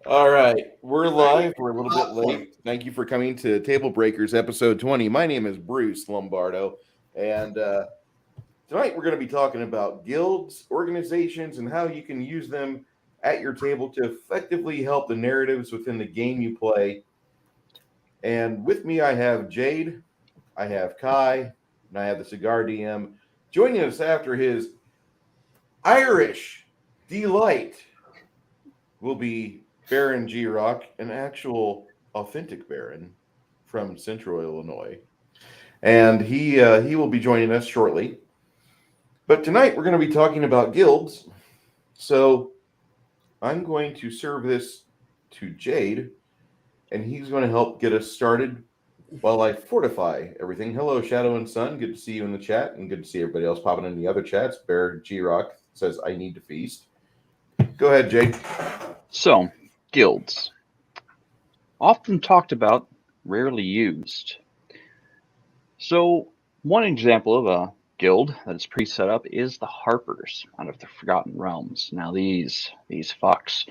All right, we're live. We're a little bit late. Thank you for coming to TableBreakers episode 20. My name is Bruce Lombardo, and tonight we're going to be talking about guilds, organizations, and how you can use them at your table to effectively help the narratives within the game you play. And with me, I have Jade, I have Kai, and I have the Cigar DM. Joining us after his Irish delight will be Baron G Rock, an actual authentic Baron from Central Illinois, and he will be joining us shortly. But tonight we're going to be talking about guilds. So I'm going to serve this to Jade, and he's going to help get us started while I fortify everything. Hello, Shadow and Sun. Good to see you in the chat, and good to see everybody else popping in the other chats. Bear G Rock says, I need to feast. Go ahead, Jade. So, guilds. Often talked about, rarely used. So, one example of a guild that is pre-set up is the Harpers out of the Forgotten Realms. Now, these fucks,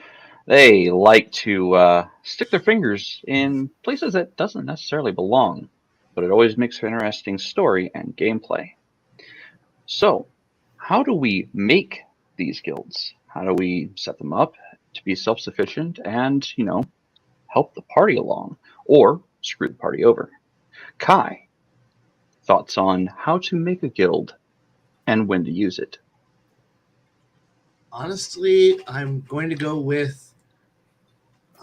they like to stick their fingers in places that doesn't necessarily belong, but it always makes for interesting story and gameplay. So, how do we make these guilds? How do we set them up to be self-sufficient and, help the party along or screw the party over? Kai, thoughts on how to make a guild and when to use it? Honestly, I'm going to go with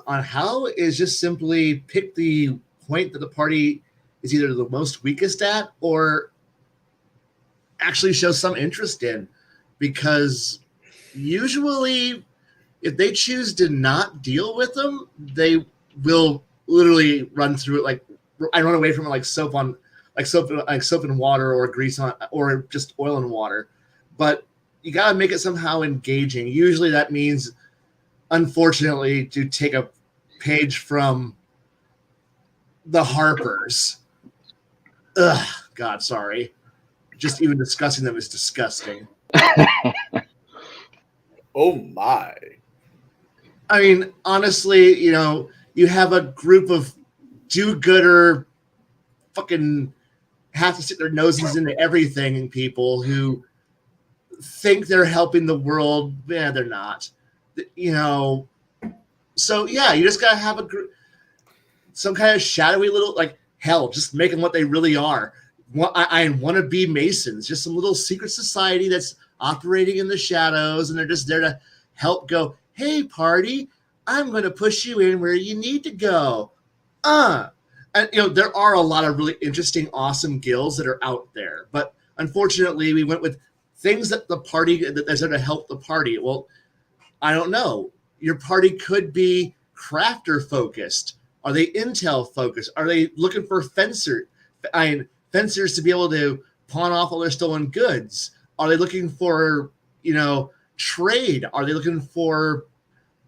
on how is just simply pick the point that the party is either the most weakest at or actually show some interest in. Because usually, if they choose to not deal with them, they will literally run through it like I run away from it like soap and water or grease on or just oil and water. But you got to make it somehow engaging. Usually that means, unfortunately, to take a page from the Harpers. Ugh, God, sorry. Just even discussing them is disgusting. Oh my. I mean, honestly, you have a group of do-gooder fucking have to stick their noses into everything and people who think they're helping the world. Yeah, they're not. So yeah, you just gotta have a group, some kind of shadowy little hell. Just make them what they really are. I want to be Masons, just some little secret society that's operating in the shadows, and they're just there to help. Go, hey party, I'm going to push you in where you need to go. And there are a lot of really interesting, awesome guilds that are out there, but unfortunately, we went with things that the party that's there to help the party. Well, I don't know. Your party could be crafter focused. Are they intel focused? Are they looking for fencers to be able to pawn off all their stolen goods? Are they looking for, trade? Are they looking for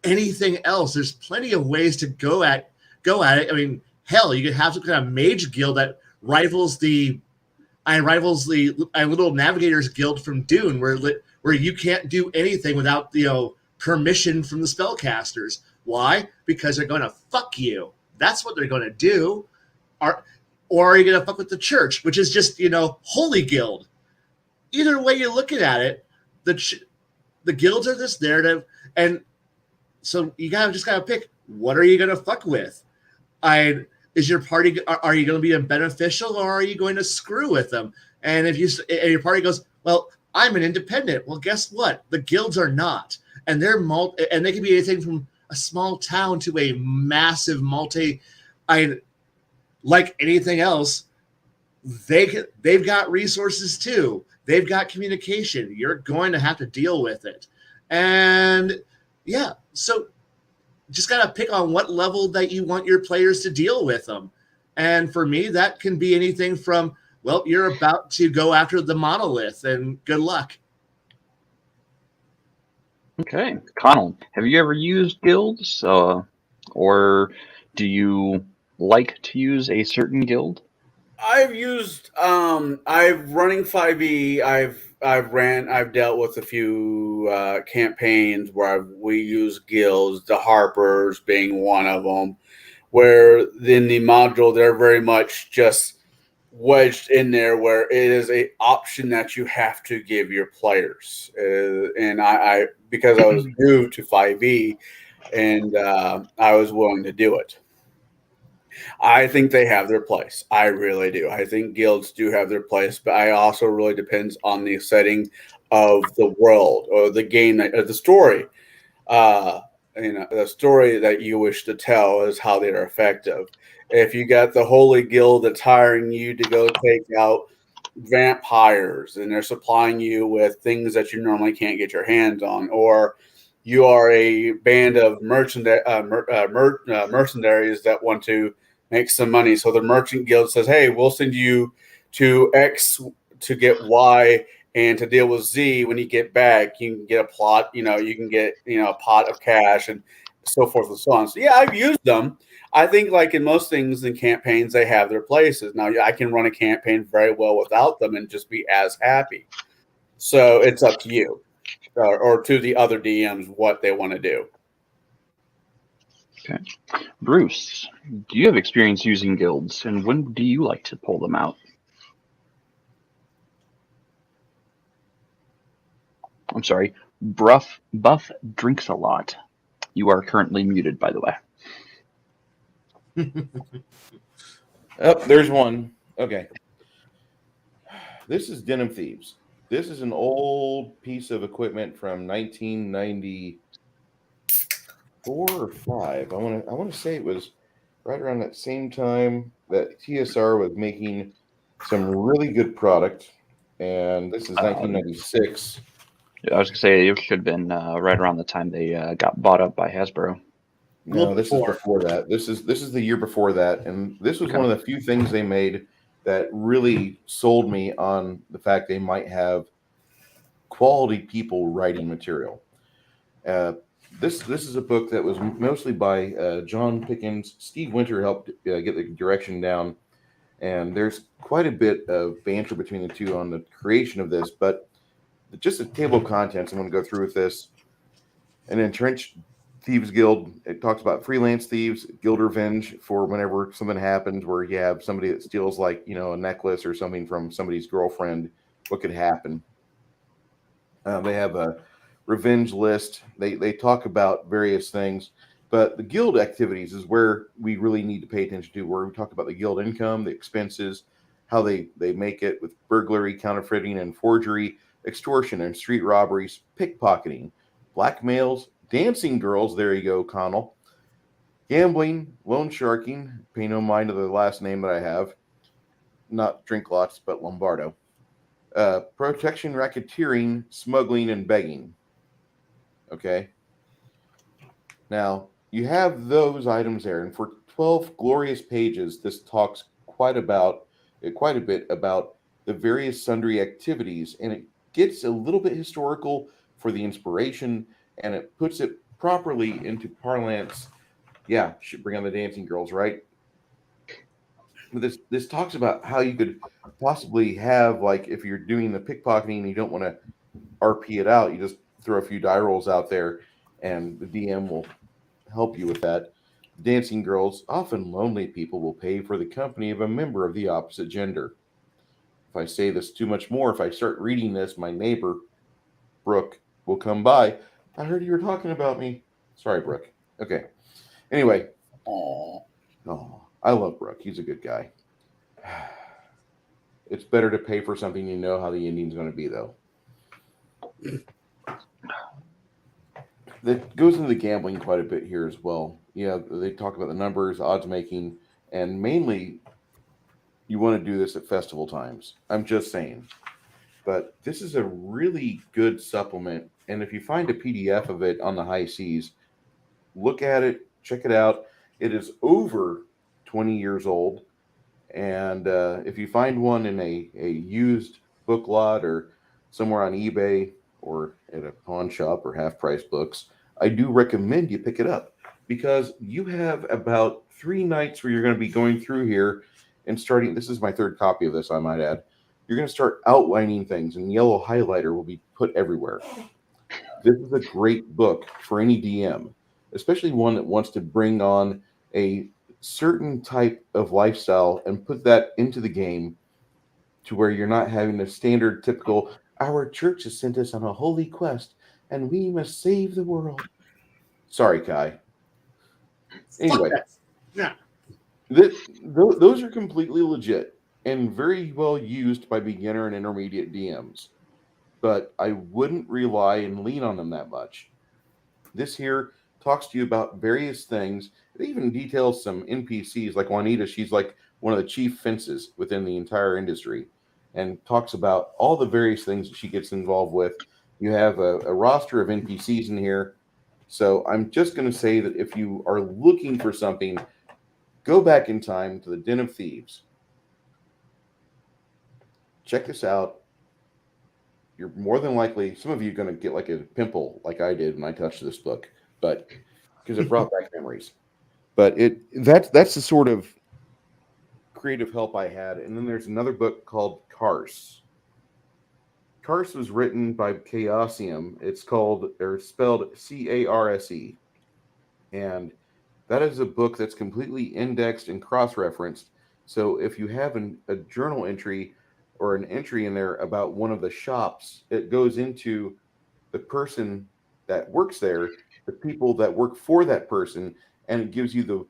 anything else? There's plenty of ways to go at it. I mean, hell, you could have some kind of mage guild that rivals the little navigators guild from Dune, where you can't do anything without permission from the spellcasters. Why? Because they're going to fuck you. That's what they're going to do. Or are you going to fuck with the church, which is just holy guild? Either way you're looking at it, the guilds are just there to, and so you just gotta pick. What are you going to fuck with? Is your party? Are you going to be beneficial, or are you going to screw with them? And if your party goes, well, I'm an independent. Well, guess what? The guilds are not, and and they can be anything from a small town to a massive like anything else. They've got resources too. They've got communication. You're going to have to deal with it, and yeah, so just got to pick on what level that you want your players to deal with them. And for me, that can be anything from, well, you're about to go after the monolith and good luck. Okay, Connell, have you ever used guilds, or do you like to use a certain guild? I've used I've running 5e. I've I've dealt with a few campaigns where we use guilds, the Harpers being one of them, where in the module they're very much just wedged in there, where it is a option that you have to give your players. And I because I was new to 5e, and I was willing to do it. I think they have their place. I really do. I think guilds do have their place, but I also really depends on the setting of the world or the game, the story. The story that you wish to tell is how they are effective. If you got the Holy Guild that's hiring you to go take out vampires and they're supplying you with things that you normally can't get your hands on, or you are a band of mercenaries that want to make some money. So the merchant guild says, hey, we'll send you to X to get Y and to deal with Z. When you get back, you can get a plot, you can get, a pot of cash and so forth and so on. So yeah, I've used them. I think like in most things in campaigns, they have their places. Now I can run a campaign very well without them and just be as happy. So it's up to you or to the other DMs what they want to do. Okay. Bruce, do you have experience using guilds, and when do you like to pull them out? I'm sorry, Buff drinks a lot. You are currently muted, by the way. Oh, there's one. Okay. This is Denim Thieves. This is an old piece of equipment from 1994 or 5. I want to say it was right around that same time that TSR was making some really good product, and this is 1996. I was gonna say it should have been right around the time they got bought up by Hasbro. No, this is before that. This is the year before that, and this was one of the few things they made that really sold me on the fact they might have quality people writing material. This is a book that was mostly by John Pickens. Steve Winter helped get the direction down, and there's quite a bit of banter between the two on the creation of this. But just a table of contents, I'm going to go through with this. An entrenched thieves guild. It talks about freelance thieves, guild revenge for whenever something happens where you have somebody that steals like, a necklace or something from somebody's girlfriend. What could happen? They have a revenge list. They talk about various things, but the guild activities is where we really need to pay attention to, where we talk about the guild income, the expenses, how they make it with burglary, counterfeiting, and forgery, extortion and street robberies, pickpocketing, blackmails, dancing girls, there you go, Connell, gambling, loan sharking, pay no mind to the last name that I have, not drink lots, but Lombardo, protection, racketeering, smuggling, and begging. Okay. Now, you have those items there, and for 12 glorious pages, this talks quite a bit about the various sundry activities, and it gets a little bit historical for the inspiration, and it puts it properly into parlance. Yeah, should bring on the dancing girls, right? But this talks about how you could possibly have, like, if you're doing the pickpocketing and you don't want to RP it out, you just throw a few die rolls out there, and the DM will help you with that. Dancing girls, often lonely people, will pay for the company of a member of the opposite gender. If I say this too much more, if I start reading this, my neighbor, Brooke, will come by. I heard you were talking about me. Sorry, Brooke. Okay. Anyway. Oh, I love Brooke. He's a good guy. It's better to pay for something you know how the ending's going to be, though. That goes into the gambling quite a bit here as well. Yeah, they talk about the numbers, odds making, and mainly you want to do this at festival times. I'm just saying. But this is a really good supplement. And if you find a PDF of it on the high seas, look at it, check it out. It is over 20 years old. And if you find one in a used book lot or somewhere on eBay or at a pawn shop or half-price books, I do recommend you pick it up, because you have about 3 nights where you're going to be going through here and starting. This is my 3rd copy of this, I might add. you're going to start outlining things, and yellow highlighter will be put everywhere. This is a great book for any DM, especially one that wants to bring on a certain type of lifestyle and put that into the game to where you're not having the standard typical, our church has sent us on a holy quest and we must save the world. Sorry, Kai. Anyway, Fuck that. Yeah. Those are completely legit and very well used by beginner and intermediate DMs, but I wouldn't rely and lean on them that much. This here talks to you about various things. It even details some NPCs like Juanita. She's like one of the chief fences within the entire industry and talks about all the various things that she gets involved with. You have a roster of NPCs in here. So I'm just going to say that if you are looking for something, go back in time to the Den of Thieves. Check this out. You're more than likely, some of you are going to get like a pimple like I did when I touched this book, but because it brought back memories. But that's the sort of creative help I had. And then there's another book called Karse. Karse was written by Chaosium. It's called, or spelled Carse. And that is a book that's completely indexed and cross-referenced. So if you have a journal entry or an entry in there about one of the shops, it goes into the person that works there, the people that work for that person, and it gives you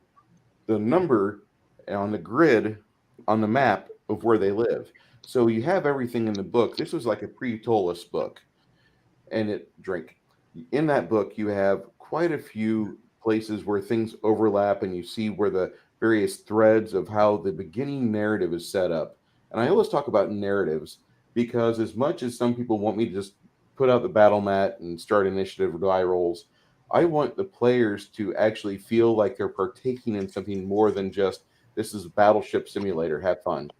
the number on the grid on the map of where they live. So you have everything in the book. This was like a pre-Tolus book. And in that book, you have quite a few places where things overlap and you see where the various threads of how the beginning narrative is set up. And I always talk about narratives because as much as some people want me to just put out the battle mat and start initiative or die rolls, I want the players to actually feel like they're partaking in something more than just, this is a battleship simulator, have fun.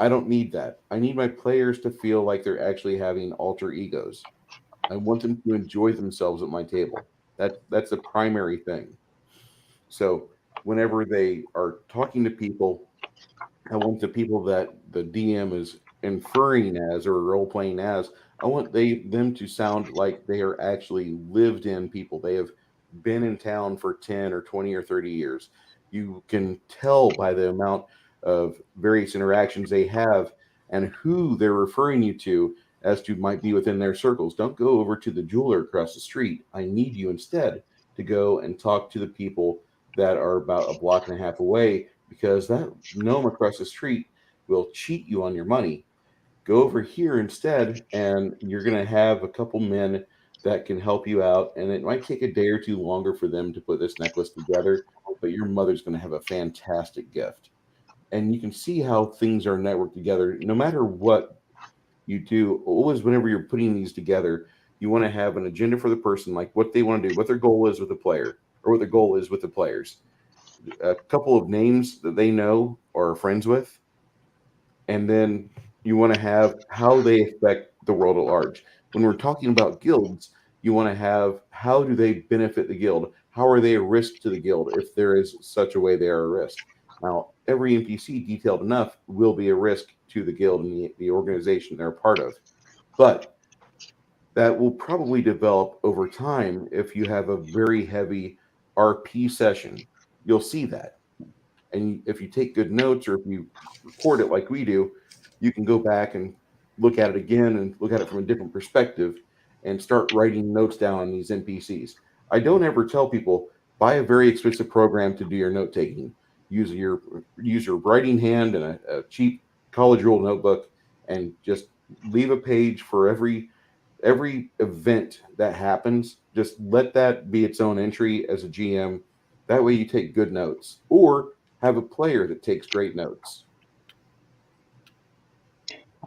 I don't need that. I need my players to feel like they're actually having alter egos. I want them to enjoy themselves at my table. That's the primary thing. So whenever they are talking to people, I want the people that the DM is inferring as or role playing as, I want them to sound like they are actually lived in people. They have been in town for 10 or 20 or 30 years. You can tell by the amount of various interactions they have and who they're referring you to as to might be within their circles. Don't go over to the jeweler across the street. I need you instead to go and talk to the people that are about a block and a half away, because that gnome across the street will cheat you on your money. Go over here instead, and you're going to have a couple men that can help you out. And it might take a day or two longer for them to put this necklace together, but your mother's going to have a fantastic gift. And you can see how things are networked together. No matter what you do, always whenever you're putting these together, you want to have an agenda for the person, like what they want to do, what their goal is with the player, or what their goal is with the players. A couple of names that they know or are friends with, and then you want to have how they affect the world at large. When we're talking about guilds, you want to have how do they benefit the guild? How are they a risk to the guild if there is such a way they are a risk? Now, every NPC detailed enough will be a risk to the guild and the organization they're a part of. But that will probably develop over time if you have a very heavy RP session. You'll see that. And if you take good notes or if you record it like we do, you can go back and look at it again and look at it from a different perspective and start writing notes down on these NPCs. I don't ever tell people, buy a very expensive program to do your note taking. Use your writing hand and a cheap college rule notebook, and just leave a page for every event that happens. Just let that be its own entry as a GM. That way you take good notes, or have a player that takes great notes.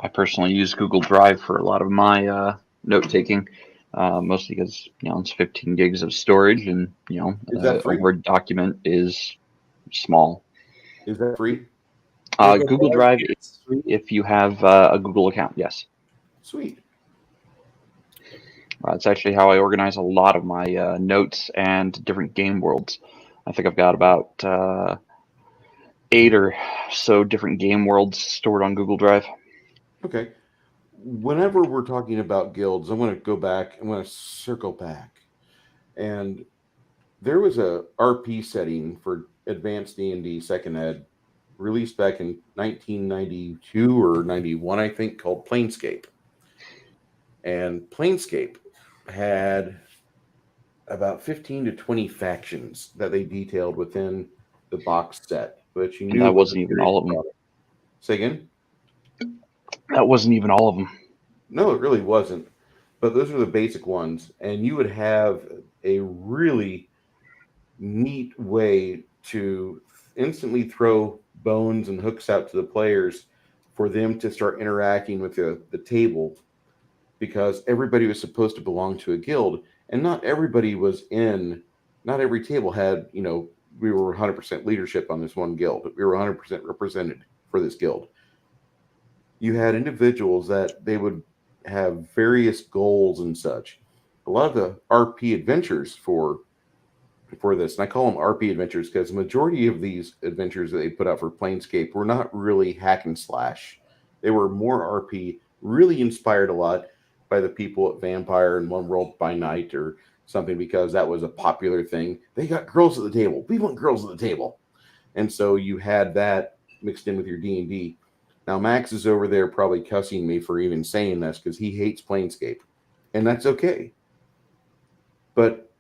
I personally use Google Drive for a lot of my note taking, mostly because it's 15 gigs of storage, and Is that free? a Word document is small. Is that free? Google Drive is free if you have a Google account. Yes. Sweet. It's actually how I organize a lot of my notes and different game worlds. I think I've got about 8 or so different game worlds stored on Google Drive. Okay. Whenever we're talking about guilds, I want to go back. I want to circle back. And there was a RP setting for Advanced D&D Second Ed released back in 1992 or 91, I think, called Planescape. And Planescape had about 15 to 20 factions that they detailed within the box set, but you And knew that it was a wasn't even serious all of them. product. Say again? That wasn't even all of them. No, it really wasn't. But those are the basic ones. And you would have a really neat way to instantly throw bones and hooks out to the players for them to start interacting with the table, because everybody was supposed to belong to a guild, and not everybody was in, not every table had, we were 100% leadership on this one guild. We were 100% represented for this guild. You had individuals that they would have various goals and such. A lot of the RP adventures for this, and I call them RP adventures because the majority of these adventures that they put out for Planescape were not really hack and slash. They were more RP, really inspired a lot by the people at Vampire and One World by Night or something, because that was a popular thing. They got girls at the table. We want girls at the table. And so you had that mixed in with your D&D. Now, Max is over there probably cussing me for even saying this because he hates Planescape. And that's okay. But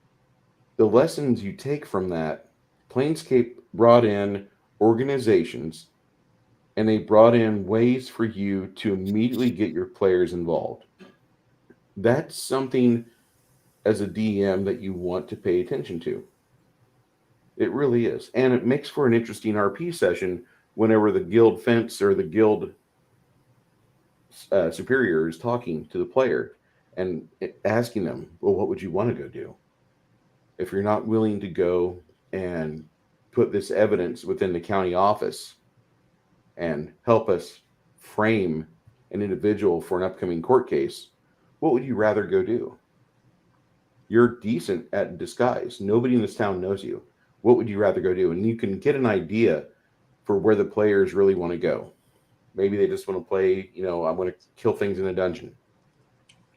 the lessons you take from that, Planescape brought in organizations, and they brought in ways for you to immediately get your players involved. That's something as a DM that you want to pay attention to. It really is. And it makes for an interesting RP session whenever the guild fence or the guild superior is talking to the player and asking them, well, what would you want to go do? If you're not willing to go and put this evidence within the county office and help us frame an individual for an upcoming court case, what would you rather go do? You're decent at disguise. Nobody in this town knows you. What would you rather go do? And you can get an idea for where the players really want to go. Maybe they just want to play, I'm going to kill things in a dungeon.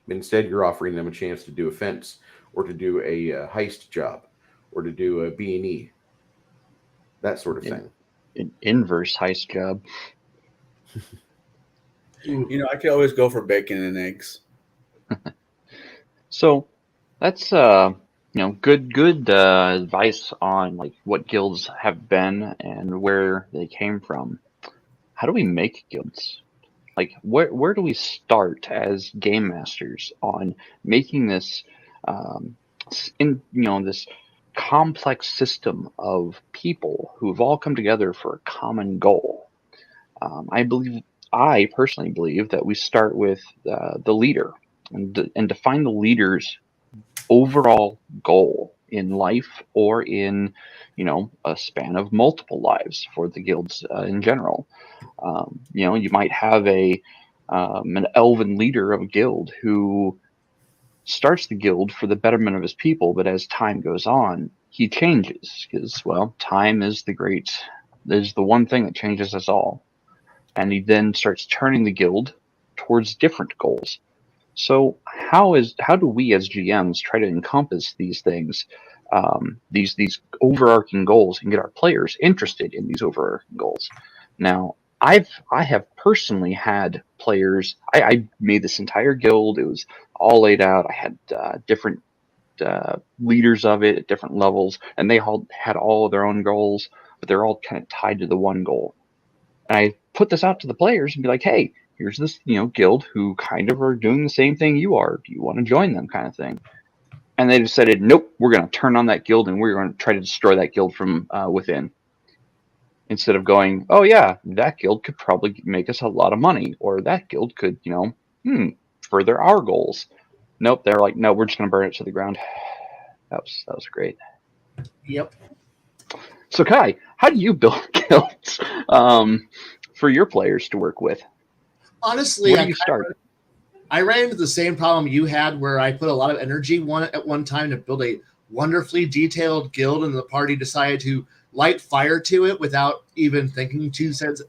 Instead, you're offering them a chance to do a fence, or to do a heist job, or to do a B&E, that sort of thing. An inverse heist job. I could always go for bacon and eggs. So that's good advice on like what guilds have been and where they came from. How do we make guilds? Like where do we start as game masters on making this this complex system of people who've all come together for a common goal? I personally believe that we start with the leader and define the leader's overall goal in life, or in a span of multiple lives for the guilds in general. You might have an elven leader of a guild who starts the guild for the betterment of his people, but as time goes on, he changes because, time is the one thing that changes us all. And he then starts turning the guild towards different goals. So how do we as GMs try to encompass these things, these overarching goals, and get our players interested in these overarching goals? Now, I have personally had players. I made this entire guild. It was all laid out. I had different leaders of it at different levels, and they all had all of their own goals, but they're all kind of tied to the one goal. And I put this out to the players and be like, hey, here's this, guild who kind of are doing the same thing you are. Do you want to join them, kind of thing? And they decided, nope, we're going to turn on that guild and we're going to try to destroy that guild from within. Instead of going, oh yeah, that guild could probably make us a lot of money, or that guild could, further our goals. Nope, they're like, no, we're just going to burn it to the ground. That was great. Yep. So Kai, how do you build guilds for your players to work with? Honestly, where do you start? I ran into the same problem you had, where I put a lot of energy at one time to build a wonderfully detailed guild, and the party decided to light fire to it without even thinking 2 cents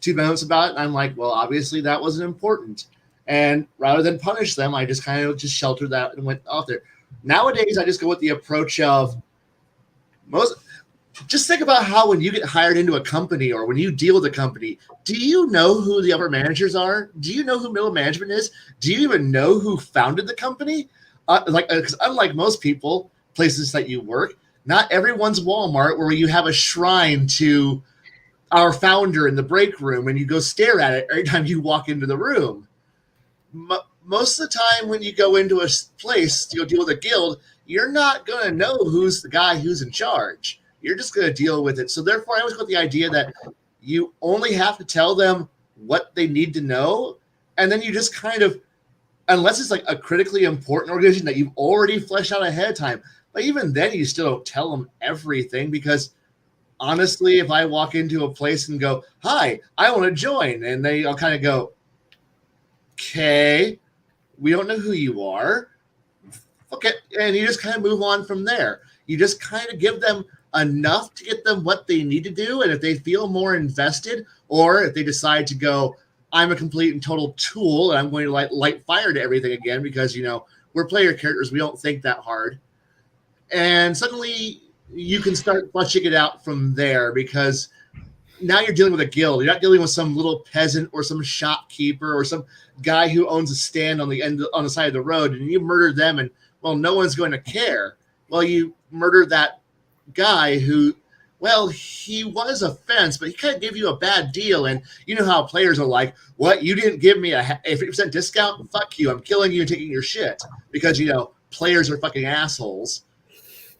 2 minutes about it, and I'm like, well, obviously that wasn't important. And rather than punish them, I just kind of just sheltered that and went off there. Nowadays, I just go with the approach of just think about how when you get hired into a company or when you deal with a company, do you know who the upper managers are? Do you know who middle management is? Do you even know who founded the company? Because unlike most people, places that you work, not everyone's Walmart where you have a shrine to our founder in the break room and you go stare at it every time you walk into the room. Most of the time when you go into a place to go deal with a guild, you're not going to know who's the guy who's in charge. You're just going to deal with it. So therefore, I always go with the idea that you only have to tell them what they need to know. And then you just kind of, unless it's like a critically important organization that you've already fleshed out ahead of time, but even then you still don't tell them everything because honestly, if I walk into a place and go, hi, I want to join, and I'll kind of go, okay, we don't know who you are. Okay. And you just kind of move on from there. You just kind of give them enough to get them what they need to do. And if they feel more invested, or if they decide to go, I'm a complete and total tool and I'm going to light fire to everything again because, we're player characters. We don't think that hard. And suddenly you can start fleshing it out from there because now you're dealing with a guild. You're not dealing with some little peasant or some shopkeeper or some guy who owns a stand on the side of the road, and you murder them, and well, no one's going to care. Well, you murder that guy who, well, he was a fence, but he kind of gave you a bad deal, and you know how players are like, what? You didn't give me a 50% discount? Fuck you! I'm killing you and taking your shit because players are fucking assholes,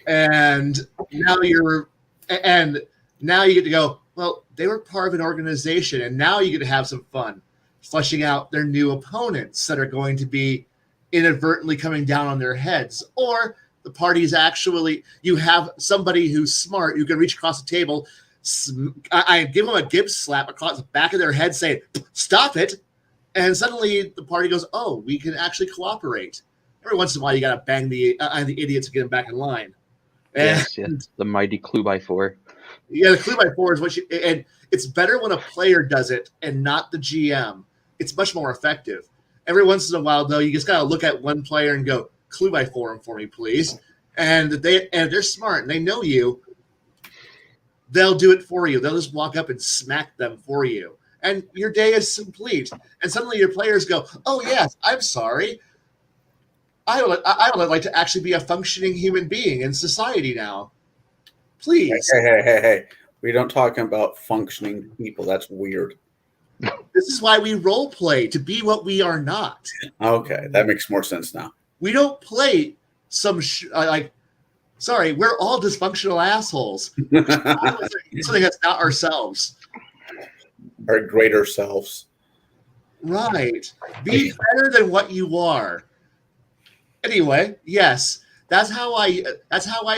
and now you get to go. Well, they were part of an organization, and now you get to have some fun fleshing out their new opponents that are going to be inadvertently coming down on their heads. Or the party's actually, you have somebody who's smart, you can reach across the table, I give them a gibbs slap across the back of their head saying, stop it. And suddenly the party goes, oh, we can actually cooperate. Every once in a while, you got to bang the idiots to get them back in line. Yes, the mighty clue by 4. Yeah, the clue by 4 is and it's better when a player does it and not the GM. It's much more effective. Every once in a while, though, you just gotta look at one player and go, clue by 4 for me, please. And if they're smart and they know you, they'll do it for you. They'll just walk up and smack them for you. And your day is complete. And suddenly your players go, oh, yes, I'm sorry. I would like to actually be a functioning human being in society now. Please. Hey. We don't talk about functioning people. That's weird. This is why we role play, to be what we are not. Okay, that makes more sense now. We don't play sorry, we're all dysfunctional assholes. Something that's not ourselves. Our greater selves. Right. Be better than what you are. Anyway, yes. That's how I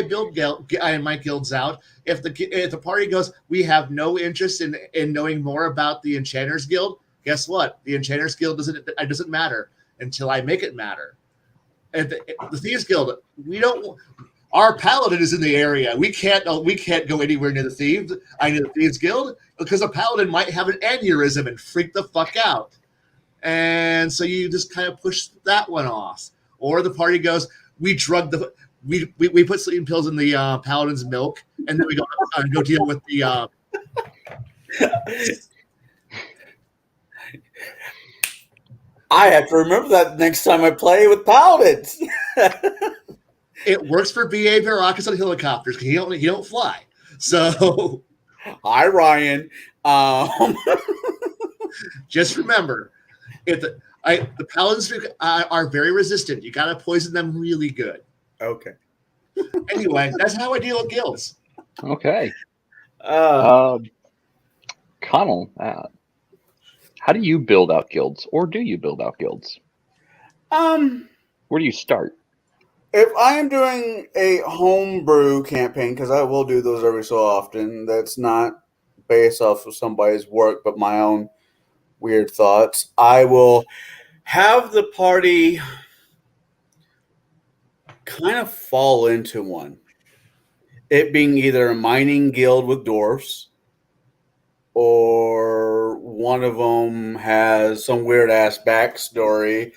build my guilds out. If the party goes, we have no interest in knowing more about the Enchanters Guild. Guess what? The Enchanters Guild doesn't matter until I make it matter. And the Thieves Guild, we don't. Our paladin is in the area. We can't go anywhere near the Thieves Guild because a paladin might have an aneurysm and freak the fuck out. And so you just kind of push that one off. Or the party goes, we put sleeping pills in the paladin's milk, and then we go deal with the. I have to remember that next time I play with paladins. It works for BA Baracus on helicopters because he don't fly. So, hi Ryan. Just remember, the paladins are very resistant. You got to poison them really good. Okay. Anyway, that's how I deal with guilds. Okay. Connell, how do you build out guilds, or do you build out guilds? Where do you start? If I am doing a homebrew campaign, because I will do those every so often, that's not based off of somebody's work, but my own weird thoughts, I will have the party kind of fall into one. It being either a mining guild with dwarfs, or one of them has some weird ass backstory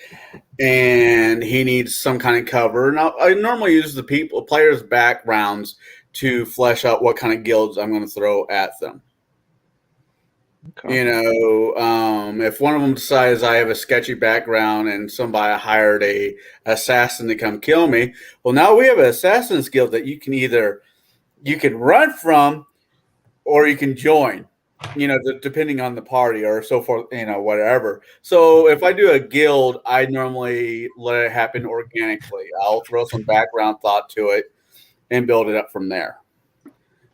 and he needs some kind of cover. Now, I normally use the players' backgrounds to flesh out what kind of guilds I'm going to throw at them. Okay. If one of them decides I have a sketchy background and somebody hired a assassin to come kill me, well, now we have an assassin's guild that you can run from or you can join. Depending on the party or so forth, whatever. So if I do a guild, I normally let it happen organically. I'll throw some background thought to it and build it up from there.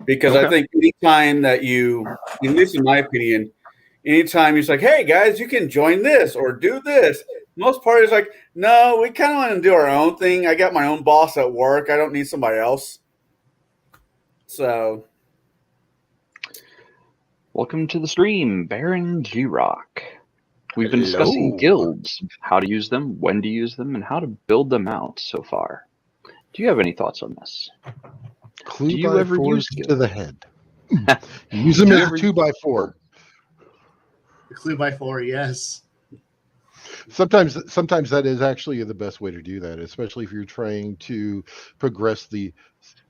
Because I think anytime that you, at least in my opinion, anytime you're like, hey guys, you can join this or do this, most parties are like, no, we kind of want to do our own thing. I got my own boss at work. I don't need somebody else. So. Welcome to the stream, Baron G-Rock. We've been discussing guilds, how to use them, when to use them, and how to build them out so far. Do you have any thoughts on this? Clue Do you by ever fours use to the head. Use them as a 2x4. The clue by 4, yes. Sometimes that is actually the best way to do that, especially if you're trying to progress the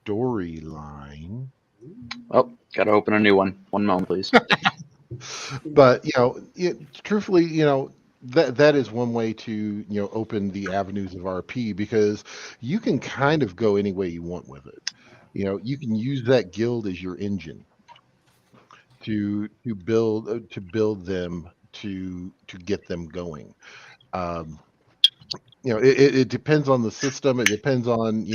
storyline. Oh, gotta open a new one. One moment, please. But truthfully, that is one way to open the avenues of RP, because you can kind of go any way you want with it. You can use that guild as your engine to build them to get them going. It depends on the system. It depends on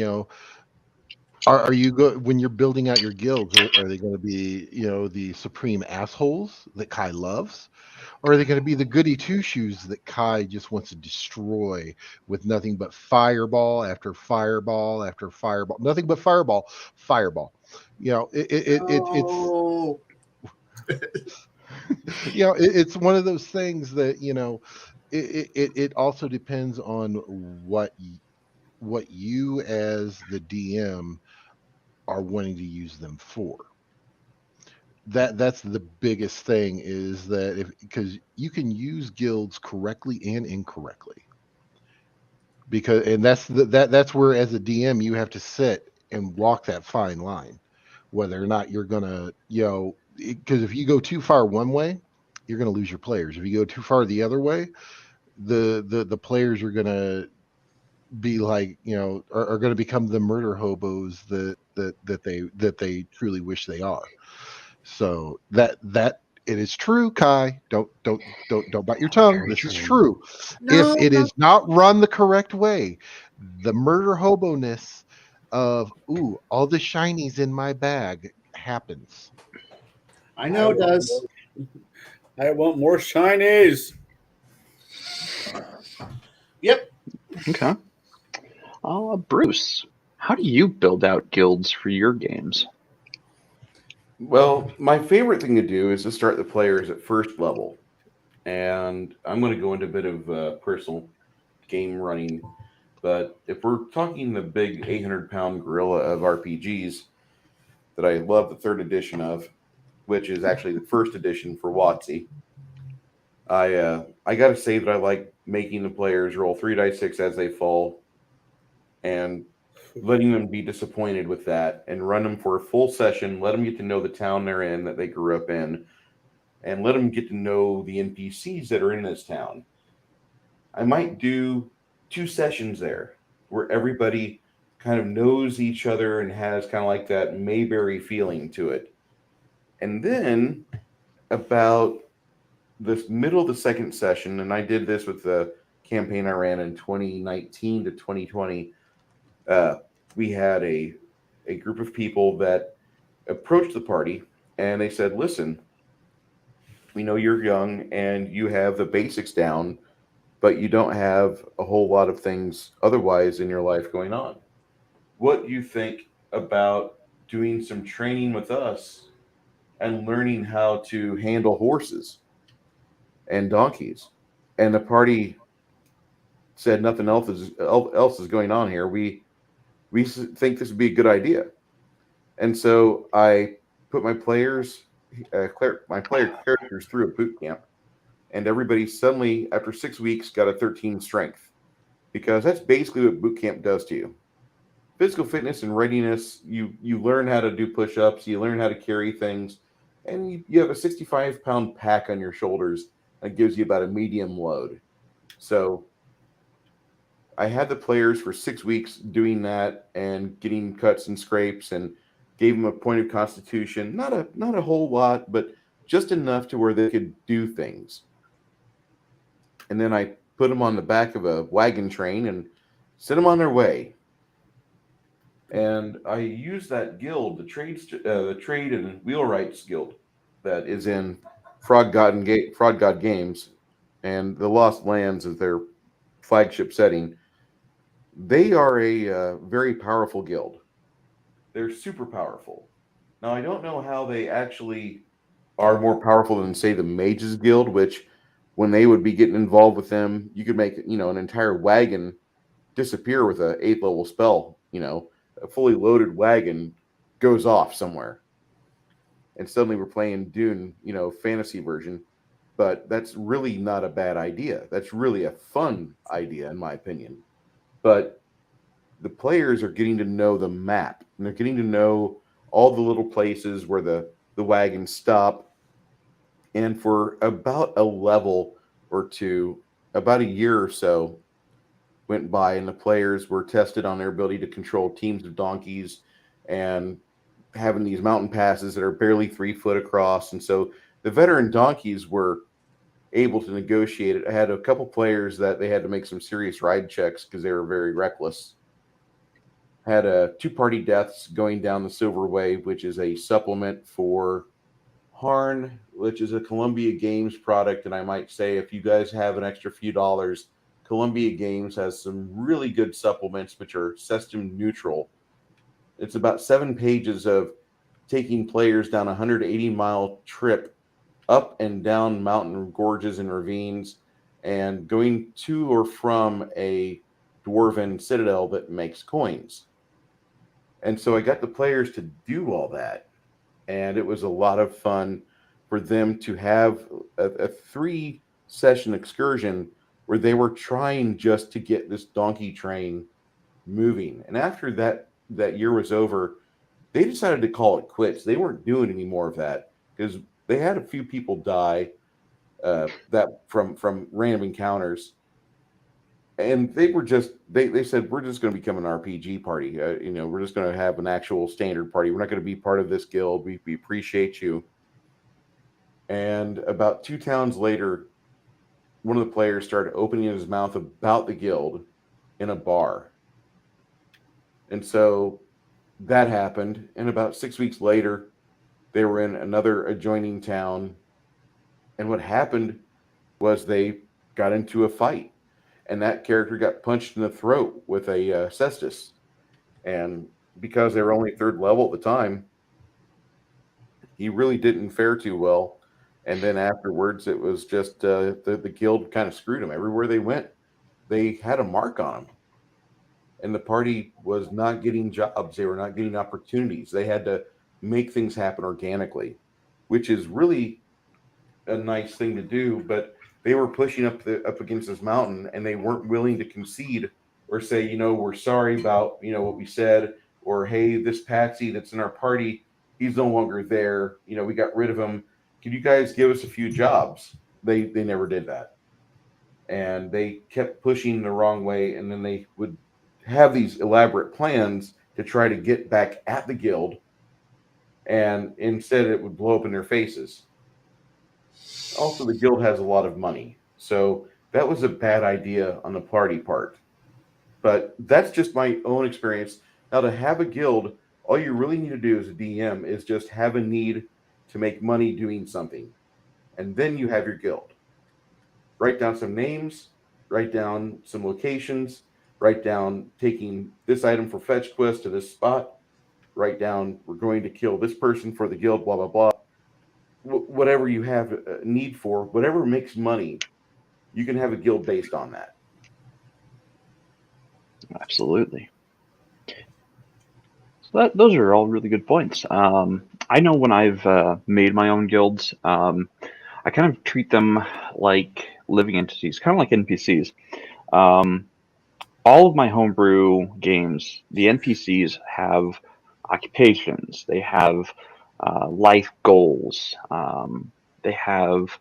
are you when you're building out your guilds, are they going to be the supreme assholes that Kai loves, or are they going to be the goody two shoes that Kai just wants to destroy with nothing but fireball after fireball after fireball, nothing but fireball. It's one of those things that it also depends on what you as the DM are wanting to use them for. That's the biggest thing, is that because you can use guilds correctly and incorrectly, and that's where, as a DM, you have to sit and walk that fine line, whether or not you're gonna because if you go too far one way, you're gonna lose your players. If you go too far the other way, the players are gonna be like are going to become the murder hobos that they truly wish they are. So that it is true, Kai. Don't bite your tongue. This is true. If it is not run the correct way, the murder hobo-ness of all the shinies in my bag happens. I know it does. I want more shinies. Yep. Okay. Bruce, how do you build out guilds for your games? Well, my favorite thing to do is to start the players at first level. And I'm going to go into a bit of personal game running. But if we're talking the big 800-pound gorilla of RPGs that I love the 3rd edition of, which is actually the 1st edition for WotC, I got to say that I like making the players roll 3d6 as they fall and letting them be disappointed with that, and run them for a full session, let them get to know the town they're in that they grew up in, and let them get to know the NPCs that are in this town. I might do 2 sessions there where everybody kind of knows each other and has kind of like that Mayberry feeling to it. And then about the middle of the 2nd session, and I did this with the campaign I ran in 2019 to 2020, we had a group of people that approached the party, and they said, listen, we know you're young and you have the basics down, but you don't have a whole lot of things otherwise in your life going on. What do you think about doing some training with us and learning how to handle horses and donkeys? And the party said, nothing else is going on here. We think this would be a good idea. And so I put my players my player characters through a boot camp, and everybody suddenly, after 6 weeks, got a 13 strength, because that's basically what boot camp does to you. Physical fitness and readiness, you learn how to do push-ups, you learn how to carry things, and you have a 65-pound pack on your shoulders that gives you about a medium load. So I had the players for 6 weeks doing that and getting cuts and scrapes, and gave them a point of constitution, not a whole lot, but just enough to where they could do things. And then I put them on the back of a wagon train and sent them on their way. And I used that guild, the Trade and Wheelwrights Guild, that is in Fraud God Games, and the Lost Lands is their flagship setting. They are a very powerful guild. They're super powerful. Now, I don't know how they actually are more powerful than, say, the Mages Guild, which when they would be getting involved with them, you could make, an entire wagon disappear with a 8th level spell. A fully loaded wagon goes off somewhere, and suddenly we're playing Dune, fantasy version. But that's really not a bad idea. That's really a fun idea, in my opinion. But the players are getting to know the map, and they're getting to know all the little places where the wagons stop. And for about a level or two, about a year or so went by, and the players were tested on their ability to control teams of donkeys and having these mountain passes that are barely 3 foot across. And so the veteran donkeys were able to negotiate it. I had a couple players that they had to make some serious ride checks because they were very reckless. Had 2 party deaths going down the Silver Way, which is a supplement for Harn, which is a Columbia Games product. And I might say, if you guys have an extra few dollars, Columbia Games has some really good supplements which are system neutral. It's about 7 pages of taking players down a 180-mile trip up and down mountain gorges and ravines, and going to or from a dwarven citadel that makes coins. And so I got the players to do all that, and it was a lot of fun for them to have a 3-session excursion where they were trying just to get this donkey train moving. And after that year was over, they decided to call it quits. They weren't doing any more of that because they had a few people die that from random encounters, and they were just they said, we're just going to become an RPG party. We're just going to have an actual standard party. We're not going to be part of this guild. We appreciate you. And about 2 towns later, one of the players started opening his mouth about the guild in a bar. And so that happened. And about 6 weeks later, they were in another adjoining town. And what happened was they got into a fight. And that character got punched in the throat with a cestus. And because they were only 3rd level at the time, he really didn't fare too well. And then afterwards, it was just the guild kind of screwed him. Everywhere they went, they had a mark on them. And the party was not getting jobs. They were not getting opportunities. They had to make things happen organically, which is really a nice thing to do. But they were pushing up against this mountain, and they weren't willing to concede or say, we're sorry about, what we said, or, hey, this Patsy that's in our party, he's no longer there. We got rid of him. Can you guys give us a few jobs? They never did that. And they kept pushing the wrong way, and then they would have these elaborate plans to try to get back at the guild, and instead it would blow up in their faces. Also, the guild has a lot of money, so that was a bad idea on the party part. But that's just my own experience. Now, to have a guild, all you really need to do as a DM is just have a need to make money doing something, and then you have your guild. Write down some names, write down some locations, write down taking this item for fetch quest to this spot, write down we're going to kill this person for the guild, blah, blah, blah. Whatever you have a need for, whatever makes money, you can have a guild based on that. Absolutely. So those are all really good points. I know when I've made my own guilds, I kind of treat them like living entities, kind of like NPCs. Um, all of my homebrew games, the NPCs have occupations, they have life goals, they have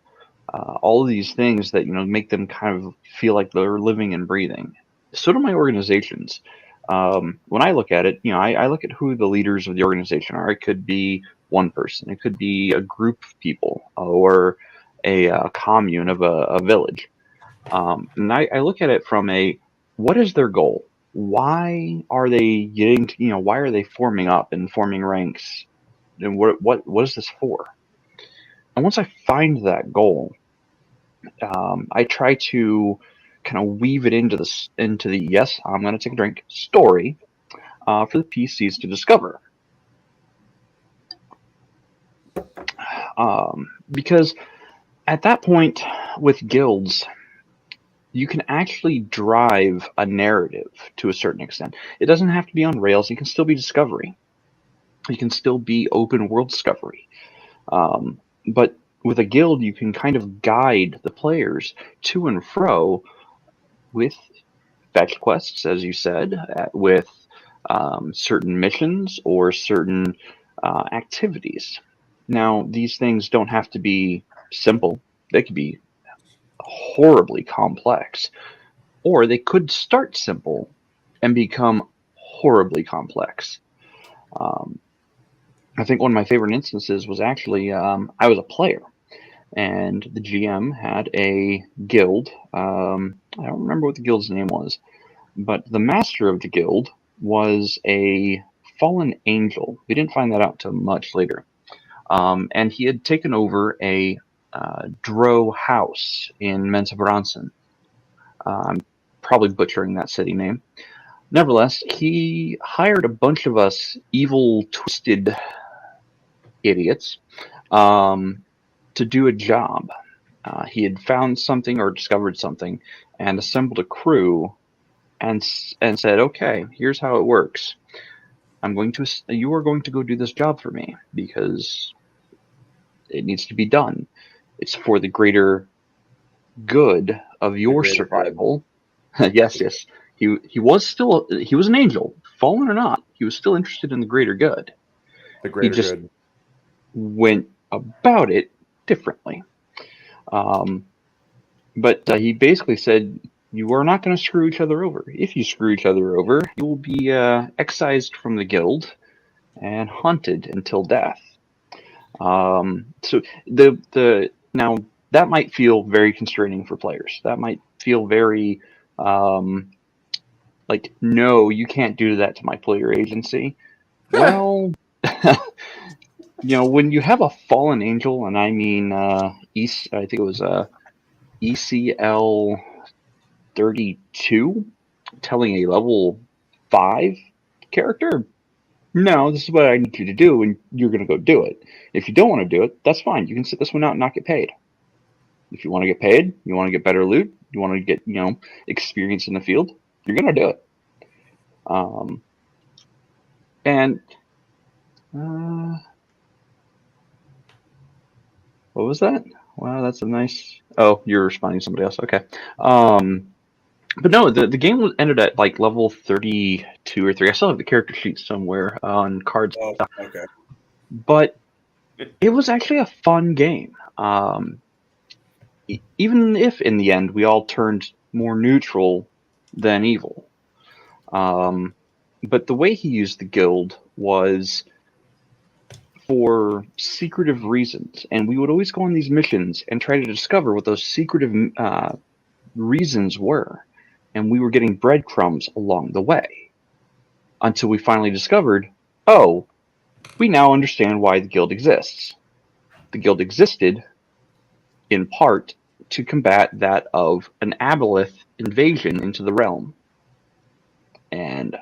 all of these things that make them kind of feel like they're living and breathing. So do my organizations. When I look at it, I look at who the leaders of the organization are. It could be one person, it could be a group of people, or a commune of a village. And I look at it from what is their goal? Why are they getting to, why are they forming up and forming ranks? And what is this for? And once I find that goal, I try to kind of weave it into the yes, I'm going to take a drink story for the PCs to discover. Because at that point with guilds, you can actually drive a narrative to a certain extent. It doesn't have to be on rails. It can still be discovery. It can still be open world discovery. But with a guild, you can kind of guide the players to and fro with fetch quests, as you said, with certain missions or certain activities. Now, these things don't have to be simple. They could be horribly complex, or they could start simple and become horribly complex. Um, I think one of my favorite instances was actually I was a player, and the GM had a guild. I don't remember what the guild's name was, but the master of the guild was a fallen angel. We didn't find that out till much later. And he had taken over a Drow house in Mensa Bronson. I'm probably butchering that city name. Nevertheless, he hired a bunch of us evil, twisted idiots to do a job. He had found something or discovered something and assembled a crew and said, "Okay, here's how it works. You are going to go do this job for me because it needs to be done. It's for the greater good of your survival." Yes, yes. He was an angel, fallen or not. He was still interested in the greater good. The He greater just good. went about it differently. But he basically said, "You are not going to screw each other over. If you screw each other over, you will be excised from the guild and hunted until death." So the now that might feel very constraining for players. That might feel very like, no, you can't do that to my player agency. Well, when you have a fallen angel, and I mean, I think it was ECL 32 telling a level 5 character, no, this is what I need you to do, and you're going to go do it. If you don't want to do it, that's fine. You can sit this one out and not get paid. If you want to get paid, you want to get better loot, you want to get experience in the field, you're going to do it. And what was that? Wow, that's a nice. Oh, you're responding to somebody else. Okay. But no, the game ended at like level 32 or 3. I still have the character sheet somewhere on cards. Oh, okay. But it was actually a fun game. Even if in the end we all turned more neutral than evil. But the way he used the guild was for secretive reasons, and we would always go on these missions and try to discover what those secretive reasons were, and we were getting breadcrumbs along the way until we finally discovered, oh, we now understand why the guild exists. The guild existed in part to combat that of an aboleth invasion into the realm, and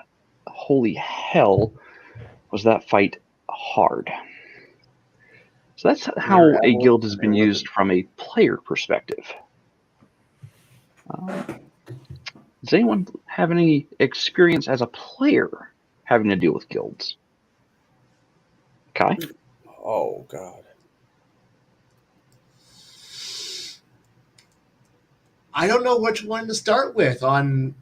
holy hell was that fight hard. So that's how a guild has been used from a player perspective. Does anyone have any experience as a player having to deal with guilds? Kai? Oh God. I don't know which one to start with on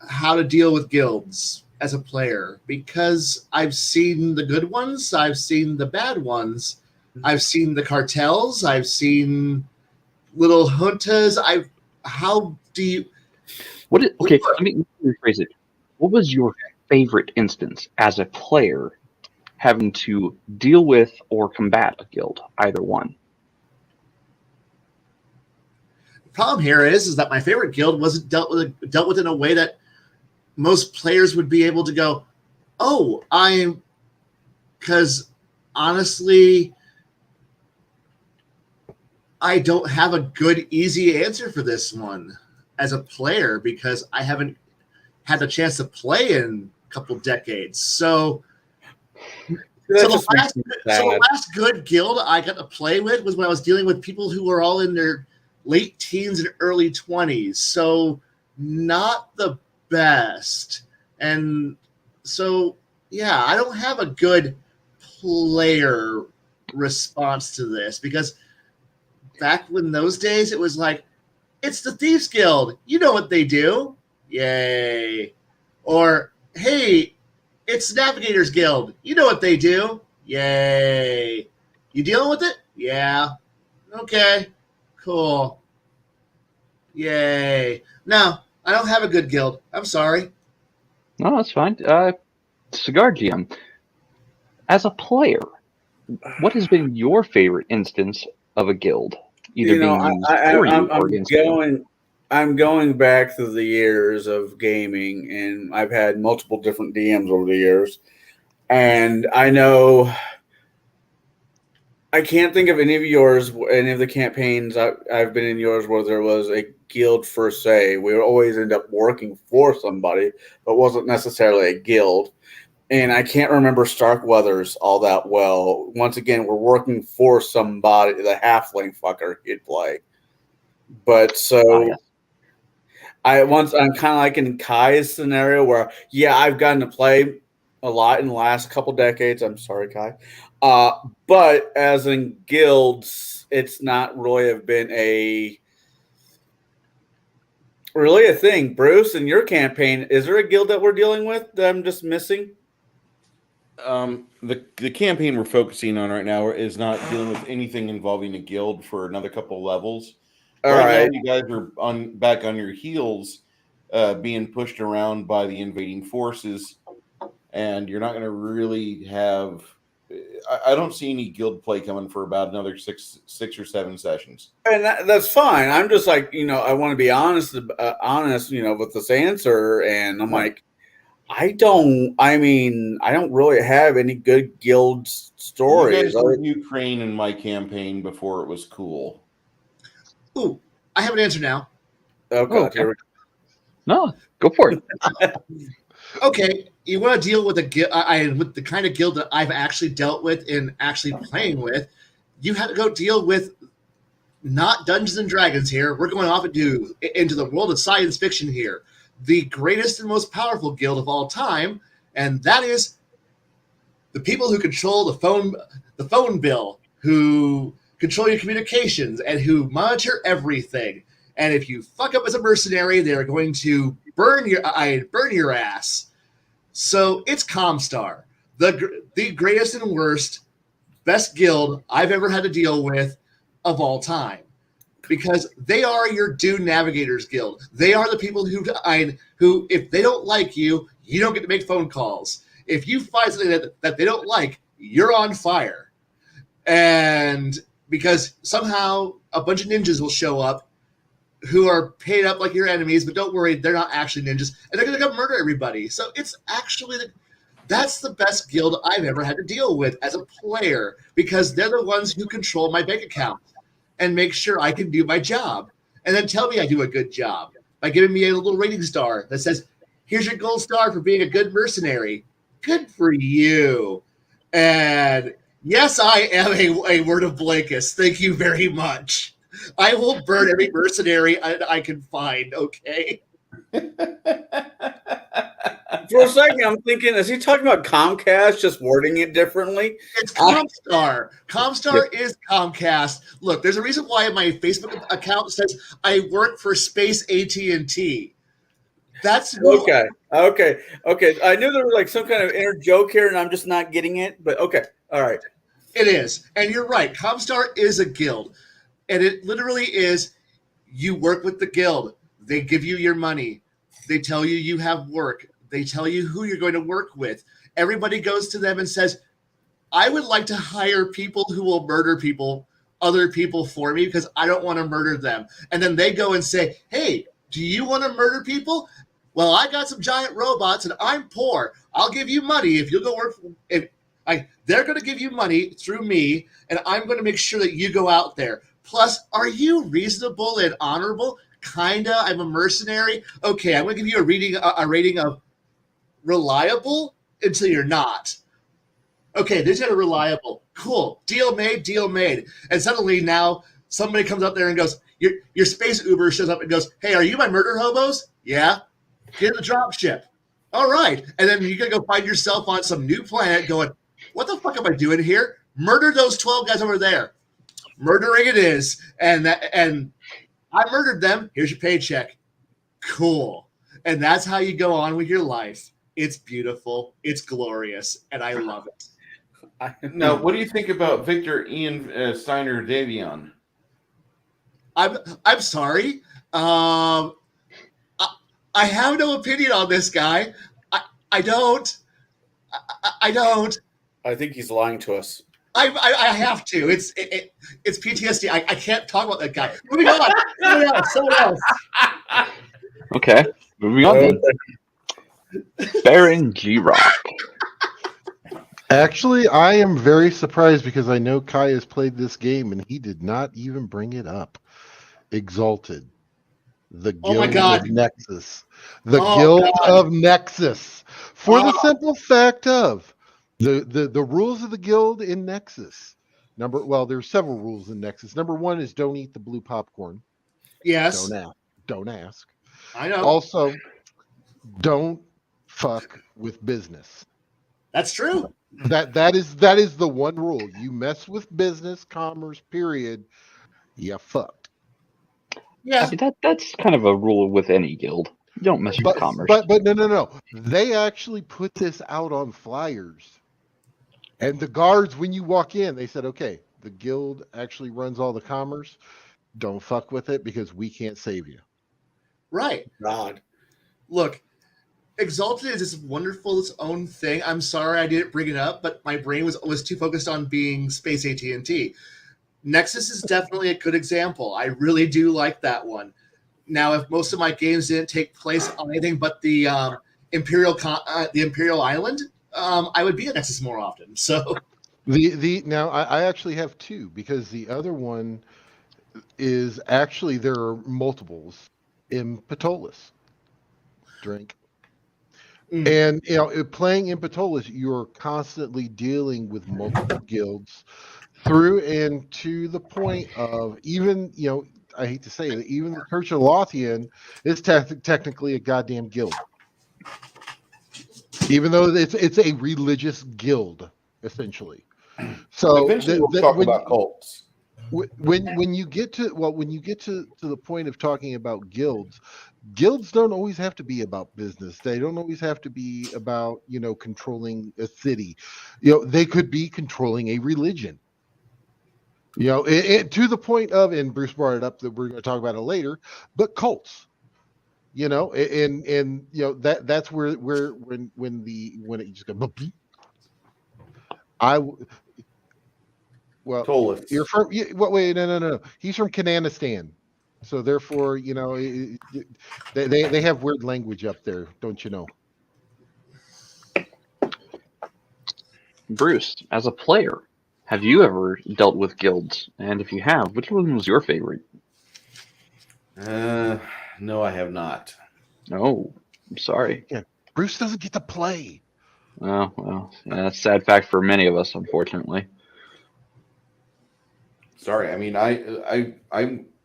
how to deal with guilds as a player, because I've seen the good ones, I've seen the bad ones, I've seen the cartels, I've seen little juntas. How do you? Okay, let me rephrase it. What was your favorite instance as a player having to deal with or combat a guild? Either one. The problem here is that my favorite guild wasn't dealt with in a way that most players would be able to go, oh, because honestly, I don't have a good, easy answer for this one as a player because I haven't had the chance to play in a couple decades. So the last good guild I got to play with was when I was dealing with people who were all in their late teens and early 20s. So not the best. And so, yeah, I don't have a good player response to this because back when those days it was like, it's the Thieves Guild. You know what they do. Yay. Or, hey, it's Navigators Guild. You know what they do. Yay. You dealing with it? Yeah. Okay. Cool. Yay. No, I don't have a good guild. I'm sorry. No, that's fine. Cigar GM, as a player, what has been your favorite instance of a guild? Either being used for you or against you? I'm going back through the years of gaming, and I've had multiple different DMs over the years. And I know I can't think of any of the campaigns I've been in yours where there was a guild per se. We would always end up working for somebody, but wasn't necessarily a guild. And I can't remember Starkweather's all that well. Once again, we're working for somebody, the halfling fucker he'd play. But so I'm kind of like in Kai's scenario where, yeah, I've gotten to play a lot in the last couple decades. I'm sorry, Kai. But as in guilds, it's not really have been really a thing. Bruce, in your campaign, is there a guild that we're dealing with that I'm just missing? The campaign we're focusing on right now is not dealing with anything involving a guild for another couple levels. Right now, you guys are back on your heels, being pushed around by the invading forces, and you're not going to really have. I don't see any guild play coming for about another six or seven sessions. And that's fine. I'm just like, I want to be honest, with this answer, and I'm like, I don't really have any good guild stories. You guys were Ukraine in my campaign before it was cool. Ooh, I have an answer now. Okay. No, go for it. Okay, you want to deal with with the kind of guild that I've actually dealt with and actually playing with, you have to go deal with not Dungeons and Dragons here. We're going off into the world of science fiction here. The greatest and most powerful guild of all time, and that is the people who control the phone bill, who control your communications, and who monitor everything. And if you fuck up as a mercenary, they're going to burn your ass. So it's Comstar, the greatest and worst, best guild I've ever had to deal with of all time. Because they are your Dune Navigators Guild. They are the people who, if they don't like you, you don't get to make phone calls. If you find something that they don't like, you're on fire. And because somehow a bunch of ninjas will show up who are paid up like your enemies, but don't worry, they're not actually ninjas, and they're going to come murder everybody. So it's actually that's the best guild I've ever had to deal with as a player, because they're the ones who control my bank account and make sure I can do my job, and then tell me I do a good job by giving me a little rating star that says, here's your gold star for being a good mercenary. Good for you. And yes, I am a word of Blakist. Thank you very much. I will burn every mercenary I can find, okay? For a second, I'm thinking, is he talking about Comcast, just wording it differently? It's Comstar. Comstar is Comcast. Look, there's a reason why my Facebook account says I work for Space AT&T. That's Okay. I knew there was like some kind of inner joke here, and I'm just not getting it. But okay, all right. It is. And you're right. Comstar is a guild. And it literally is, you work with the guild. They give you your money. They tell you you have work. They tell you who you're going to work with. Everybody goes to them and says, I would like to hire people who will murder other people for me, because I don't want to murder them. And then they go and say, hey, do you want to murder people? Well, I got some giant robots and I'm poor. I'll give you money if you'll go work. They're going to give you money through me, and I'm going to make sure that you go out there. Plus, are you reasonable and honorable? Kinda. I'm a mercenary. Okay, I'm going to give you a rating of reliable until you're not. Okay, this is reliable. Cool. Deal made. And suddenly now somebody comes up there and goes, your space Uber shows up and goes, hey, are you my murder hobos? Yeah. Get in the drop ship. All right. And then you're going to go find yourself on some new planet going, what the fuck am I doing here? Murder those 12 guys over there. Murdering it is. And I murdered them. Here's your paycheck. Cool. And that's how you go on with your life. It's beautiful. It's glorious. And I love it. Now, what do you think about Victor Ian Steiner Davion? I'm sorry. I have no opinion on this guy. I don't. I don't. I think he's lying to us. I have to. It's PTSD. I can't talk about that guy. Moving on. Someone else. Okay, moving on then. Baron G-Rock. Actually, I am very surprised because I know Kai has played this game and he did not even bring it up. Exalted. The Guild of Nexus. The Guild of Nexus. For the simple fact of the rules of the guild in Nexus. There's several rules in Nexus. Number one is don't eat the blue popcorn. Yes. Don't ask. I know. Also, don't fuck with business. That's true. That is the one rule. You mess with business, commerce, period, you fucked. Yeah. I mean, that's kind of a rule with any guild. You don't mess with commerce. But no. They actually put this out on flyers. And the guards, when you walk in, they said, okay, the guild actually runs all the commerce. Don't fuck with it because we can't save you. Right. God. Look, Exalted is this wonderful, its own thing. I'm sorry I didn't bring it up, but my brain was too focused on being Space AT&T. Nexus is definitely a good example. I really do like that one. Now, if most of my games didn't take place on anything but the Imperial Island, I would be at Nexus more often. So now I actually have two, because the other one is actually there are multiples in Patolis. Drink. And playing in Patolis, you're constantly dealing with multiple guilds through and to the point of even, I hate to say it, even the Church of Lothian is technically a goddamn guild. Even though it's a religious guild, essentially. So eventually we'll talk about cults. When you get to the point of talking about guilds don't always have to be about business. They don't always have to be about controlling a city. They could be controlling a religion. To the point of, and Bruce brought it up that we're going to talk about it later, but cults. That's where when it just goes. Tolis. You're from. Wait, no. He's from Kananistan, so therefore, they have weird language up there, don't you know? Bruce, as a player, have you ever dealt with guilds? And if you have, which one was your favorite? No, I have not. Oh, I'm sorry. Yeah, Bruce doesn't get to play. Oh, well, yeah, that's a sad fact for many of us, unfortunately. Sorry, I mean, I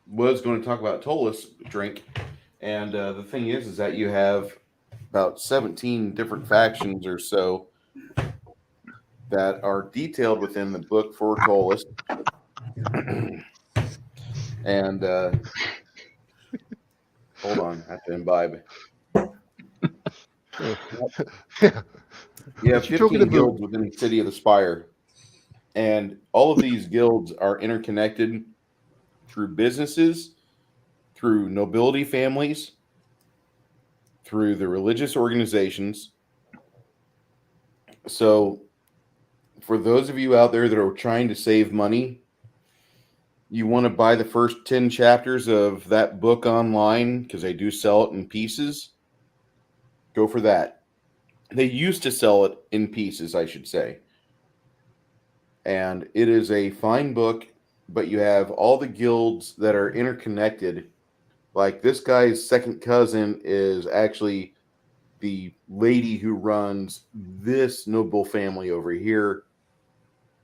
was going to talk about Tolis drink, and the thing is that you have about 17 different factions or so that are detailed within the book for Tollus. And hold on, I have to imbibe. Yeah. You have What you talking 15 about? guilds within the City of the Spire. And all of these guilds are interconnected through businesses, through nobility families, through the religious organizations. So, for those of you out there that are trying to save money, you want to buy the first 10 chapters of that book online because they do sell it in pieces. Go for that. They used to sell it in pieces, I should say. And it is a fine book, but you have all the guilds that are interconnected. Like this guy's second cousin is actually the lady who runs this noble family over here.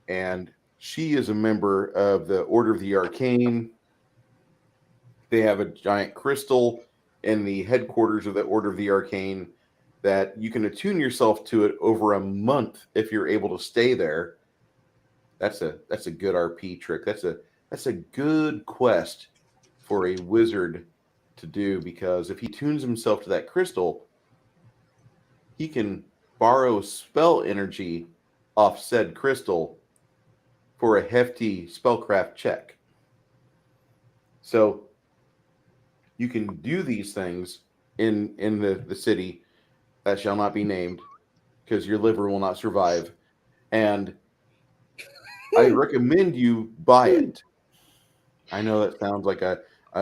And she is a member of the Order of the Arcane. They have a giant crystal in the headquarters of the Order of the Arcane that you can attune yourself to it over a month if you're able to stay there. That's a good RP trick. That's a good quest for a wizard to do, because if he tunes himself to that crystal, he can borrow spell energy off said crystal for a hefty spellcraft check. So you can do these things in the city that shall not be named, because your liver will not survive. And I recommend you buy it. I know that sounds like a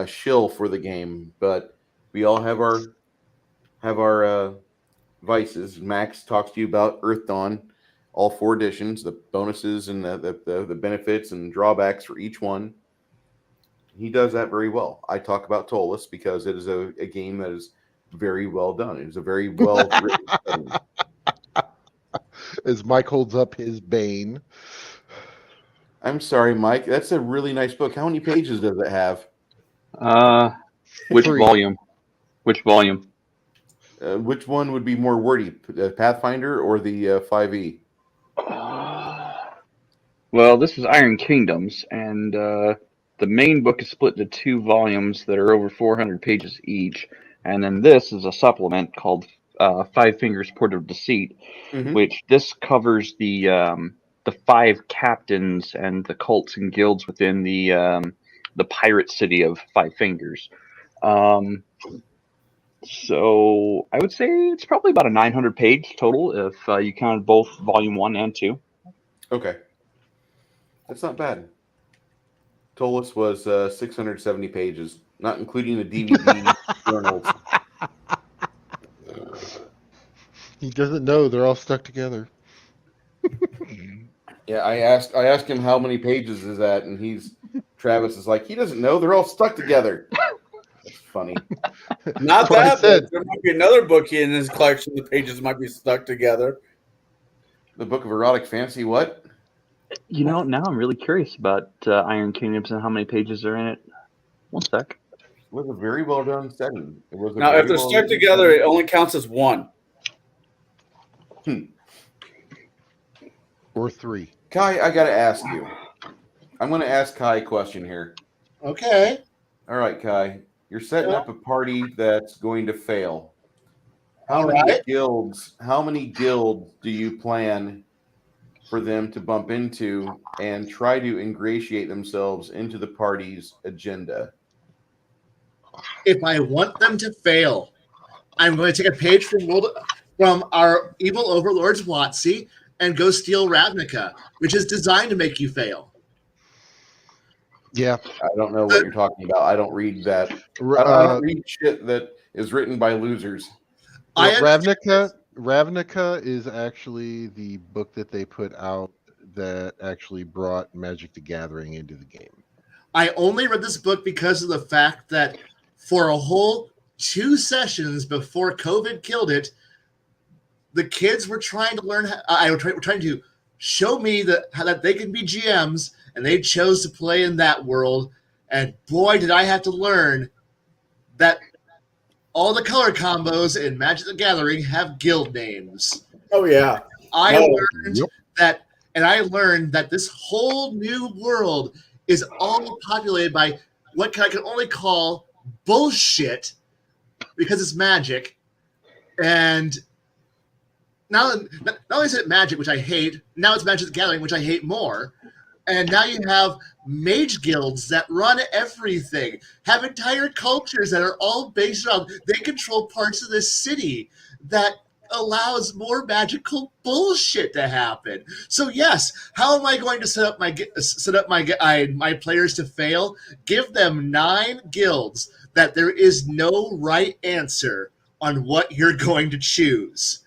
shill for the game, but we all have our vices. Max talks to you about Earth Dawn, all 4 editions, the bonuses and the benefits and drawbacks for each one. He does that very well. I talk about Tollus because it is a game that is very well done. It is a very well written setting. As Mike holds up his Bane. I'm sorry, Mike. That's a really nice book. How many pages does it have? Which 3. volume? Which volume? Which one would be more wordy, Pathfinder or the 5e? Well, this is Iron Kingdoms, and the main book is split into 2 volumes that are over 400 pages each, and then this is a supplement called Five Fingers Port of Deceit, which this covers the 5 captains and the cults and guilds within the pirate city of Five Fingers. So I would say it's probably about a 900 page total if you counted both volume 1 and 2. Okay. That's not bad. Tollus was 670 pages, not including the DVD journals. He doesn't know they're all stuck together. Yeah, I asked him how many pages is that, and Travis is like, he doesn't know, they're all stuck together. That's funny. Not That's what I that said. book. There might be another book in his collection. The pages might be stuck together. The Book of Erotic Fantasy, what? You know, now I'm really curious about Iron Kingdoms and how many pages are in it. One sec. It was a very well done setting. It was Now, if they're stuck together, it only counts as 1. Or 3. Kai, I got to ask you. I'm going to ask Kai a question here. Okay. All right, Kai. You're setting up a party that's going to fail. How many guilds do you plan for them to bump into and try to ingratiate themselves into the party's agenda? If I want them to fail, I'm going to take a page from our evil overlords WotC and go steal Ravnica, which is designed to make you fail. Yeah. I don't know what you're talking about. I don't read that. I don't read shit that is written by losers. Ravnica is actually the book that they put out that actually brought Magic the Gathering into the game. I only read this book because of the fact that for a whole 2 sessions before COVID killed it, the kids were trying to learn. Were trying to show me that they can be GMs, and they chose to play in that world. And boy, did I have to learn that all the color combos in Magic the Gathering have guild names. Oh yeah. I No. learned Yep. that, and I learned that this whole new world is all populated by what I can only call bullshit because it's Magic. And not only is it Magic, which I hate, now it's Magic the Gathering, which I hate more. And now you have mage guilds that run everything, have entire cultures that are all based around, they control parts of this city that allows more magical bullshit to happen. So yes, how am I going to set up my players to fail? Give them 9 guilds that there is no right answer on what you're going to choose.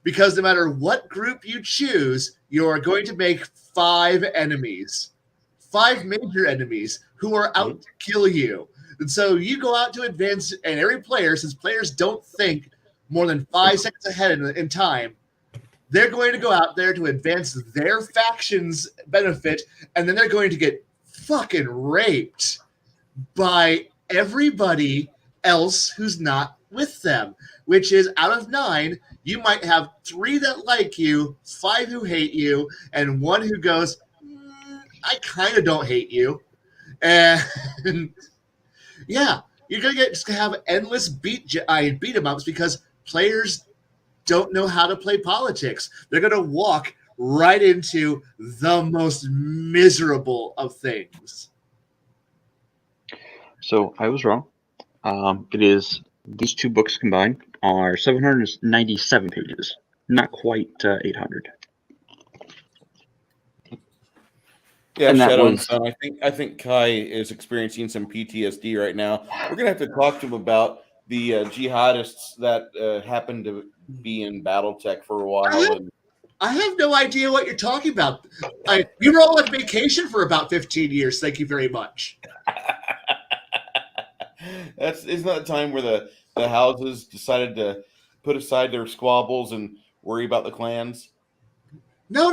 Because no matter what group you choose, you are going to make 5 enemies, 5 major enemies who are out to kill you. And so you go out to advance, and every player, since players don't think more than 5 seconds ahead in time, they're going to go out there to advance their faction's benefit, and then they're going to get fucking raped by everybody else who's not with them, which is out of 9, you might have 3 that like you, 5 who hate you, and 1 who goes, I kind of don't hate you. And yeah, you're going to just have endless beat 'em ups because players don't know how to play politics. They're going to walk right into the most miserable of things. So I was wrong. It is these 2 books combined are 797 pages, not quite 800. Yeah, And that Shadow and was- Sun. I think Kai is experiencing some PTSD right now. We're gonna have to talk to him about the jihadists that happened to be in BattleTech for a while. And I have no idea what you're talking about. We were all on vacation for about 15 years. Thank you very much. isn't that the time where the houses decided to put aside their squabbles and worry about the clans? No.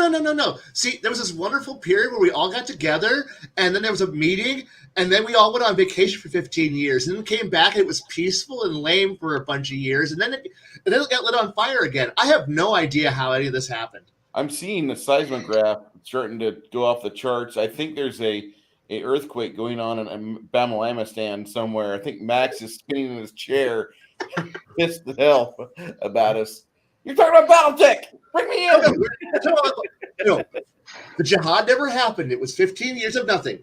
See, there was this wonderful period where we all got together, and then there was a meeting, and then we all went on vacation for 15 years, and then came back, and it was peaceful and lame for a bunch of years, and then it got lit on fire again. I have no idea how any of this happened. I'm seeing the seismograph starting to go off the charts. I think there's a earthquake going on in Bamalamistan somewhere. I think Max is spinning in his chair, pissed the hell about us. You're talking about BattleTech. Bring me in. No, the jihad never happened. It was 15 years of nothing.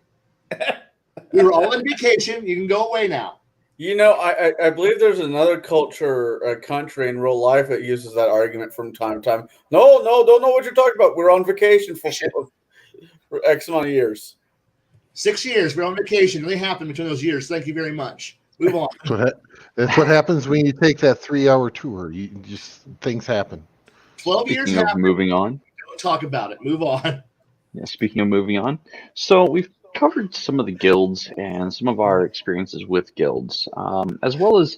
We were all on vacation. You can go away now. You know, I believe there's another culture, a country in real life that uses that argument from time to time. No, don't know what you're talking about. We're on vacation for X amount of years. 6 years. We're on vacation. Nothing happened between those years. Thank you very much. Move on. That's what happens when you take that 3-hour tour. You just things happen. 12 years Speaking of happened. moving on. Don't talk about it. Move on. Yeah, speaking of moving on. So we've covered some of the guilds and some of our experiences with guilds, as well as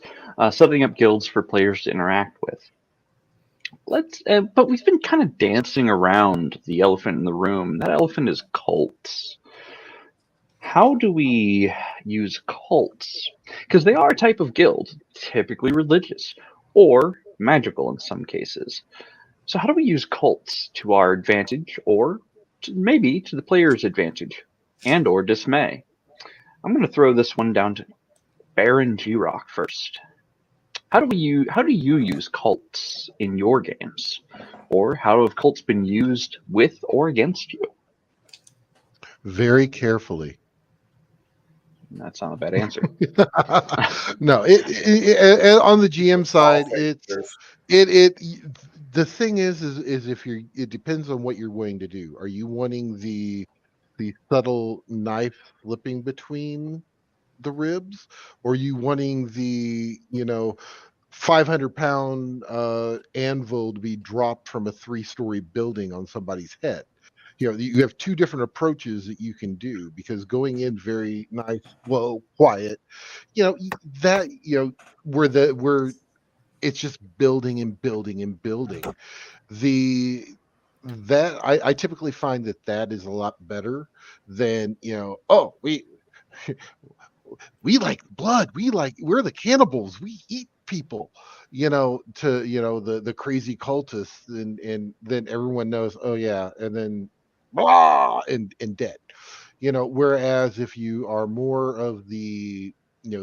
setting up guilds for players to interact with. But we've been kind of dancing around the elephant in the room. That elephant is cults. How do we use cults? Because they are a type of guild, typically religious or magical in some cases. So how do we use cults to our advantage, or maybe to the player's advantage and or dismay? I'm going to throw this one down to Baron G-Rock first. How do you use cults in your games? Or how have cults been used with or against you? Very carefully. That's not a bad answer. No, on the GM side, the thing is if it depends on what you're going to do. Are you wanting the subtle knife slipping between the ribs, or are you wanting the 500-pound anvil to be dropped from a 3-story building on somebody's head? You have 2 different approaches that you can do, because going in very nice, slow, quiet, where it's just building and building and building. I typically find that is a lot better than we like blood. We're the cannibals. We eat people, to the crazy cultists, and then everyone knows, oh yeah, and then blah, and dead. Whereas if you are more of the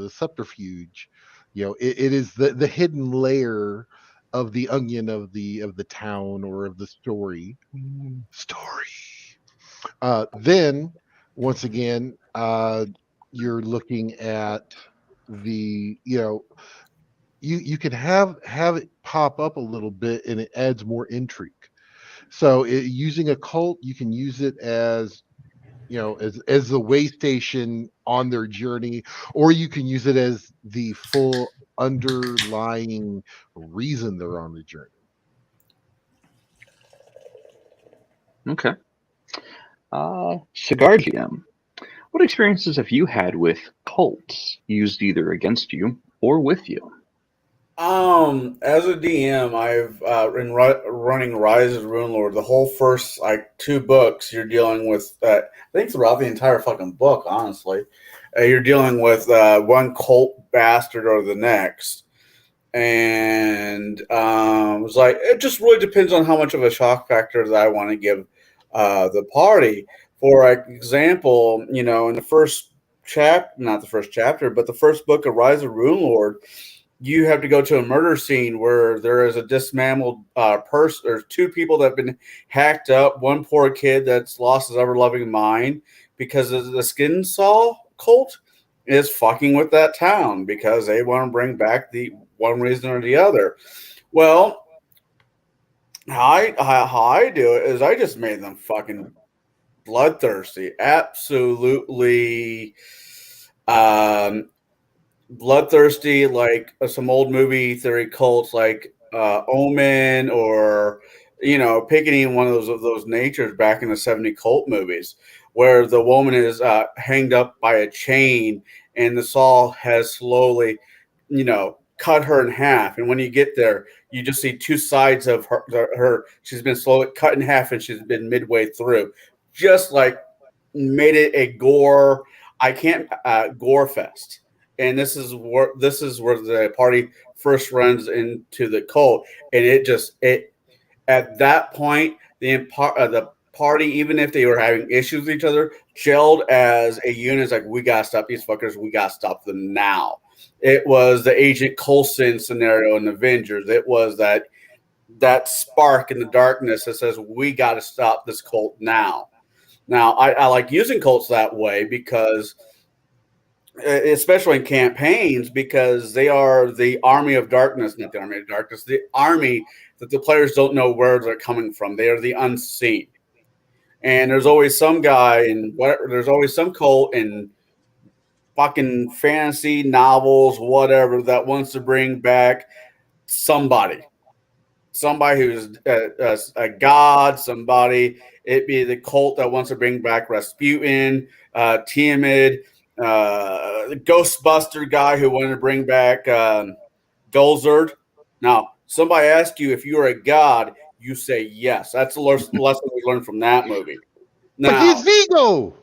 subterfuge, it is the hidden layer of the onion of the town or of the story. Then once again, you're looking at you can have it pop up a little bit, and it adds more intrigue. So using a cult, you can use it as as the way station on their journey, or you can use it as the full underlying reason they're on the journey. Okay. Cigar GM, what experiences have you had with cults used either against you or with you? As a DM, I've in running Rise of the Rune Lord, the whole first like 2 books, you're dealing with. I think throughout the entire fucking book, honestly, you're dealing with one cult bastard or the next, and it's like it just really depends on how much of a shock factor that I want to give the party. For example, in the first not the first chapter, but the first book of Rise of Rune Lord, you have to go to a murder scene where there is a dismantled person. There's 2 people that have been hacked up. One poor kid that's lost his ever-loving mind because of the Skin Saw cult is fucking with that town because they want to bring back the one reason or the other. Well, how I do it is I just made them fucking bloodthirsty. Absolutely. Bloodthirsty, like some old movie theory cults like Omen, or picking one of those natures back in the 70 cult movies where the woman is hanged up by a chain and the saw has slowly cut her in half, and when you get there you just see 2 sides of her. She's been slowly cut in half and she's been midway through, just like made it a gore fest. And this is where the party first runs into the cult, and it at that point the party, even if they were having issues with each other, gelled as a unit. It's like, we gotta stop these fuckers. We gotta stop them now. It was the Agent Coulson scenario in Avengers. It was that spark in the darkness that says we gotta stop this cult now. Now I like using cults that way because, especially in campaigns, because they are the army of darkness, not the army of darkness, the army that the players don't know where they're coming from. They are the unseen. And there's always some guy there's always some cult in fucking fantasy novels, whatever, that wants to bring back somebody who's a god, somebody. It be the cult that wants to bring back Rasputin, Tiamat, the Ghostbuster guy who wanted to bring back Golzard. Now, somebody asks you if you're a god, you say yes. That's the lesson we learned from that movie. Now, but he's Vigo.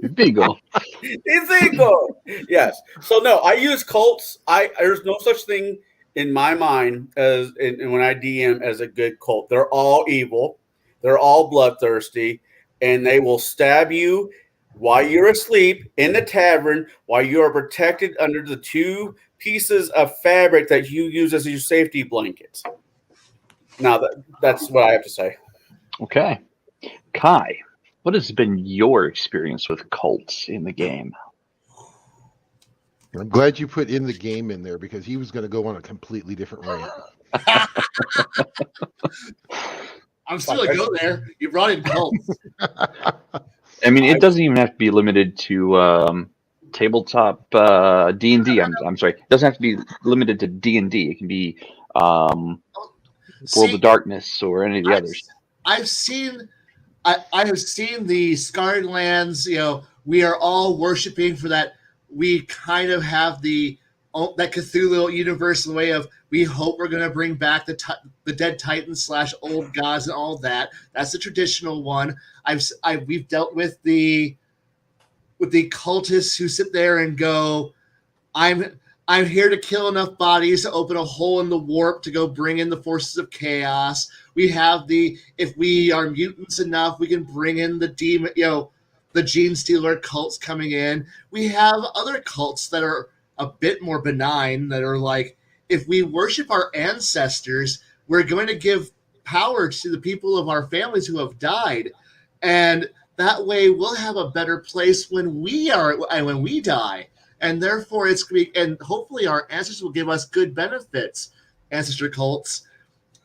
Vigo. He's Vigo. Yes. So no, I use cults. There's no such thing in my mind as and when I DM as a good cult. They're all evil. They're all bloodthirsty, and they will stab you while you're asleep in the tavern, while you are protected under the 2 pieces of fabric that you use as your safety blankets. Now that's what I have to say. Okay. Kai, what has been your experience with cults in the game? I'm glad you put in the game in there, because he was going to go on a completely different rant. I'm still going to go there. You brought in cults. I mean, it doesn't even have to be limited to tabletop D&D. I'm sorry. It doesn't have to be limited to D&D. It can be World of Darkness or any of the others. I have seen the Scarred Lands. We are all worshiping for that. We kind of have that Cthulhu universe in the way of, we hope we're going to bring back the dead titans / old gods and all that. That's the traditional one. We've dealt with the cultists who sit there and go, I'm here to kill enough bodies to open a hole in the warp to go bring in the forces of chaos. We have if we are mutants enough, we can bring in the demon, the gene stealer cults coming in. We have other cults that are a bit more benign that are like, if we worship our ancestors, we're going to give power to the people of our families who have died. And that way we'll have a better place when we die. And therefore and hopefully our ancestors will give us good benefits, ancestor cults.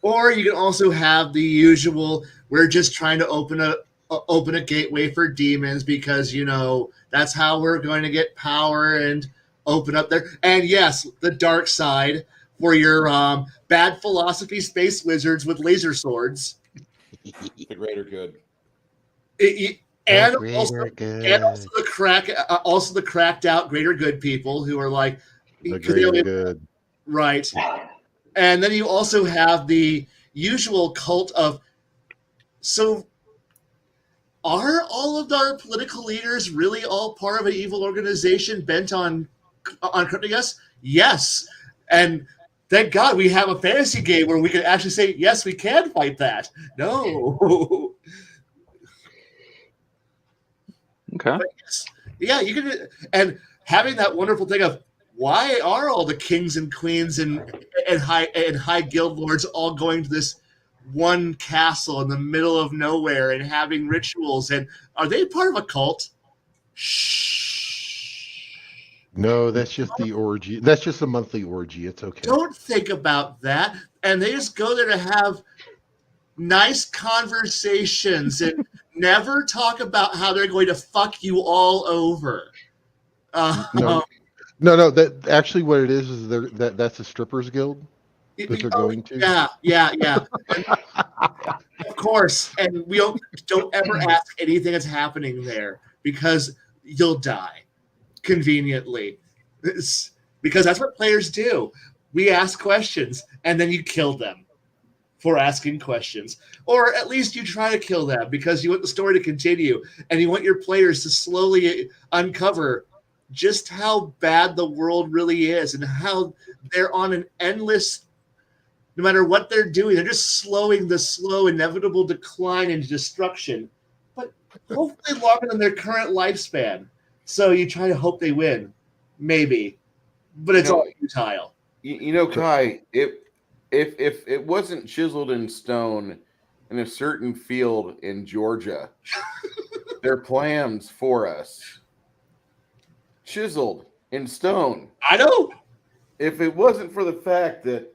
Or you can also have the usual, we're just trying to open a gateway for demons because, that's how we're going to get power and open up there. And yes, the dark side for your bad philosophy space wizards with laser swords. The greater good. And also the cracked out greater good people who are like the greater good. Right. And then you also have the usual cult of, so are all of our political leaders really all part of an evil organization bent on corrupting us? Yes. And thank God we have a fantasy game where we can actually say, yes, we can fight that. No. Okay. But yes, yeah, you can, and having that wonderful thing of, why are all the kings and queens and high guild lords all going to this one castle in the middle of nowhere and having rituals? And are they part of a cult? Shh. No, that's just the orgy. That's just a monthly orgy. It's okay. Don't think about that. And they just go there to have nice conversations and never talk about how they're going to fuck you all over. No. That actually what it is that's a strippers guild that they're going to. Yeah. Of course, and we don't ever ask anything that's happening there because you'll die conveniently. Because that's what players do. We ask questions and then you kill them for asking questions, or at least you try to kill them because you want the story to continue and you want your players to slowly uncover just how bad the world really is and how they're on an endless, no matter what they're doing, they're just slowing the slow inevitable decline into destruction, but hopefully longer than their current lifespan. So you try to hope they win, maybe, but it's all futile. Kai, if it wasn't chiseled in stone in a certain field in Georgia, their plans for us chiseled in stone. I know. If it wasn't for the fact that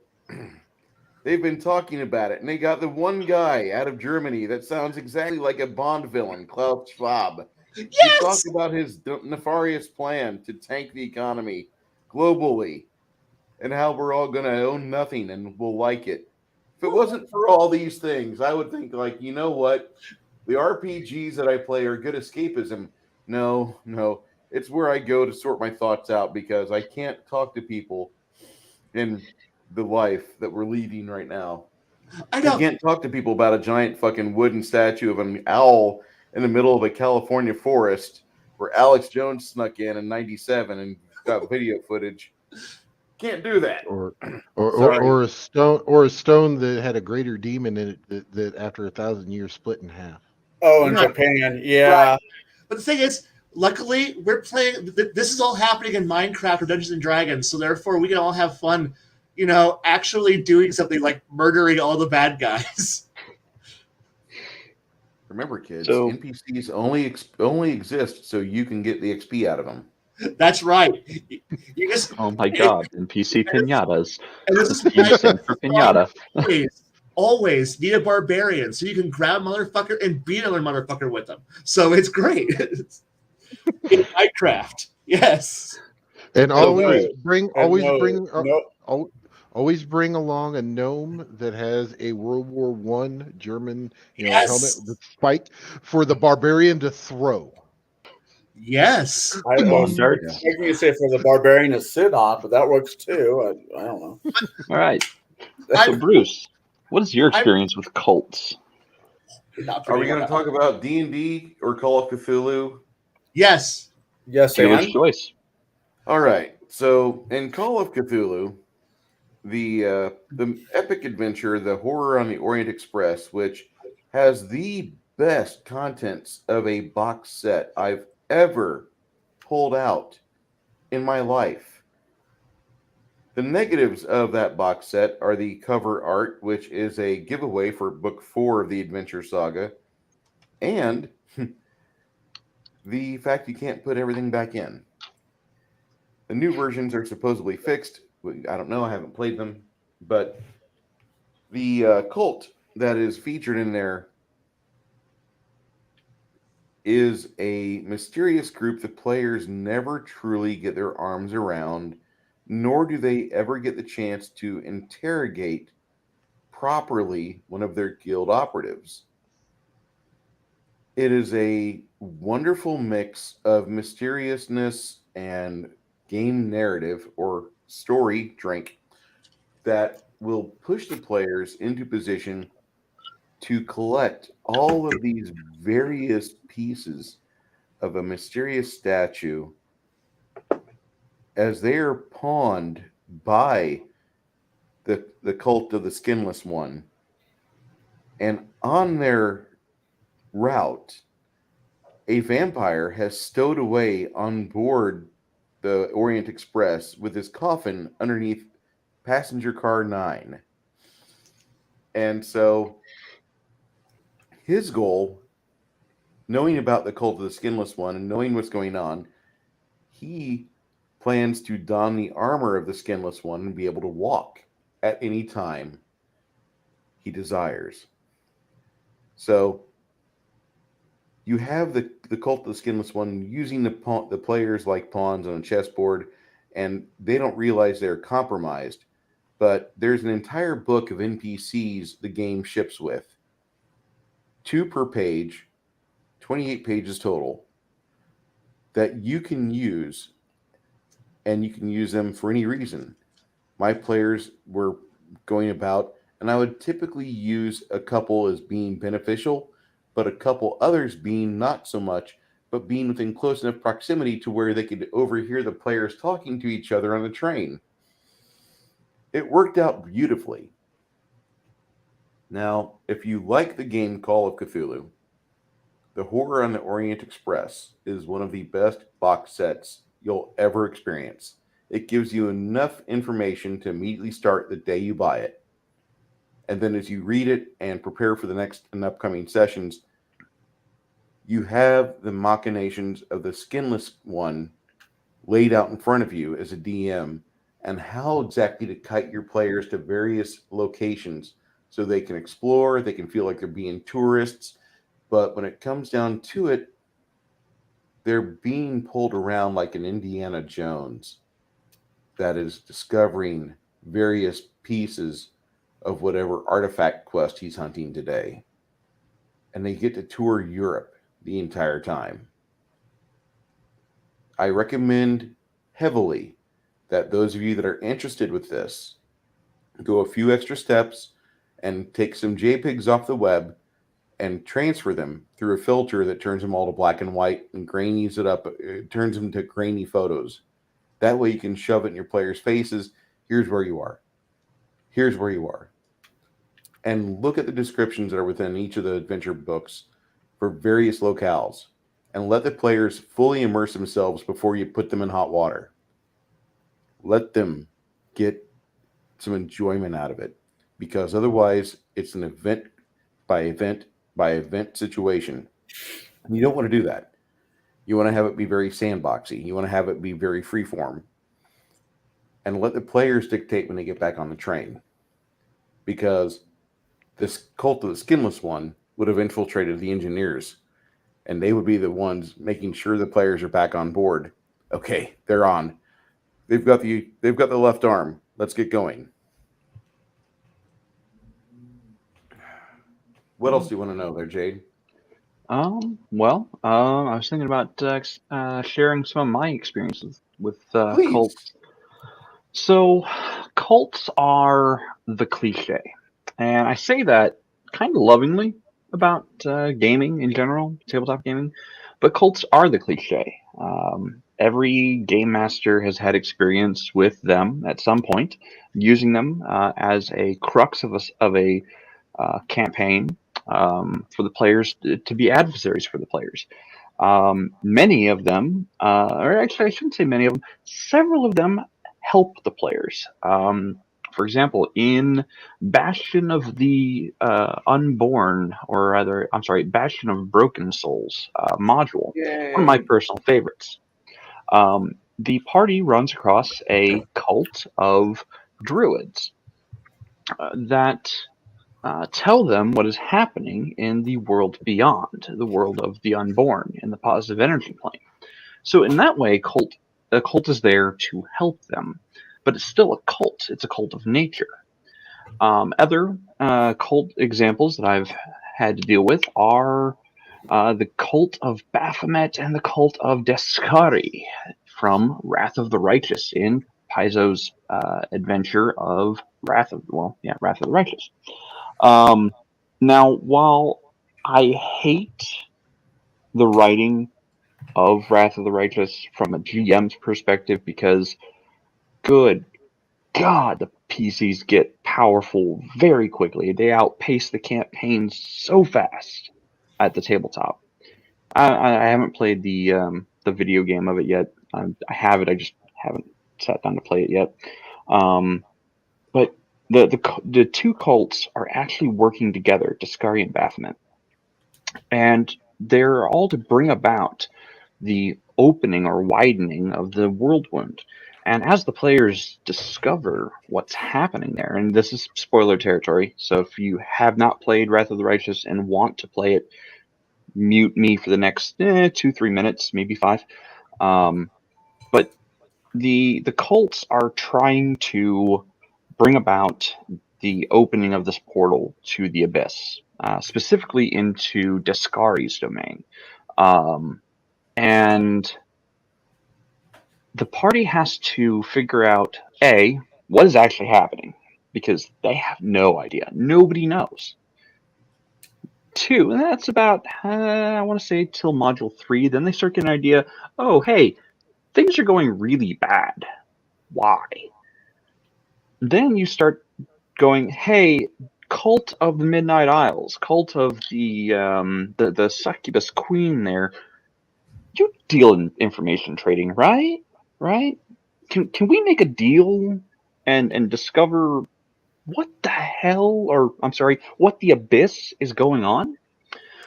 they've been talking about it, and they got the one guy out of Germany that sounds exactly like a Bond villain, Klaus Schwab, yes! to talk about his nefarious plan to tank the economy globally and how we're all going to own nothing and we'll like it. If it wasn't for all these things, I would think, like, you know what? The RPGs that I play are good escapism. No. It's where I go to sort my thoughts out because I can't talk to people in the life that we're leading right now. I can't talk to people about a giant fucking wooden statue of an owl in the middle of a California forest where Alex Jones snuck in '97 and got video footage. Can't do that. Or a stone that had a greater demon in it that after 1,000 years split in half. Oh, in Japan, yeah. Right. But the thing is, luckily, we're playing. This is all happening in Minecraft or Dungeons and Dragons, so therefore we can all have fun. Actually doing something like murdering all the bad guys. Remember, kids, NPCs only exist so you can get the XP out of them. That's right. You just, oh my God, NPC pinatas. And this is for pinata. Always need a barbarian so you can grab a motherfucker and beat another motherfucker with them. So it's great. In Minecraft, yes. And always bring along a gnome that has a World War I German helmet with spike for the barbarian to throw. Yes. I was expecting you to say for the barbarian to sit on, but that works too. I don't know. All right. So Bruce, what is your experience with cults? Are we going to talk about D&D or Call of Cthulhu? Yes. Yes, Dealer's and choice. All right. So in Call of Cthulhu, the epic adventure, the Horror on the Orient Express, which has the best contents of a box set I've ever pulled out in my life. The negatives of that box set are the cover art, which is a giveaway for book 4 of the adventure saga, and the fact you can't put everything back in. The new versions are supposedly fixed. I don't know. I haven't played them, but the cult that is featured in there is a mysterious group that players never truly get their arms around, nor do they ever get the chance to interrogate properly one of their guild operatives. It is a wonderful mix of mysteriousness and game narrative or story drink that will push the players into position to collect all of these various pieces of a mysterious statue as they are pawned by the cult of the skinless one. And on their route, a vampire has stowed away on board the Orient Express with his coffin underneath passenger car 9. And so his goal, knowing about the cult of the skinless one and knowing what's going on, he plans to don the armor of the skinless one and be able to walk at any time he desires. So you have the cult of the skinless one using the players like pawns on a chessboard, and they don't realize they're compromised. But there's an entire book of NPCs the game ships with, 2 per page, 28 pages total, that you can use, and you can use them for any reason. My players were going about, and I would typically use a couple as being beneficial, but a couple others being not so much, but being within close enough proximity to where they could overhear the players talking to each other on the train. It worked out beautifully. Now, if you like the game Call of Cthulhu, the Horror on the Orient Express is one of the best box sets you'll ever experience. It gives you enough information to immediately start the day you buy it. And then as you read it and prepare for the next and upcoming sessions, you have the machinations of the skinless one laid out in front of you as a DM and how exactly to kite your players to various locations so they can explore, they can feel like they're being tourists. But when it comes down to it, they're being pulled around like an Indiana Jones that is discovering various pieces of whatever artifact quest he's hunting today. And they get to tour Europe the entire time. I recommend heavily that those of you that are interested with this go a few extra steps and take some JPEGs off the web and transfer them through a filter that turns them all to black and white and grainies it up. It turns them to grainy photos. That way you can shove it in your players' faces. Here's where you are. Here's where you are. And look at the descriptions that are within each of the adventure books for various locales. And let the players fully immerse themselves before you put them in hot water. Let them get some enjoyment out of it. Because otherwise, it's an event by event by event situation. And you don't want to do that. You want to have it be very sandboxy. You want to have it be very freeform. And let the players dictate when they get back on the train. Because this cult of the skinless one would have infiltrated the engineers. And they would be the ones making sure the players are back on board. Okay, they're on. They've got the left arm. Let's get going. What else do you want to know there, Jade? Well, I was thinking about sharing some of my experiences with Please. cults. So, cults are the cliche, and I say that kind of lovingly about gaming in general, tabletop gaming. But cults are the cliche. Every game master has had experience with them at some point, using them as a crux of a campaign for the players to be adversaries for the players. Many of them, or actually, I shouldn't say many of them, several of them help the players. For example, in Bastion of the Unborn, or rather, I'm sorry, Bastion of Broken Souls module, one of my personal favorites. The party runs across a cult of druids that tell them what is happening in the world beyond, the world of the unborn, in the positive energy plane. So in that way, a cult is there to help them, but it's still a cult. It's a cult of nature. Other cult examples that I've had to deal with are the cult of Baphomet and the cult of Descari from Wrath of the Righteous in Paizo's adventure of Wrath of the Righteous. Now, while I hate the writing of Wrath of the Righteous from a GM's perspective, because good God, the PCs get powerful very quickly. They outpace the campaigns so fast at the tabletop. I haven't played the video game of it yet. I have it. I just haven't sat down to play it yet. But the two cults are actually working together, Descari and Baphomet, and they're all to bring about the opening or widening of the world wound. And as the players discover what's happening there, and this is spoiler territory, so if you have not played Wrath of the Righteous and want to play it, mute me for the next 2-3 minutes, maybe 5. But the cults are trying to bring about the opening of this portal to the abyss, specifically into Descari's domain. And the party has to figure out, A, what is actually happening, because they have no idea. Nobody knows. 2, and that's about, I want to say, till module 3. Then they start getting an idea, oh, hey, things are going really bad. Why? Then you start going, hey, cult of the Midnight Isles, cult of the succubus queen there, you deal in information trading, right? Right? Can we make a deal and discover what the hell, or I'm sorry, what the abyss is going on?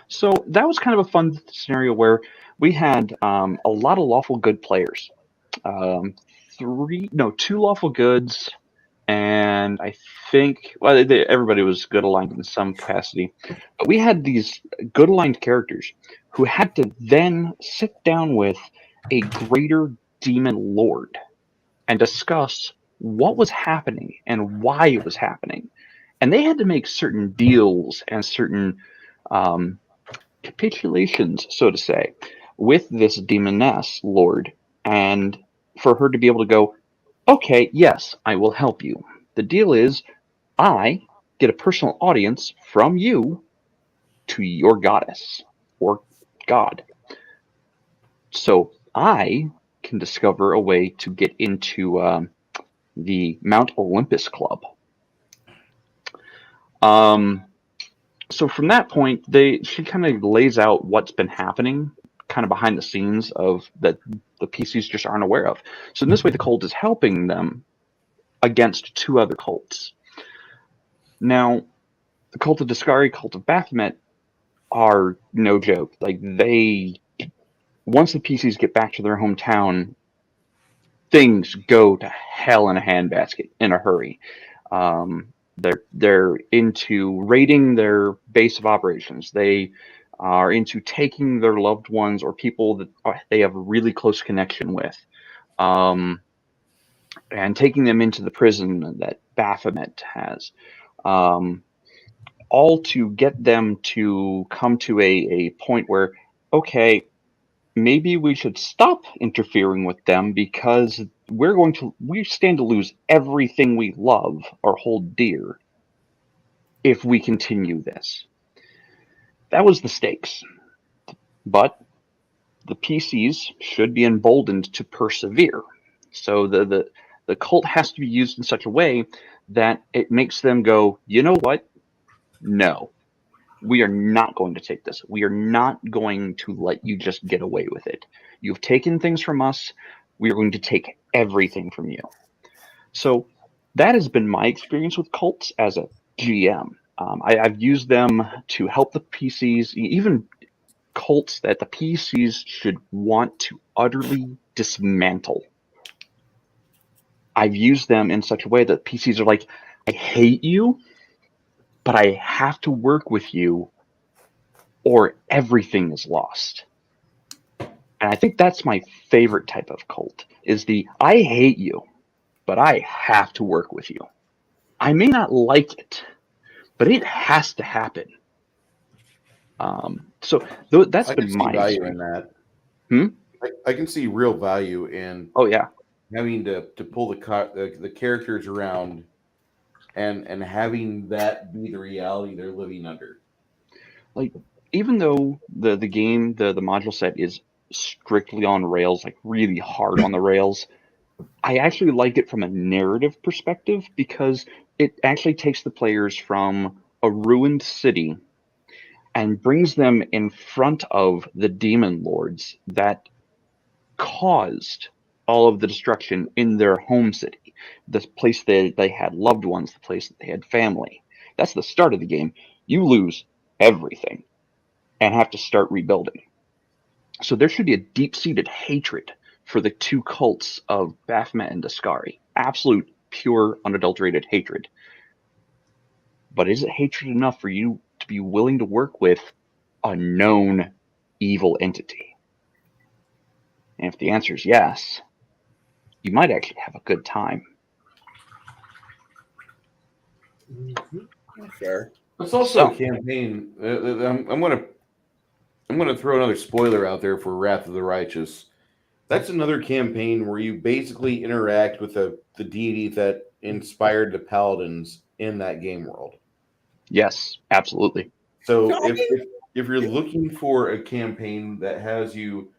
So that was kind of a fun scenario where we had a lot of lawful good players. 2 lawful goods, and I think, well, everybody was good aligned in some capacity. But we had these good aligned characters who had to then sit down with a greater demon lord and discuss what was happening and why it was happening. And they had to make certain deals and certain capitulations, so to say, with this demoness lord, and for her to be able to go, okay, yes, I will help you. The deal is, I get a personal audience from you to your goddess or god. So I can discover a way to get into the Mount Olympus Club. So from that point, she kind of lays out what's been happening, kind of behind the scenes of that the PCs just aren't aware of. So in this way, the cult is helping them against 2 other cults. Now, the cult of Descari, cult of Baphomet are no joke. Like, once the PCs get back to their hometown, things go to hell in a handbasket in a hurry. They're into raiding their base of operations. They are into taking their loved ones or people that they have a really close connection with, and taking them into the prison that Baphomet has, all to get them to come to a point where, okay, maybe we should stop interfering with them, because we stand to lose everything we love or hold dear if we continue this. That was the stakes. But the PCs should be emboldened to persevere. So the cult has to be used in such a way that it makes them go, you know what? No, we are not going to take this. We are not going to let you just get away with it. You've taken things from us. We are going to take everything from you. So that has been my experience with cults as a GM. I've used them to help the PCs, even cults that the PCs should want to utterly dismantle. I've used them in such a way that PCs are like, I hate you, but I have to work with you or everything is lost. And I think that's my favorite type of cult, is the I hate you, but I have to work with you. I may not like it, but it has to happen. So that's I been can see my value experience. in that. I can see real value in Oh yeah, having to pull the characters around and having that be the reality they're living under. like even though the game the module set is strictly on rails, like really hard on the rails, I actually like it from a narrative perspective because it actually takes the players from a ruined city and brings them in front of the demon lords that caused all of the destruction in their home city, the place that they had loved ones, the place that they had family. That's the start of the game. You lose everything and have to start rebuilding. So there should be a deep-seated hatred for the two cults of Baphomet and Daskari. Absolute, pure, unadulterated hatred. But is it hatred enough for you to be willing to work with a known evil entity? And if the answer is yes, you might actually have a good time. Fair. It's also a So, campaign. I'm gonna throw another spoiler out there for Wrath of the Righteous. That's another campaign where you basically interact with the deity that inspired the paladins in that game world. yes, absolutely. So if you're looking for a campaign that has you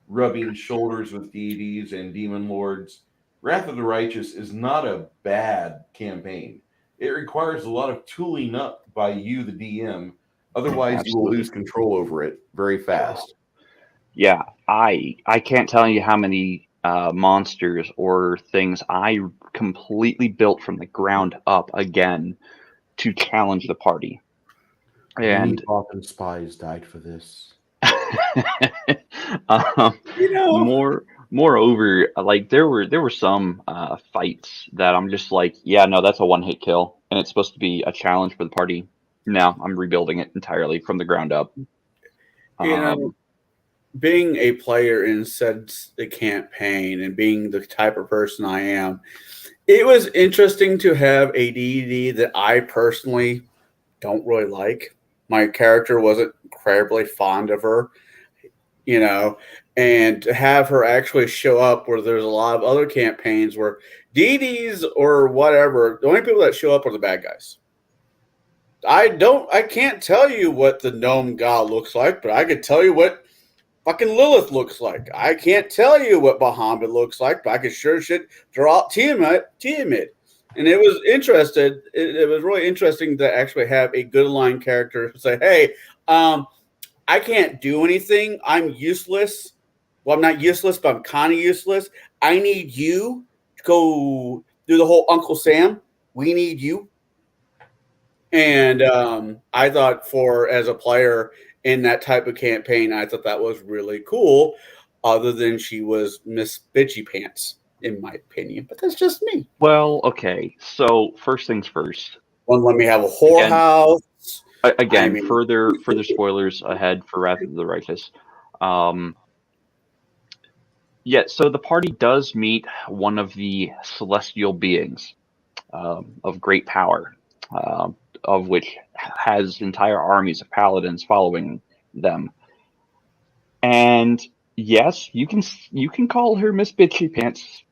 rubbing shoulders with deities and demon lords, Wrath of the Righteous is not a bad campaign. It requires a lot of tooling up by you, the DM. Otherwise, you will Absolutely. lose control over it very fast. Yeah, I can't tell you how many monsters or things I completely built from the ground up again to challenge the party. Many And Balkan spies died for this. um, moreover, like there were some fights that I'm just like, yeah, no, that's a one-hit kill, and it's supposed to be a challenge for the party. No, I'm rebuilding it entirely from the ground up. You know, being a player in said the campaign and being the type of person I am, it was interesting to have a deity that I personally don't really like. My character wasn't incredibly fond of her, you know, and to have her actually show up where there's a lot of other campaigns where deities or whatever, the only people that show up are the bad guys. I can't tell you what the gnome god looks like, but I could tell you what fucking Lilith looks like. I can't tell you what Bahamut looks like, but I could sure shit draw out Tiamat. And it was interested. It was really interesting to actually have a good aligned character say, "Hey, I can't do anything. I'm useless. Well, I'm not useless, but I'm kind of useless. I need you to go do the whole Uncle Sam. We need you." And I thought, for as a player in that type of campaign, I thought that was really cool. Other than she was Miss Bitchy Pants, in my opinion, but that's just me. Well, okay. So first things first. One let me have a Again, whorehouse. I mean, further spoilers ahead for Wrath of the Righteous. Yeah, so the party does meet one of the celestial beings of great power, of which has entire armies of paladins following them. And yes, you can call her Miss Bitchy Pants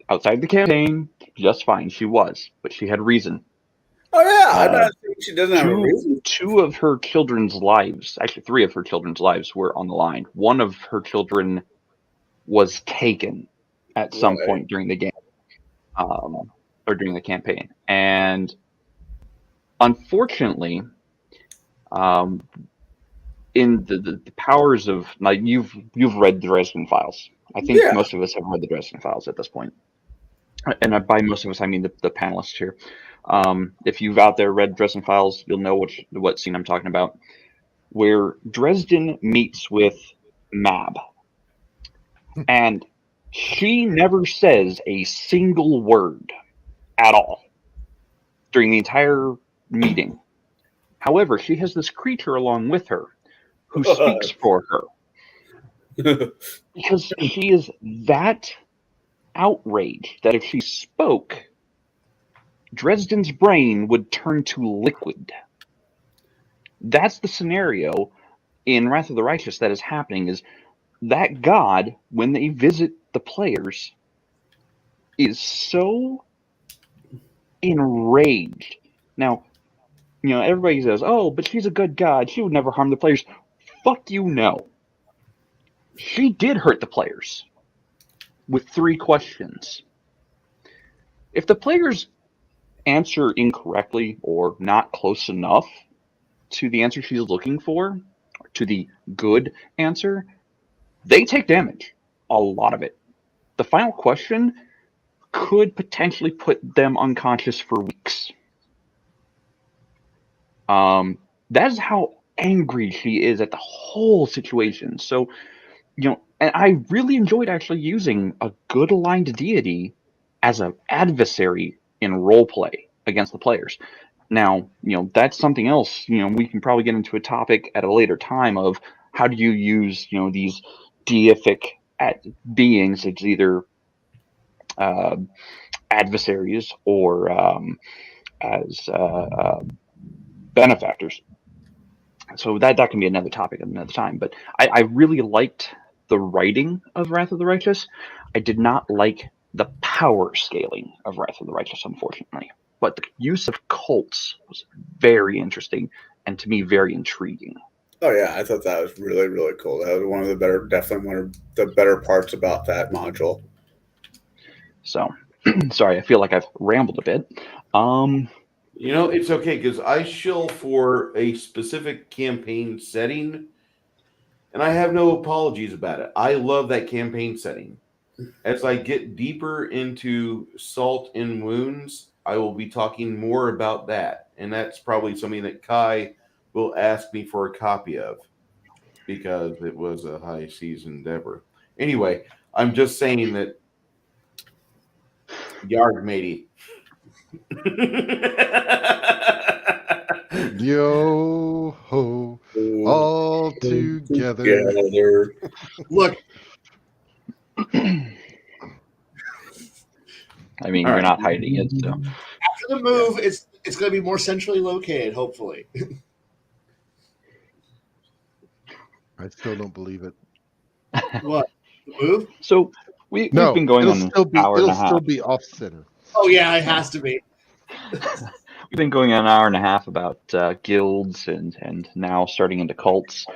outside the campaign just fine. She was, but she had reason. Oh yeah, I'm not saying she doesn't have a reason. Two of her children's lives, actually 3 of her children's lives, were on the line. One of her children was taken at some Right. point during the game, or during the campaign, and unfortunately, in the powers of, like, you've read the Dresden Files. I think Yeah. most of us have read the Dresden Files at this point, and by most of us I mean the panelists here. If you've out there read Dresden Files, you'll know what scene I'm talking about, where Dresden meets with Mab, and she never says a single word at all during the entire meeting. However, she has this creature along with her who speaks for her because she is that outraged that if she spoke, Dresden's brain would turn to liquid. That's the scenario in Wrath of the Righteous that is happening, is that god, when they visit the players, is so enraged. Now, everybody says, oh, but she's a good god. She would never harm the players. Fuck you, no. She did hurt the players with 3 questions. If the players answer incorrectly or not close enough to the answer she's looking for, or to the good answer, they take damage. A lot of it. The final question could potentially put them unconscious for weeks. That is how angry she is at the whole situation. So, and I really enjoyed actually using a good aligned deity as an adversary in roleplay against the players. Now, that's something else. We can probably get into a topic at a later time of how do you use, these deific beings. It's either adversaries or as benefactors. So that can be another topic at another time. But I really liked the writing of Wrath of the Righteous. I did not like the power scaling of Wrath of the Righteous, unfortunately. But the use of cults was very interesting and to me very intriguing. Oh yeah, I thought that was really, really cool. That was definitely one of the better parts about that module. So, sorry, I feel like I've rambled a bit. It's okay because I shill for a specific campaign setting, and I have no apologies about it. I love that campaign setting. As I get deeper into Salt and Wounds, I will be talking more about that, and that's probably something that Kai will ask me for a copy of because it was a high seas endeavor. Anyway, I'm just saying that yard matey. Yo ho, all together. Look, I mean, All you're right. not hiding it, so. after the move, it's going to be more centrally located, hopefully. I still don't believe it. What? The move? So we've No, been going it'll on still an be hour and it'll a half. still be off center. Oh yeah, it has to be. We've been going on an hour and a half about guilds and now starting into cults.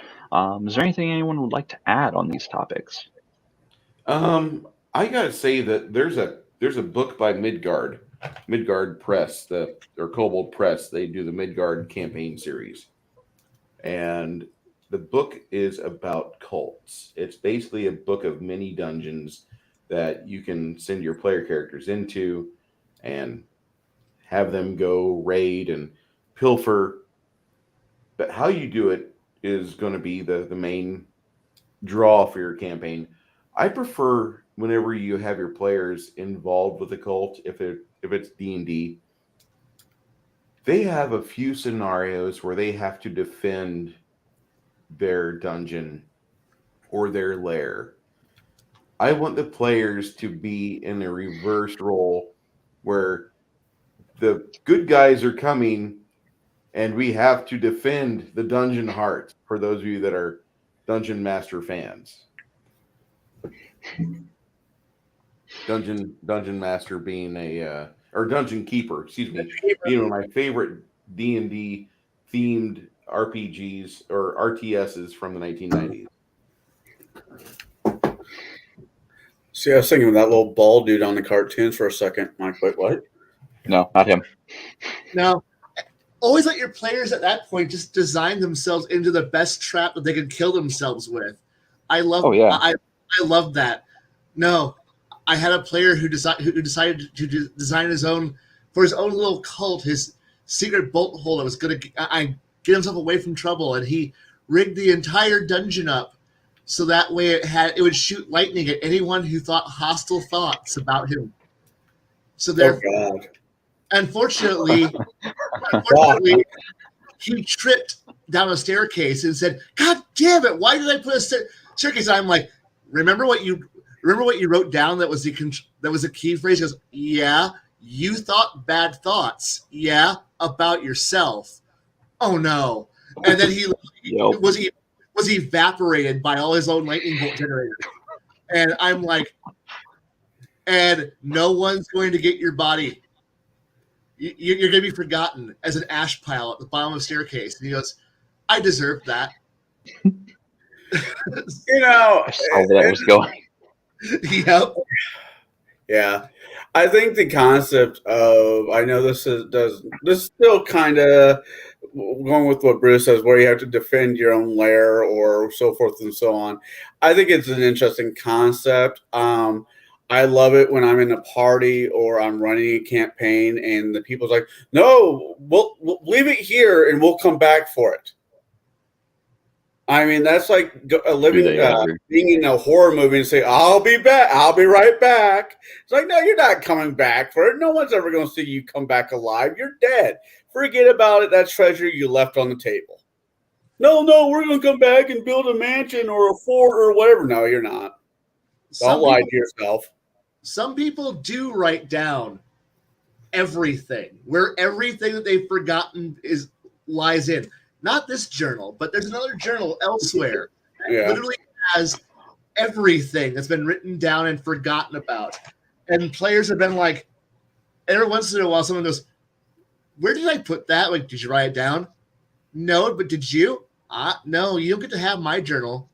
Is there anything anyone would like to add on these topics? I gotta say that there's a book by Midgard Press, or Kobold Press. They do the Midgard campaign series, and the book is about cults. It's basically a book of mini dungeons that you can send your player characters into and have them go raid and pilfer. But how you do it is going to be the main draw for your campaign. I prefer whenever you have your players involved with a cult, if it's D&D, they have a few scenarios where they have to defend their dungeon or their lair. I want the players to be in a reverse role where the good guys are coming and we have to defend the dungeon heart, for those of you that are Dungeon Master fans. Dungeon Master being a or Dungeon Keeper, excuse me, being one of my favorite D&D themed RPGs or RTSs from the 1990s. See, I was thinking of that little bald dude on the cartoons for a second. I'm like, wait, what? No, not him. No. Always let your players at that point just design themselves into the best trap that they can kill themselves with. I love. Oh, yeah. I love that. No, I had a player who decided to design his own little cult, his secret bolt hole that was going to get himself away from trouble, and he rigged the entire dungeon up so that way it would shoot lightning at anyone who thought hostile thoughts about him. So therefore, God. unfortunately, he tripped down a staircase and said, "God damn it! Why did I put a staircase?" I'm like, "Remember what you wrote down? That was the key phrase." He goes, "Yeah, you thought bad thoughts. Yeah, about yourself. Oh no!" And then he Yep. was evaporated by all his own lightning bolt generators. And I'm like, "And no one's going to get your body. You're going to be forgotten as an ash pile at the bottom of a staircase." And he goes, "I deserve that." You know, I saw where that was going. Yep. yeah. I think the concept of, I know this is still kind of going with what Bruce says, where you have to defend your own lair or so forth and so on. I think it's an interesting concept. I love it when I'm in a party or I'm running a campaign and the people's like, "No, we'll leave it here and we'll come back for it." I mean, that's like being in a horror movie and say, "I'll be back. I'll be right back." It's like, no, you're not coming back for it. No one's ever going to see you come back alive. You're dead. Forget about it. That treasure you left on the table. No, we're going to come back and build a mansion or a fort or whatever. No, you're not. Don't lie to yourself. Some people do write down everything, where everything that they've forgotten lies in. Not this journal, but there's another journal elsewhere that literally has everything that's been written down and forgotten about. And players have been like, every once in a while, someone goes, "Where did I put that? Like, did you write it down?" "No, but did you?" "No, you don't get to have my journal.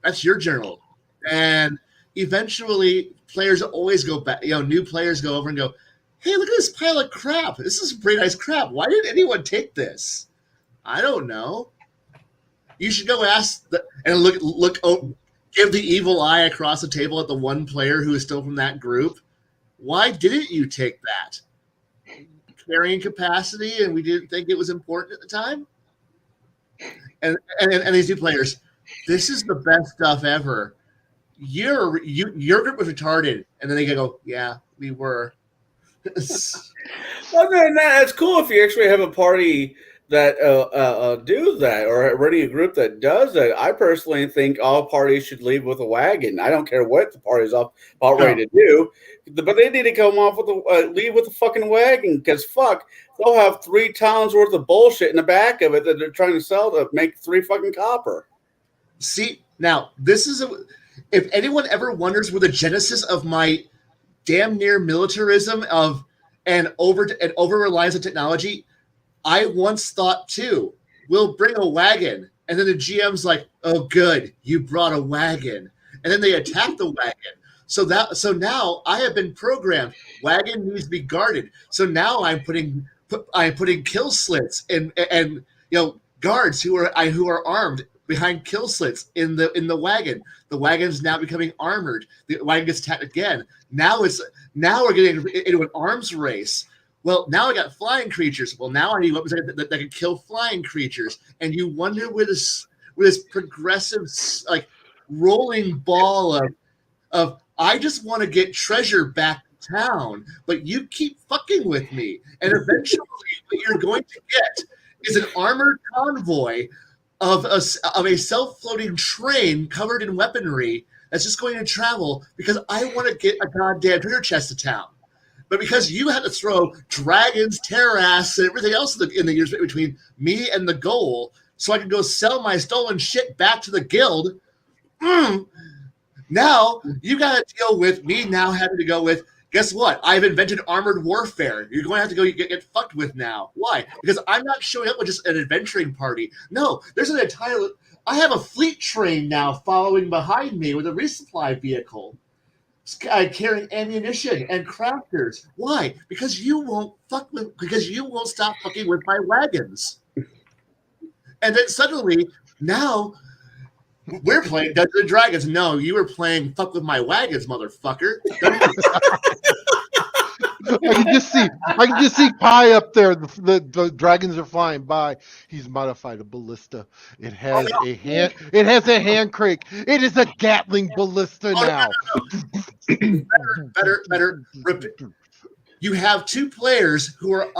That's your journal." And eventually, players always go back. New players go over and go, "Hey, look at this pile of crap. This is pretty nice crap. Why didn't anyone take this?" "I don't know." You should go ask and look. Give the evil eye across the table at the one player who is still from that group. "Why didn't you take that?" "Carrying capacity, and we didn't think it was important at the time." And these new players, this is the best stuff ever. Your group was retarded, and then they go, "Yeah, we were." Other than that, it's cool if you actually have a party that do that, or already a group that does that. I personally think all parties should leave with a wagon. I don't care what the party's about ready to do, but they need to come off with leave with a fucking wagon, because fuck, they'll have 3 towns worth of bullshit in the back of it that they're trying to sell to make 3 fucking copper. See, now this is if anyone ever wonders where the genesis of my damn near militarism and over reliance on technology, I once thought too, we'll bring a wagon. And then the GM's like, "Oh, good, you brought a wagon." And then they attack the wagon. So now I have been programmed. Wagon needs to be guarded. So now I'm putting kill slits and guards who are armed behind kill slits in the wagon. The wagon's now becoming armored. The wagon gets attacked again. Now we're getting into an arms race. Well, now I got flying creatures. Well, now I need weapons that can kill flying creatures. And you wonder where this progressive, like, rolling ball of I just want to get treasure back to town, but you keep fucking with me. And eventually what you're going to get is an armored convoy of a self-floating train covered in weaponry that's just going to travel because I want to get a goddamn treasure chest to town. But because you had to throw dragons, terrorists, and everything else in the years between me and the goal, so I could go sell my stolen shit back to the guild, now you got to deal with me now having to go with, Guess what? I've invented armored warfare. You're going to have to go get fucked with now. Why? Because I'm not showing up with just an adventuring party. No, there's an entire. I have a fleet train now following behind me with a resupply vehicle, carrying ammunition and crafters. Why? Because you won't stop fucking with my wagons. And then suddenly, now we're playing Dungeons and Dragons. No, you were playing fuck with my wagons, motherfucker. I can just see Pi up there. The dragons are flying by. He's modified a ballista. It has a hand. It has a hand crank. It is a Gatling ballista now. Better. You have two players who are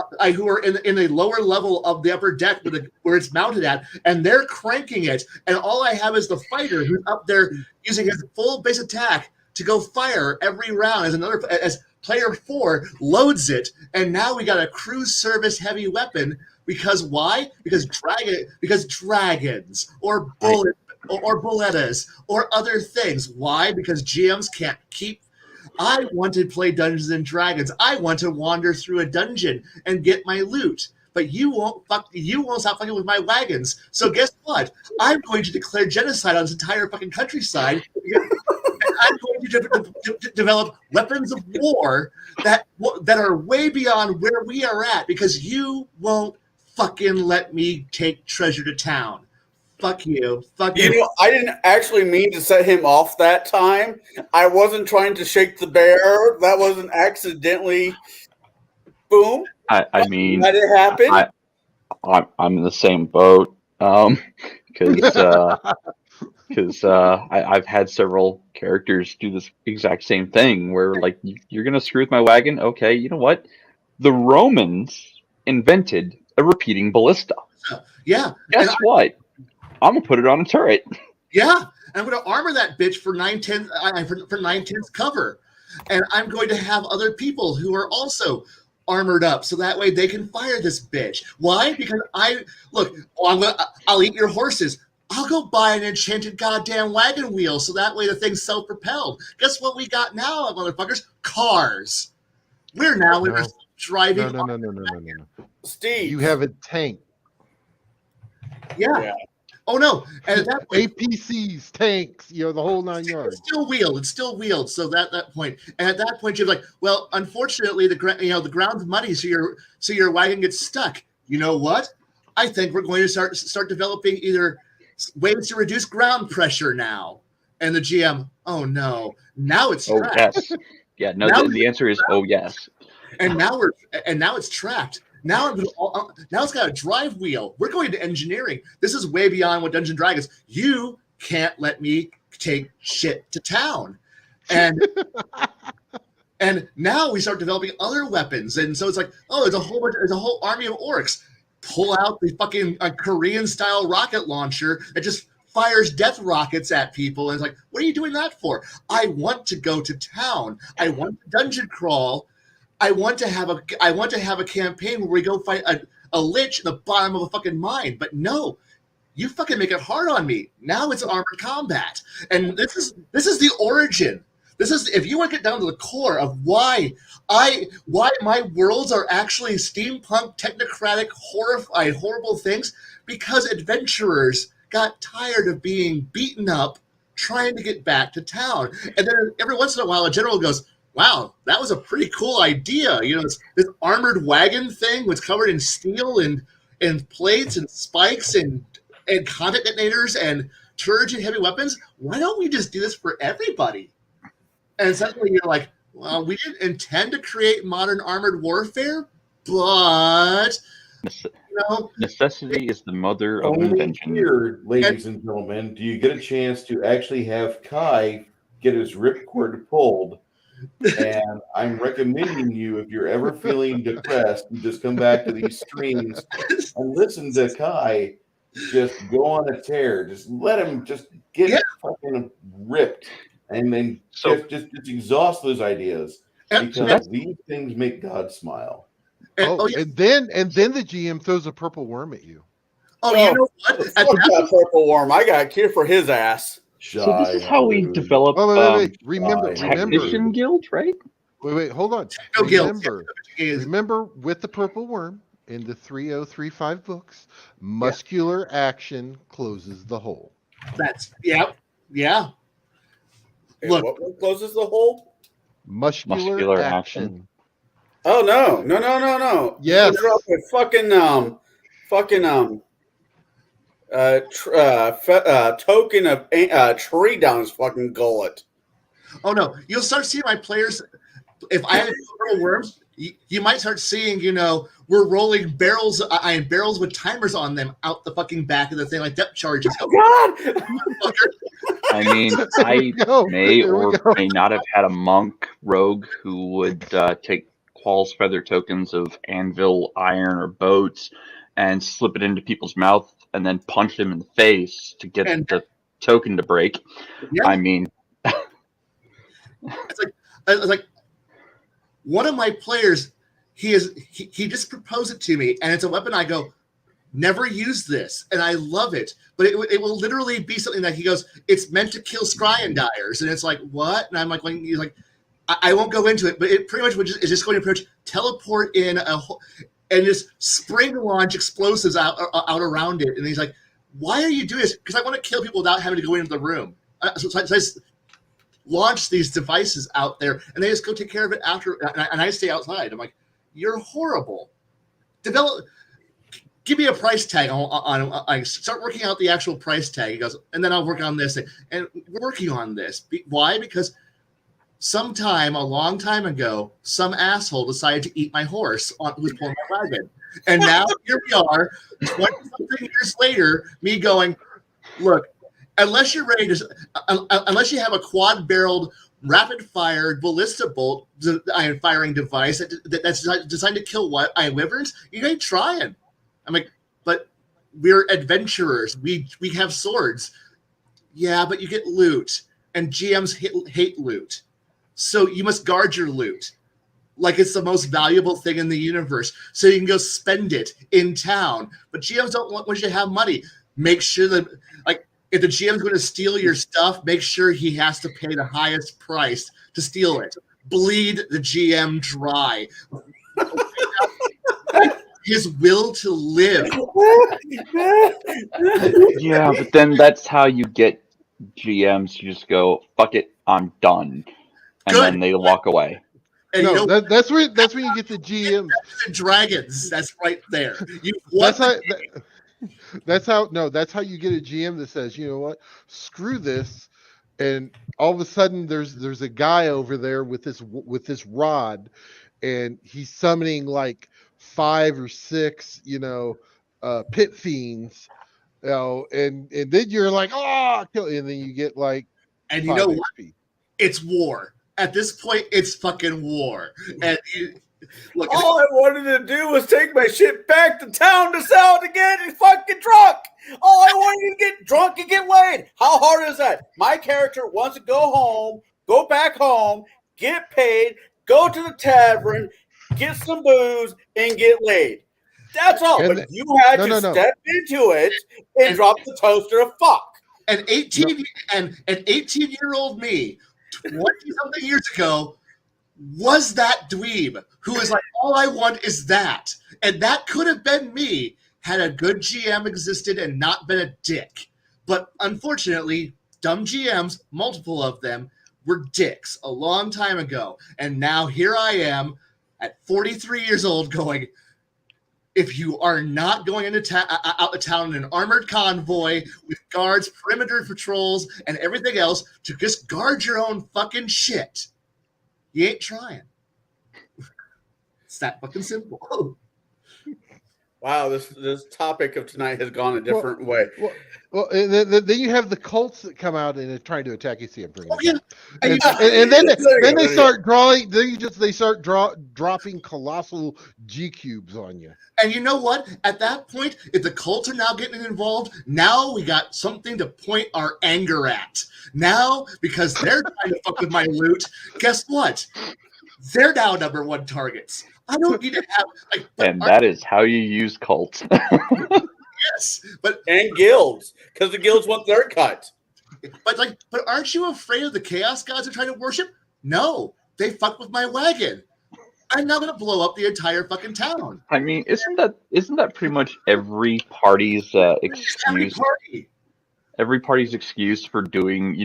in the lower level of the upper deck where it's mounted at, and they're cranking it. And all I have is the fighter who's up there using his full base attack to go fire every round as player 4 loads it. And now we got a cruise service heavy weapon. Because why? Because dragons or bullettas or other things. Why? Because GMs can't keep. I want to play Dungeons and Dragons. I want to wander through a dungeon and get my loot. But you won't stop fucking with my wagons. So guess what? I'm going to declare genocide on this entire fucking countryside. And I'm going to develop weapons of war that are way beyond where we are at because you won't fucking let me take treasure to town. Fuck you. Fuck you. You know, I didn't actually mean to set him off that time. I wasn't trying to shake the bear. That wasn't accidentally. Boom. I mean, that it happened. I'm in the same boat because I've had several characters do this exact same thing where like you're gonna screw with my wagon. Okay, you know what? The Romans invented a repeating ballista. Yeah. Guess what? I'm gonna put it on a turret. Yeah, and I'm going to armor that bitch for 9/10 cover, and I'm going to have other people who are also armored up, so that way they can fire this bitch. Why? Because I'll eat your horses. I'll go buy an enchanted goddamn wagon wheel, so that way the thing's self-propelled. Guess what we got now, motherfuckers? Cars. We're now driving. No. Steve, You have a tank. Yeah. Oh no! And at that point, APCs, tanks, the whole 9 yards. It's still wheeled. So that point, and at that point, you're like, well, unfortunately, the ground's muddy, so your wagon gets stuck. You know what? I think we're going to start developing either ways to reduce ground pressure now. And the GM, oh no, now it's tracked. Yes, yeah. No, the answer is yes. And now it's tracked. Now it's got a drive wheel. We're going to engineering. This is way beyond what Dungeons & Dragons. You can't let me take shit to town. And and now we start developing other weapons. And so it's like, oh, there's a whole army of orcs. Pull out the fucking Korean style rocket launcher that just fires death rockets at people. And it's like, what are you doing that for? I want to go to town. I want to dungeon crawl. I want to have a campaign where we go fight a lich in the bottom of a fucking mine. But no, you fucking make it hard on me. Now it's armored combat. And this is the origin. This is, if you want to get down to the core of why my worlds are actually steampunk, technocratic, horrible things, because adventurers got tired of being beaten up trying to get back to town. And then every once in a while a general goes, wow, that was a pretty cool idea. This armored wagon thing was covered in steel and plates and spikes and contact detonators and turret heavy weapons. Why don't we just do this for everybody? And suddenly you're like, well, we didn't intend to create modern armored warfare, but necessity is the mother of Only invention. here, ladies and gentlemen, do you get a chance to actually have Kai get his ripcord pulled. And I'm recommending you, if you're ever feeling depressed, you just come back to these streams and listen to Kai just go on a tear. Just let him just get fucking ripped, and then just exhaust those ideas, because these things make God smile. And then the GM throws a purple worm at you. Oh, you know what? Fuck that purple worm. I got a cure for his ass. So this is how we develop Remember, Technician Guild, right? Wait, hold on. No guilds. Remember, with the purple worm in the 3035 books, muscular action closes the hole. That's yeah. Hey, Look, what one closes the hole? Muscular action. Oh no! Yes. You drop a token of tree down his fucking gullet. oh no, you'll start seeing my players. If I have purple worms, you might start seeing, we're rolling barrels with timers on them out the fucking back of the thing, like depth charges. Oh God! I mean, I may or may not have had a monk rogue who would take Qual's feather tokens of anvil, iron, or boats and slip it into people's mouth and then punch them in the face to get the token to break. Yeah. I mean, it's like one of my players, he just proposed it to me, and it's a weapon. I go, never use this, and I love it, but it will literally be something that he goes, it's meant to kill scryan dyers, and it's like, what? And I'm like, when he's like, I won't go into it, but it pretty much is just going to approach, teleport in and just spring launch explosives out around it, and he's like, why are you doing this? Because I want to kill people without having to go into the room. So I launch these devices out there, and they just go take care of it after, and I stay outside. I'm like, you're horrible. Give me a price tag on I start working out the actual price tag. He goes, and then I'll work on this thing. And we're working on this. Why? Because a long time ago, some asshole decided to eat my horse who's pulling my wagon. And now here we are, 20-something years later, me going, look, unless you're ready to, unless you have a quad-barreled, rapid-fired ballista bolt firing device that's designed to kill wyverns, you ain't trying. I'm like, but we're adventurers. We have swords. Yeah, but you get loot, and GMs hate loot. So you must guard your loot like it's the most valuable thing in the universe. So you can go spend it in town. But GMs don't want you to have money. Make sure that, like, if the GM's going to steal your stuff, make sure he has to pay the highest price to steal it. Bleed the GM dry. His will to live. yeah, but then that's how you get GMs to just go, fuck it, I'm done. And then they walk away. And no, that's when you get the GMs. And Dragons, that's right there. That's how you get a GM that says, you know what, screw this, and all of a sudden there's a guy over there with this rod, and he's summoning like 5 or 6, pit fiends, and then you're like, oh, kill, and then you get like, and you know what? It's war. At this point, it's fucking war. And look, all I wanted to do was take my shit back to town to sell it again and fucking drunk. All I wanted to get drunk and get laid. How hard is that? My character wants to go back home, get paid, go to the tavern, get some booze, and get laid. That's all. But you had to step into it and drop the toaster of fuck. An 18-year-old me, 20-something years ago, was that dweeb who was like, all I want is that. And that could have been me had a good GM existed and not been a dick. But unfortunately, dumb GMs, multiple of them, were dicks a long time ago. And now here I am at 43 years old going, if you are not going out of town in an armored convoy with guards, perimeter patrols, and everything else to just guard your own fucking shit, you ain't trying. It's that fucking simple. Wow, this topic of tonight has gone a different way. Well, and then you have the cults that come out and are trying to attack you. See, I'm bringing it up. And then they start drawing. They start dropping colossal G cubes on you. And you know what? At that point, if the cults are now getting involved, now we got something to point our anger at. Now, because they're trying to fuck with my loot, guess what? They're now number 1 targets. I don't need to have and that is how you use cults. Yes, and guilds, because the guilds want their cut. But aren't you afraid of the chaos gods they're trying to worship? No, they fucked with my wagon. I'm now gonna blow up the entire fucking town. I mean, isn't that pretty much every party's Every excuse? party. Every party's excuse for doing,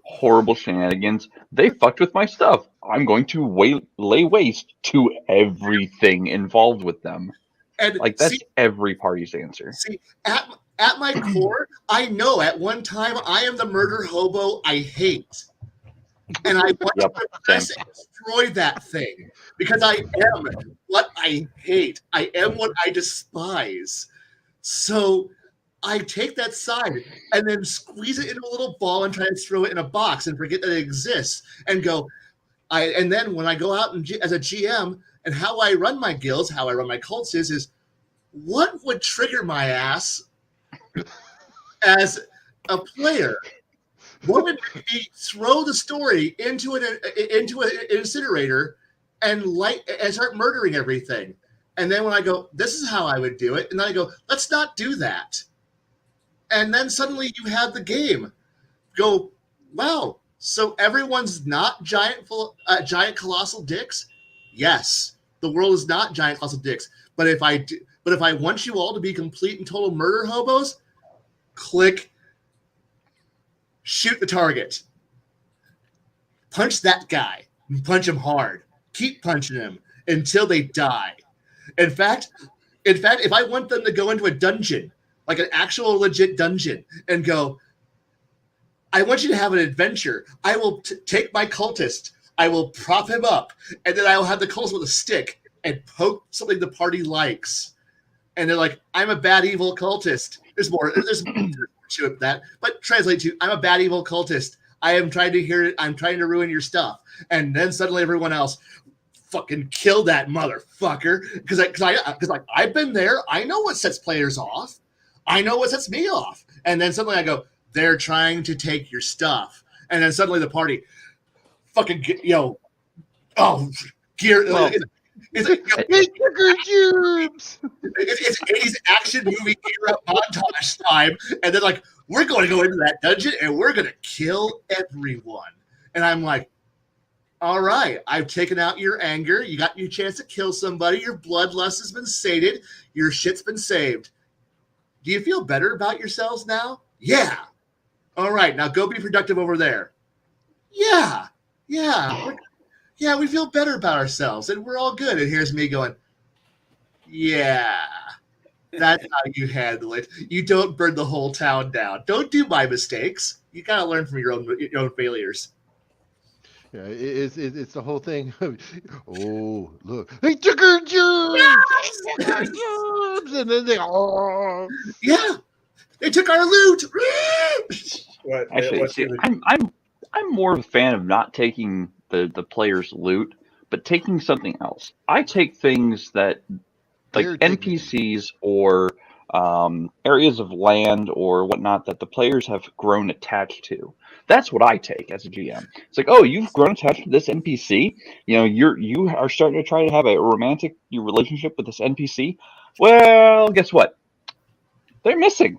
horrible shenanigans. They fucked with my stuff. I'm going to lay waste to everything involved with them. And Like, that's every party's answer. See, at my core, I know at one time I am the murder hobo I hate. And I want to progress and destroy that thing because I am what I hate. I am what I despise. So I take that side and then squeeze it into a little ball and try to throw it in a box and forget that it exists and go. And then when I go out as a GM and how I run my guilds, how I run my cults is what would trigger my ass as a player? What would make me throw the story into an incinerator and start murdering everything? And then when I go, this is how I would do it, and then I go, let's not do that. And then suddenly you have the game go, wow. So everyone's not giant colossal dicks. Yes, the world is not giant colossal dicks. But if I want you all to be complete and total murder hobos, click. Shoot the target. Punch that guy. Punch him hard. Keep punching him until they die. In fact, if I want them to go into a dungeon, like an actual legit dungeon, and go, I want you to have an adventure. I will take my cultist. I will prop him up, and then I will have the cultist with a stick and poke something the party likes. And they're like, I'm a bad evil cultist. There's more to it that, but translate to I'm a bad evil cultist. I'm trying to ruin your stuff. And then suddenly everyone else fucking kill that motherfucker. Because I've been there. I know what sets players off. I know what sets me off. And then suddenly I go, they're trying to take your stuff. And then suddenly the party fucking gear. Well, It's 80s action movie gear up montage time, and then like we're going to go into that dungeon and we're going to kill everyone. And I'm like, all right, I've taken out your anger. You got your chance to kill somebody. Your bloodlust has been sated. Your shit's been saved. Do you feel better about yourselves now? Yeah. All right, now go be productive over there. Yeah. Yeah, we feel better about ourselves, and we're all good. And here's me going, yeah, that's how you handle it. You don't burn the whole town down. Don't do my mistakes. You got to learn from your own failures. Yeah, it's the whole thing. Oh, look, they took our jobs. And then yeah, they took our loot. Actually, see, I'm more of a fan of not taking the player's loot, but taking something else. I take things that, like NPCs or areas of land or whatnot that the players have grown attached to. That's what I take as a GM. It's like, oh, you've grown attached to this NPC. You are starting to try to have a romantic relationship with this NPC. Well, guess what? They're missing.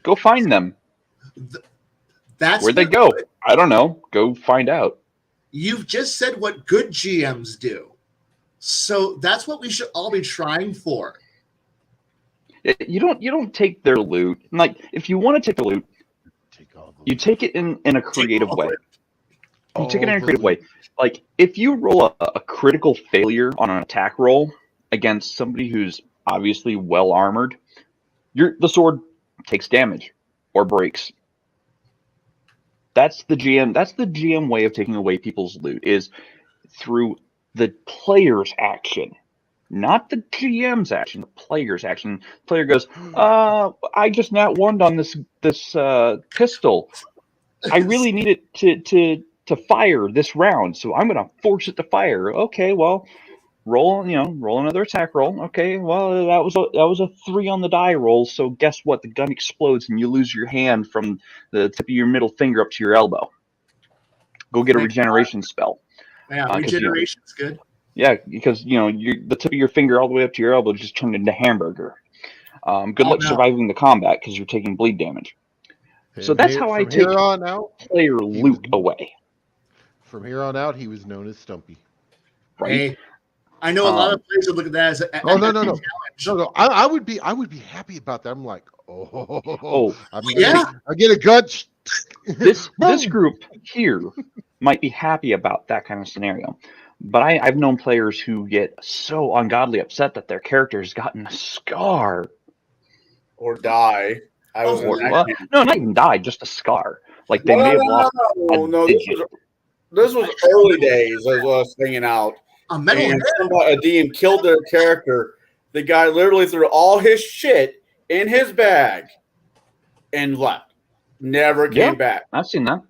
Go find them. Where'd they go? I don't know. Go find out. You've just said what good GMs do. So that's what we should all be trying for. You don't take their loot. Like, if you want to take the loot, you take it in a creative way. You take it in a creative way. Like, if you roll a critical failure on an attack roll against somebody who's obviously well armored, the sword takes damage or breaks. That's the GM way of taking away people's loot, is through the player's action, not the GM's action. The player's action. The player goes, I just nat one on this pistol. I really need it to fire this round, so I'm going to force it to fire. Okay, well, roll another attack roll. Okay, well, that was a 3 on the die roll. So guess what? The gun explodes and you lose your hand from the tip of your middle finger up to your elbow. Go get a regeneration spell. Yeah, regeneration's good. Yeah, because the tip of your finger all the way up to your elbow just turned into hamburger. Good luck surviving the combat because you're taking bleed damage. So that's how I take player loot away. from here on out, he was known as Stumpy. Right? Hey, I know a lot of players would look at that as a Oh no, challenge. no! I would be happy about that. I'm like, Oh, I get a gut. this group here might be happy about that kind of scenario, but I've known players who get so ungodly upset that their character has gotten a scar. Or die. I was in that Well, camp. no, not even died, just a scar. Like they may have lost No. a digit. This was early days as I was hanging out. A metal And head. a DM killed their character. The guy literally threw all his shit in his bag and left. Never came Yeah. back. I've seen that.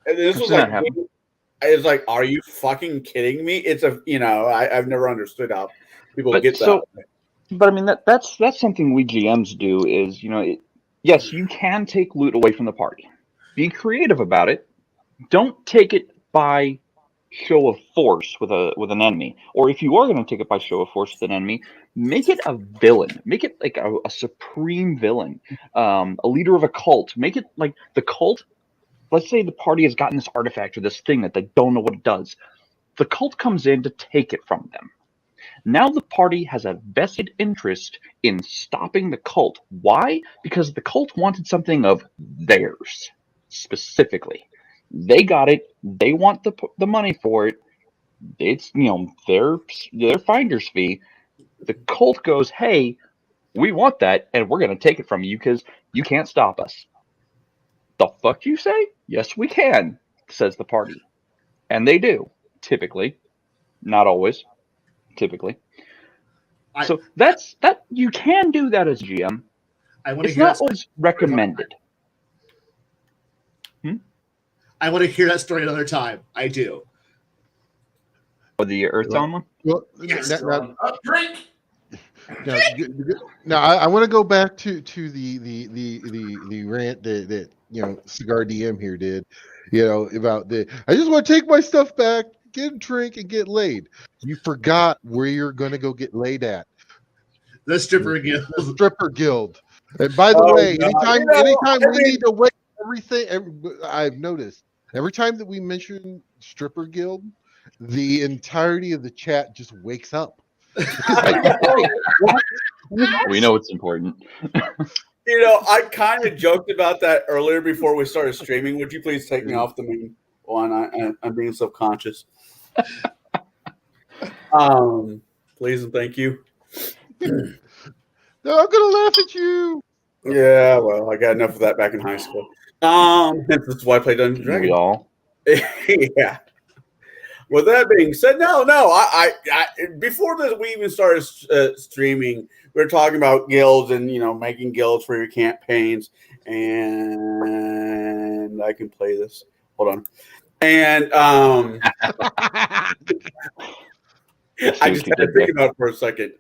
And this I've was seen like, that happen. it's like, are you fucking kidding me? It's I've never understood how people But get so- that. But I mean that's something we GMs do is yes, you can take loot away from the party. Be creative about it. Don't take it by show of force with an enemy. Or if you are going to take it by show of force with an enemy, make it a villain. Make it like a supreme villain, a leader of a cult. Make it like the cult. Let's say the party has gotten this artifact or this thing that they don't know what it does. The cult comes in to take it from them. Now the party has a vested interest in stopping the cult. Why? Because the cult wanted something of theirs specifically. They got it. They want the money for it. It's their finder's fee. The cult goes, hey, we want that, and we're gonna take it from you because you can't stop us. The fuck you say? Yes, we can, says the party, and they do typically, not always, typically. So that you can do that as GM. I want to It's hear not that. always recommended. I want to hear that story another time. I do. Or the Earthbound one. Well, Yes, Drink. now I want to go back to the rant that Cigar DM here did, about I just want to take my stuff back, get a drink, and get laid. You forgot where you're going to go get laid at. The stripper guild. The stripper guild. And by the way, anytime we need to wait I've noticed every time that we mention stripper guild, the entirety of the chat just wakes up. We know it's important. I kind of joked about that earlier before we started streaming. Would you please take me off the main one? I'm being subconscious. Please and thank you. No, I'm gonna laugh at you. Yeah, well, I got enough of that back in high school. That's why I play Dungeons & Dragons. We all. Yeah. With that being said, no. I before this, we even started streaming. We were talking about guilds and making guilds for your campaigns. And I can play this. Hold on. And I just had to think about it for a second.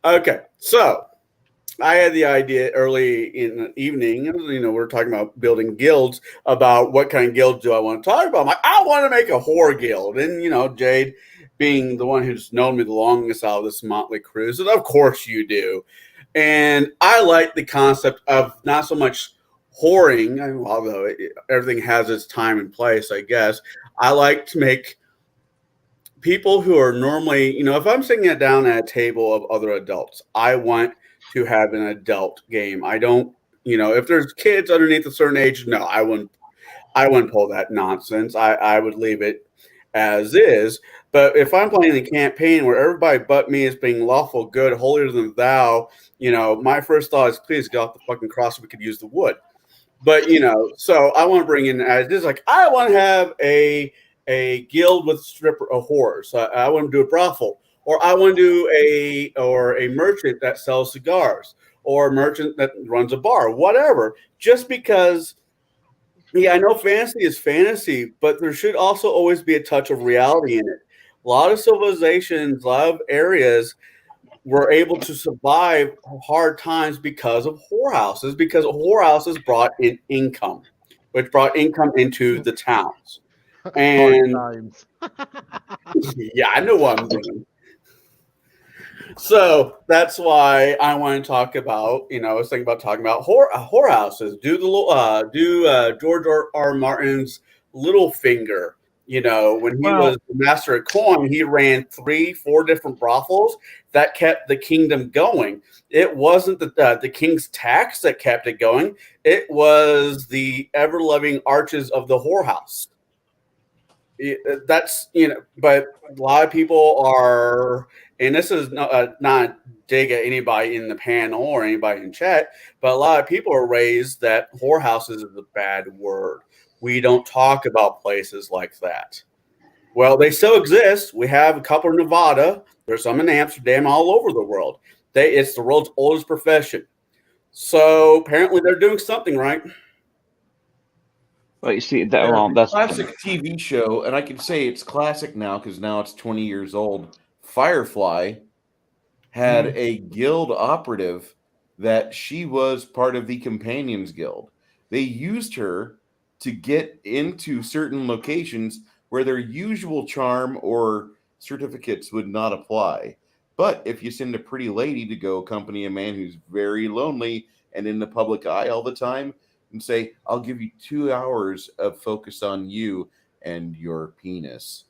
Okay, so I had the idea early in the evening. We're talking about building guilds. About what kind of guilds do I want to talk about? I'm like, I want to make a horror guild, and Jade, being the one who's known me the longest out of this motley crew, said, "Of course you do." And I like the concept of not so much whoring, although everything has its time and place, I guess. I like to make people who are normally, if I'm sitting down at a table of other adults, I want to have an adult game. I don't, if there's kids underneath a certain age, no, I wouldn't pull that nonsense. I would leave it as is. But if I'm playing a campaign where everybody but me is being lawful good, holier than thou, my first thought is, please get off the fucking cross so we could use the wood. But, so I want to bring in, as this, like, I want to have a guild with stripper whores. I want to do a brothel, or I want to do a merchant that sells cigars, or a merchant that runs a bar, whatever. Just because, I know fantasy is fantasy, but there should also always be a touch of reality in it. A lot of civilizations, a lot of areas were able to survive hard times because of whorehouses, because whorehouses brought in income, which brought income into the towns. And yeah, I know what I'm doing. So that's why I want to talk about, I was thinking about talking about whorehouses. Do George R. Martin's Littlefinger. You know, when he was the master of coin, he ran 3-4 different brothels that kept the kingdom going. It wasn't the king's tax that kept it going. It was the ever-loving arches of the whorehouse. That's, you know, but a lot of people are, and this is not dig at anybody in the panel or anybody in chat, but a lot of people are raised that whorehouses is a bad word. We don't talk about places like that. Well, they still exist. We have a couple in Nevada. There's some in Amsterdam, all over the world. It's the world's oldest profession. So apparently they're doing something right. Well, you see that that's classic TV show, and I can say it's classic now because now it's 20 years old. Firefly had a guild operative that she was part of the Companions Guild. They used her to get into certain locations where their usual charm or certificates would not apply. But if you send a pretty lady to go accompany a man who's very lonely and in the public eye all the time, and say, I'll give you 2 hours of focus on you and your penis.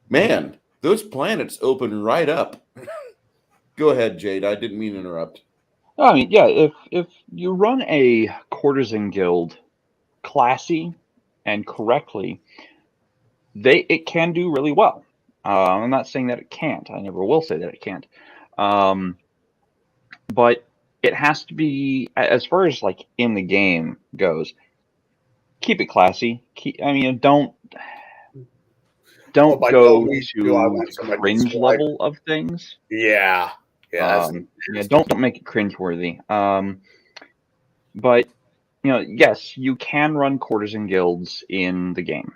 Man, those planets open right up. Go ahead, Jade. I didn't mean to interrupt. I mean, yeah, if you run a courtesan guild classy and correctly, it can do really well. I'm not saying that it can't. I never will say that it can't. But it has to be, as far as like in the game goes, keep it classy. Don't go to cringe level of things. Yeah. Don't make it cringeworthy. But yes, you can run courtesan guilds in the game.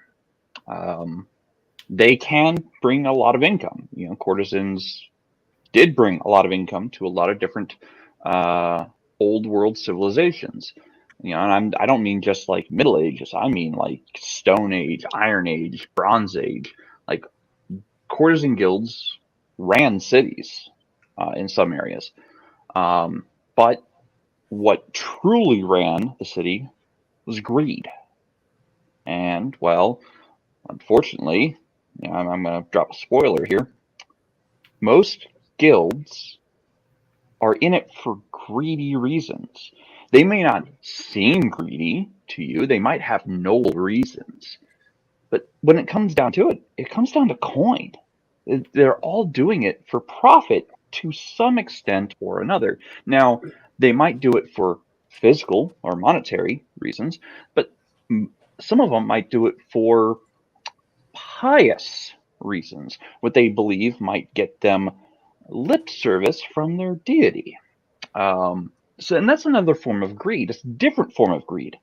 They can bring a lot of income. Courtesans did bring a lot of income to a lot of different old world civilizations. And I don't mean just like Middle Ages. I mean like Stone Age, Iron Age, Bronze Age. Like courtesan guilds ran cities in some areas. But what truly ran the city was greed. And, well, unfortunately, I'm going to drop a spoiler here. Most guilds are in it for greedy reasons. They may not seem greedy to you. They might have noble reasons. But when it comes down to it, it comes down to coin. They're all doing it for profit to some extent or another. Now, they might do it for physical or monetary reasons, but some of them might do it for pious reasons, what they believe might get them lip service from their deity. And that's another form of greed. It's a different form of greed,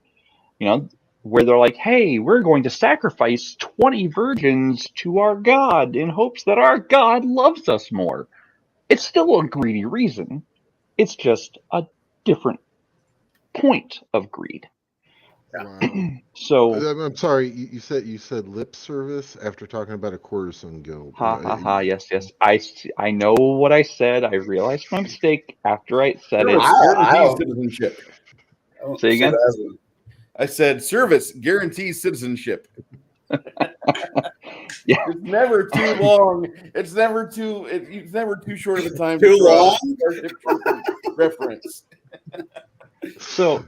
where they're like, hey, we're going to sacrifice 20 virgins to our God in hopes that our God loves us more. It's still a greedy reason. It's just a different point of greed. Wow. So I'm sorry, you said lip service after talking about a courtesan guild. Yes. I know what I said. I realized my mistake after I said it. Guarantees citizenship. Say again? I said service guarantees citizenship. Yeah. It's never too long. It's never too short of a time. Too long? Reference. So,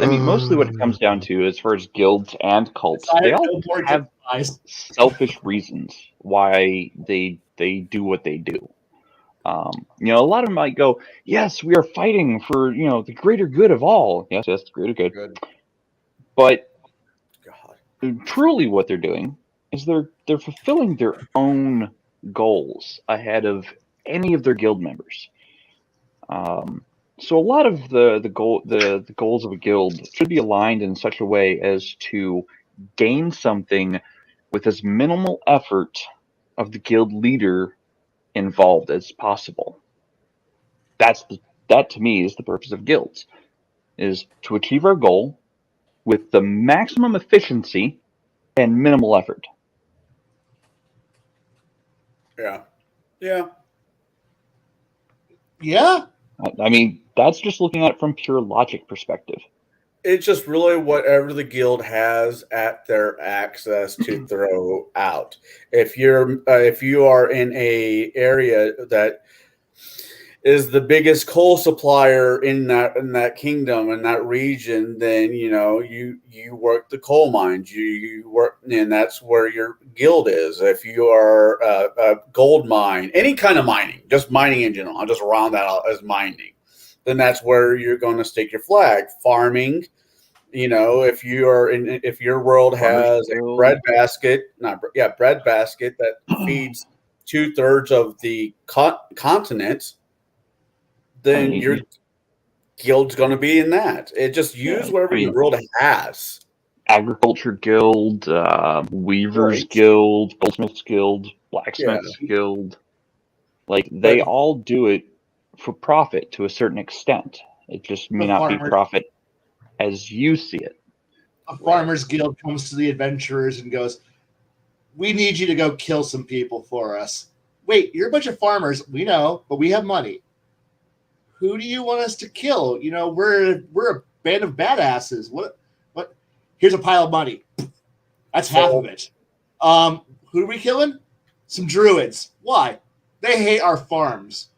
I mean, mostly what it comes down to, as far as guilds and cults, they all have selfish reasons why they do what they do. A lot of them might go, yes, we are fighting for, the greater good of all. Yes, the greater good. But truly what they're doing is they're fulfilling their own goals ahead of any of their guild members. So a lot of the goals of a guild should be aligned in such a way as to gain something with as minimal effort of the guild leader involved as possible. That to me is the purpose of guilds, is to achieve our goal with the maximum efficiency and minimal effort. Yeah. I mean, that's just looking at it from pure logic perspective. it's just really whatever the guild has at their access to throw out. If you are in a area that is the biggest coal supplier in that kingdom in that region, then you work the coal mines. You work, and that's where your guild is. If you are a gold mine, any kind of mining, just mining in general, I'll just round that out as mining. Then that's where you're going to stake your flag. Farming, if your world has a bread basket, bread basket that feeds 2/3 of the continent, then your guild's going to be in that. It just use whatever your world has. Agriculture guild, weavers guild, goldsmiths guild, blacksmiths guild. Like they all do it for profit to a certain extent. It just may not be profit as you see it. A farmers guild comes to the adventurers and goes, "We need you to go kill some people for us." Wait, you're a bunch of farmers. We know, but we have money. Who do you want us to kill? We're a band of badasses. What? Here's a pile of money. That's half of it. Who are we killing? Some druids. Why? They hate our farms.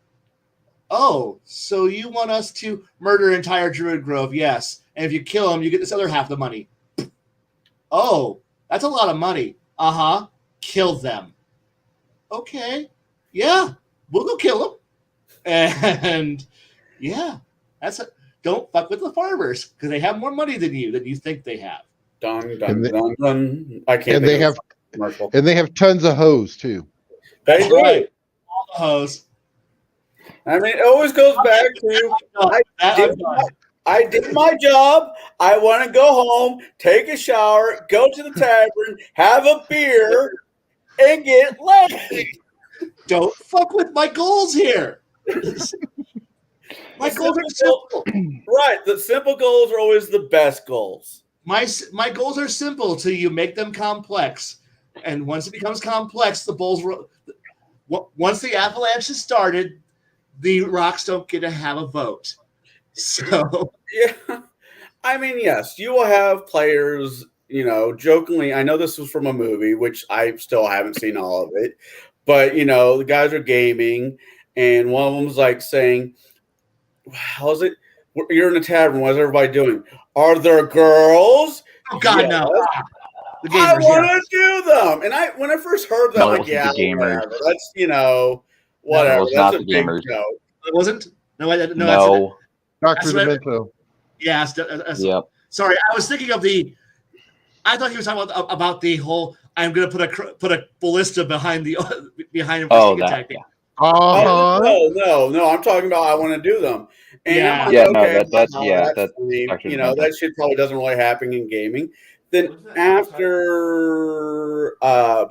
Oh, so you want us to murder an entire druid grove? Yes. And if you kill them, you get this other half of the money. Oh, that's a lot of money. Uh-huh. Kill them. Okay. Yeah, we'll go kill them. And yeah, don't fuck with the farmers because they have more money than you think they have. Dun, dun, dun, dun. I can't. And they have commercial. And they have tons of hoes too. They do. Right. All the hoes. I mean, it always goes back to I did my job. I want to go home, take a shower, go to the tavern, have a beer, and get laid. Don't fuck with my goals here. My goals are simple. Right. The simple goals are always the best goals. My goals are simple till you make them complex. And once it becomes complex, once the avalanche is started, the rocks don't get to have a vote. So yeah. I mean, yes, you will have players, jokingly. I know this was from a movie, which I still haven't seen all of it. But, the guys are gaming, and one of them was like saying, how's it? You're in a tavern. What's everybody doing? Are there girls? Oh, God, no. I want to do them. And when I first heard that, I'm like, yeah, whatever. That's, whatever. No, that's a big joke. It wasn't? No. Dr. Demento. Yeah. Yep. Sorry, I was thinking of I thought he was talking about the whole, I'm going to put a ballista behind him. Oh, that, yeah. No. I'm talking about I want to do them. And that shit probably doesn't really happen in gaming. Then after a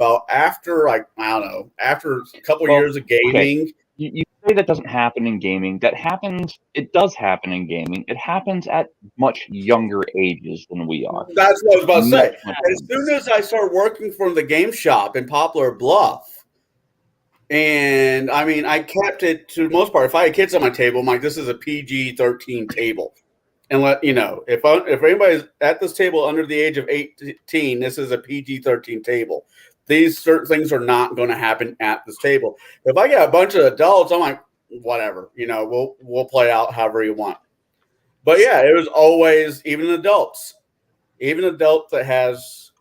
couple years of gaming. Okay. You say that doesn't happen in gaming. It does happen in gaming. It happens at much younger ages than we are. That's what I was about to say. As soon as I started working from the game shop in Poplar Bluff, and I mean, I kept it to the most part. If I had kids on my table, I'm like, this is a PG-13 table. And if anybody's at this table under the age of 18, this is a PG-13 table. These certain things are not going to happen at this table. If I get a bunch of adults, I'm like, whatever, we'll play out however you want. But yeah, it was always even adults that has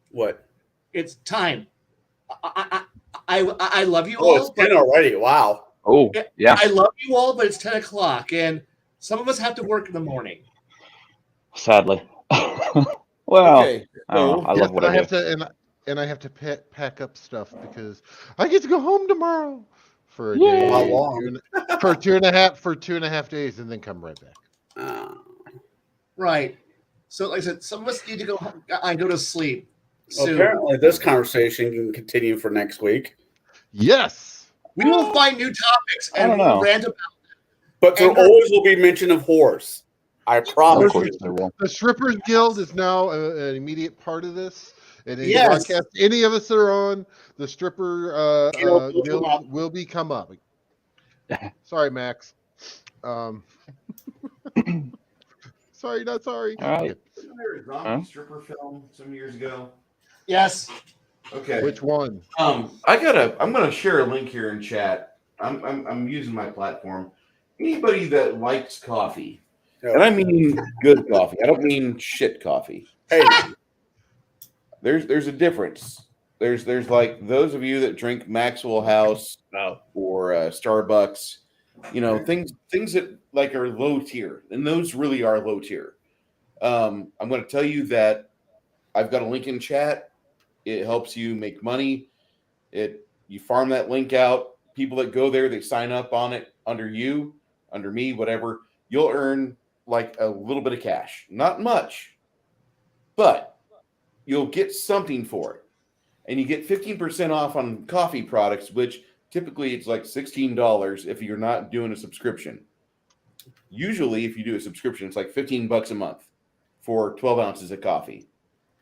what? It's time. I love you all. It's 10 already. Wow. Oh, yeah. I love you all, but it's 10 o'clock, and some of us have to work in the morning. Sadly. Well, okay. I love what I do. I have to pack up stuff because I get to go home tomorrow for a Yay. day. How long? For two and a half days, and then come right back. Right. So, like I said, some of us need to go. I go to sleep. Well, apparently, this conversation can continue for next week. Yes, we will find new topics and we'll rant about them. But there always will be mention of horse. I promise. The Strippers Guild is now an immediate part of this. And broadcast any of us that are on the Stripper Guild will come up. Sorry, Max. sorry, not sorry. All right. Okay. Wasn't there a zombie Huh? stripper film some years ago? Yes. Okay. Which one? I'm gonna share a link here in chat. I'm using my platform. Anybody that likes coffee, No. and I mean good coffee. I don't mean shit coffee. Hey, There's a difference. There's like those of you that drink Maxwell House no. or Starbucks, things that like are low tier, and those really are low tier. I'm going to tell you that I've got a link in chat. It helps you make money. You farm that link out. People that go there, they sign up on it under you, under me, whatever. You'll earn like a little bit of cash, not much, but you'll get something for it. And you get 15% off on coffee products, which typically it's like $16 if you're not doing a subscription. Usually, if you do a subscription, it's like $15 a month for 12 ounces of coffee,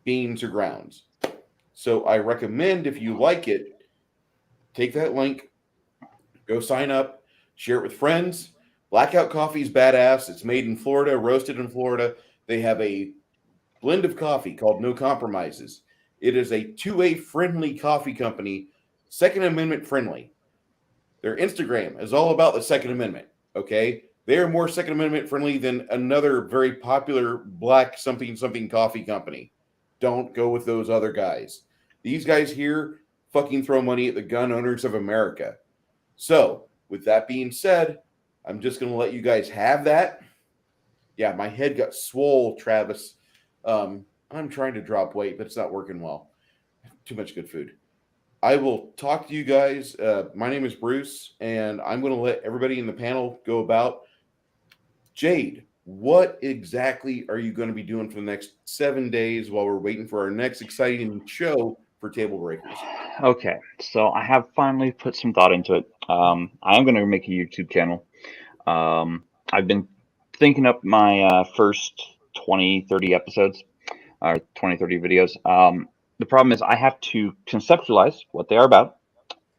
beans or grounds. So I recommend, if you like it, take that link, go sign up, share it with friends. Blackout Coffee is badass. It's made in Florida, roasted in Florida. They have a blend of coffee called No Compromises. It is a two-way friendly coffee company, Second Amendment friendly. Their Instagram is all about the Second Amendment, okay? They are more Second Amendment friendly than another very popular black something coffee company. Don't go with those other guys. These guys here fucking throw money at the gun owners of America. So, with that being said, I'm just going to let you guys have that. Yeah, my head got swole, Travis. I'm trying to drop weight, but it's not working well. Too much good food. I will talk to you guys. My name is Bruce, and I'm going to let everybody in the panel go about. Jade, what exactly are you going to be doing for the next 7 days while we're waiting for our next exciting show for TableBreakers? Okay, so I have finally put some thought into it. I am going to make a YouTube channel. I've been thinking up my first 20, 30 episodes, or 20, 30 videos. The problem is I have to conceptualize what they are about,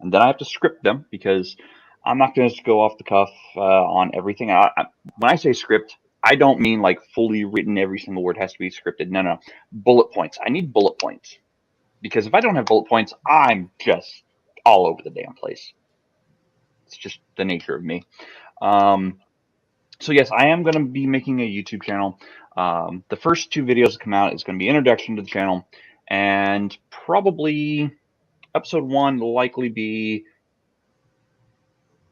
and then I have to script them, because I'm not going to go off the cuff on everything. When I say script, I don't mean like fully written, every single word has to be scripted. No. Bullet points. I need bullet points, because if I don't have bullet points, I'm just all over the damn place. It's just the nature of me. So yes, I am going to be making a YouTube channel. The first 2 videos that come out is going to be introduction to the channel, and probably episode 1 will likely be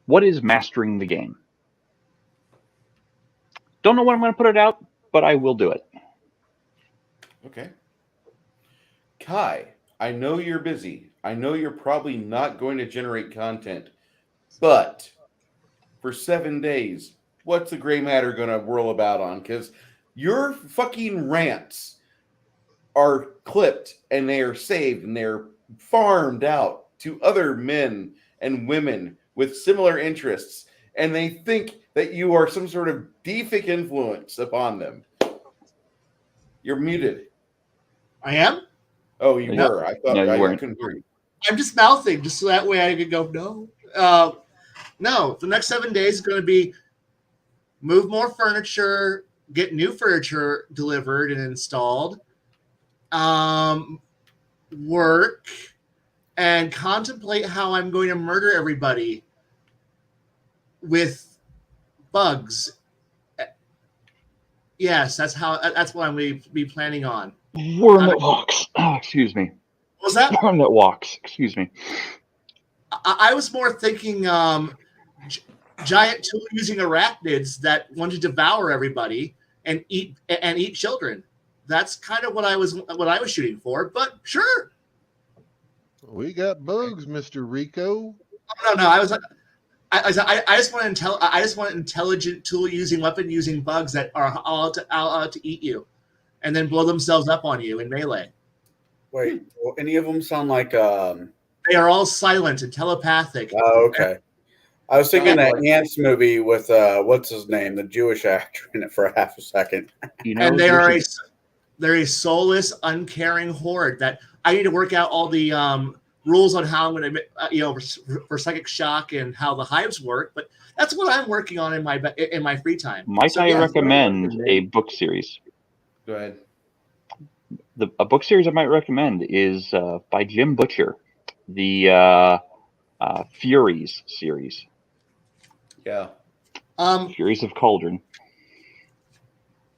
what is mastering the game. Don't know when I'm going to put it out, but I will do it. Okay. Kai, I know you're busy. I know you're probably not going to generate content, but for 7 days, what's the gray matter going to whirl about on? Because your fucking rants are clipped and they are saved and they're farmed out to other men and women with similar interests, and they think that you are some sort of deific influence upon them. You're muted. I am. Oh, you No. were. I thought No, you I weren't. couldn't hear you. I'm just mouthing, just so that way I could go, no. No, the next 7 days is going to be move more furniture, get new furniture delivered and installed, work, and contemplate how I'm going to murder everybody with bugs. Yes, that's what I'm going to be planning on. Worm that walks. Oh, excuse me. What was that? Worm that walks. Excuse me. I was more thinking giant tool-using arachnids that want to devour everybody and eat children. That's kind of what I was shooting for. But sure, We got bugs, Mr. Rico. no. I just want intelligent tool-using, weapon-using bugs that are all out to eat you, and then blow themselves up on you in melee. Wait, will any of them sound like? They are all silent and telepathic. Oh, okay. I was thinking that Ants movie with what's his name, the Jewish actor in it for half a second. You know, And they're a soulless, uncaring horde that I need to work out all the rules on how I'm going to, for psychic shock and how the hives work. But that's what I'm working on in my free time. Might I recommend a book series? Go ahead. A book series I might recommend is by Jim Butcher, the Furies series. Yeah. Furies of Cauldron.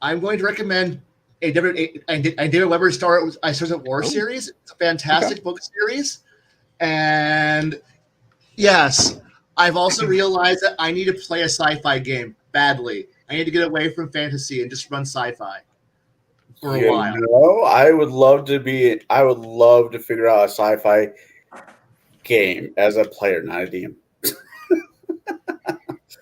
I'm going to recommend a David Weber Stars at War series. It's a fantastic book series. And yes, I've also realized that I need to play a sci-fi game badly. I need to get away from fantasy and just run sci-fi for a while. I would love to figure out a sci-fi game as a player, not a DM.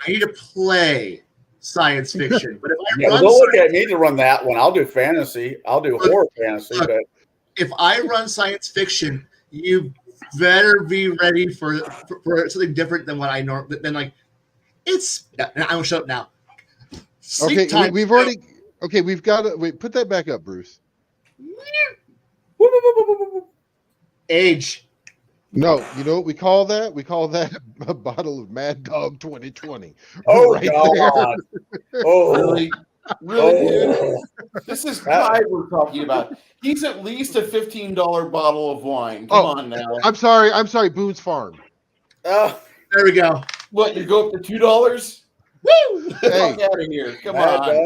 I need to play science fiction, but if don't look at me to run that one. I'll do fantasy. I'll do horror fantasy. But if I run science fiction, you better be ready for something different than what I normally. Then it's. I'm gonna shut up now. Okay, we've already. Okay, we've got to wait. Put that back up, Bruce. Age. No, you know what we call that? We call that a bottle of Mad Dog 2020. Oh, right God. there. Really, dude? This is pride we're talking about. He's at least a $15 bottle of wine. Come on now. I'm sorry, Boone's Farm. There we go. What, you go up to $2? Woo! Hey. Fuck out of here. Come Mad on. Dog.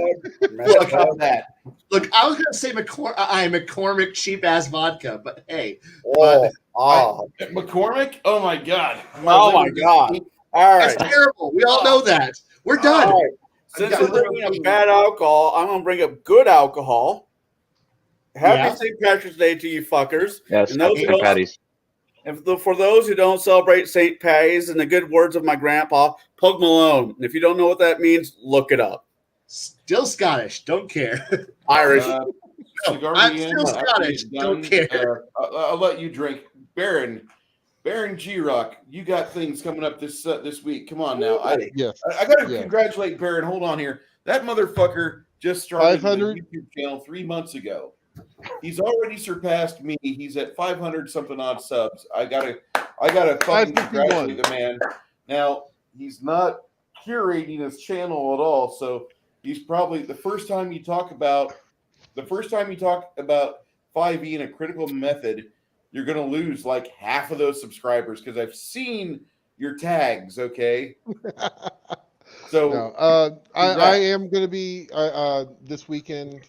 Look at that. Look, I was gonna say McCormick cheap ass vodka, but hey. McCormick? Oh my God. Oh my God. All right. That's terrible. We all know that. We're done. All right. Since we're bringing up bad alcohol, I'm going to bring up good alcohol. Happy St. Patrick's Day to you fuckers. Yes, St. Patty's. And for those who don't celebrate St. Patty's, in the good words of my grandpa, Pug Malone. And if you don't know what that means, look it up. Still Scottish. Don't care. Irish. I'm still Scottish. Don't care. I'll let you drink. Baron G-Rock, you got things coming up this week. Come on now. I got to congratulate Baron. Hold on here. That motherfucker just started a YouTube channel 3 months ago. He's already surpassed me. He's at 500 something odd subs. I gotta fucking congratulate the man. Now he's not curating his channel at all, so he's probably the first time you talk about 5e in a critical method, you're gonna lose like half of those subscribers because I've seen your tags. Okay. So I am gonna be this weekend.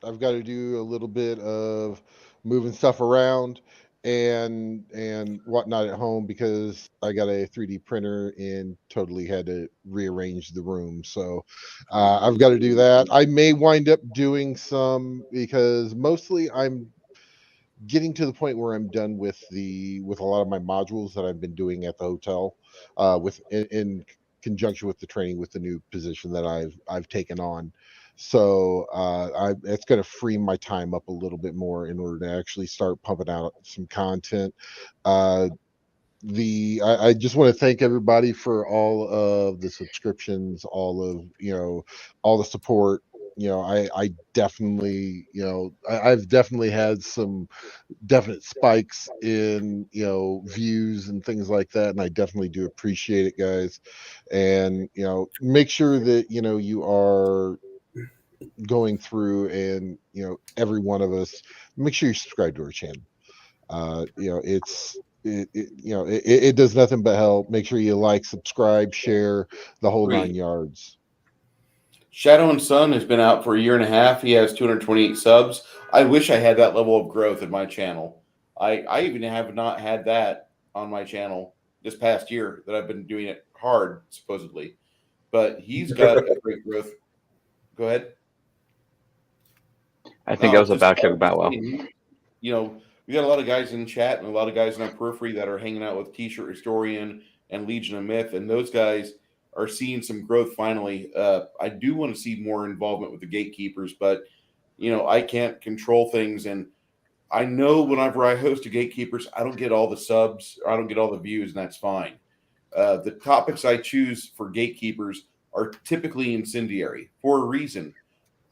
I've got to do a little bit of moving stuff around and whatnot at home because I got a 3D printer and totally had to rearrange the room. So I've got to do that. I may wind up doing some because mostly I'm getting to the point where I'm done with a lot of my modules that I've been doing at the hotel in conjunction with the training with the new position that I've taken on. So it's going to free my time up a little bit more in order to actually start pumping out some content. I just want to thank everybody for all of the subscriptions, all of all the support. I definitely I've definitely had some definite spikes in views and things like that, and I definitely do appreciate it, guys. And make sure that you are going through and every one of us, make sure you subscribe to our channel. It does nothing but help. Make sure you like, subscribe, share, the whole 9 yards. Shadow and Sun has been out for a year and a half. He has 228 subs. I wish I had that level of growth in my channel. I even have not had that on my channel this past year that I've been doing it hard, supposedly. But he's got a great growth. Go ahead. I think I was about to about well. We got a lot of guys in chat and a lot of guys in our periphery that are hanging out with T-Shirt Historian and Legion of Myth, and those guys are seeing some growth finally. I do want to see more involvement with the gatekeepers, but I can't control things, and I know whenever I host a gatekeepers, I don't get all the subs, or I don't get all the views, and that's fine. The topics I choose for gatekeepers are typically incendiary for a reason.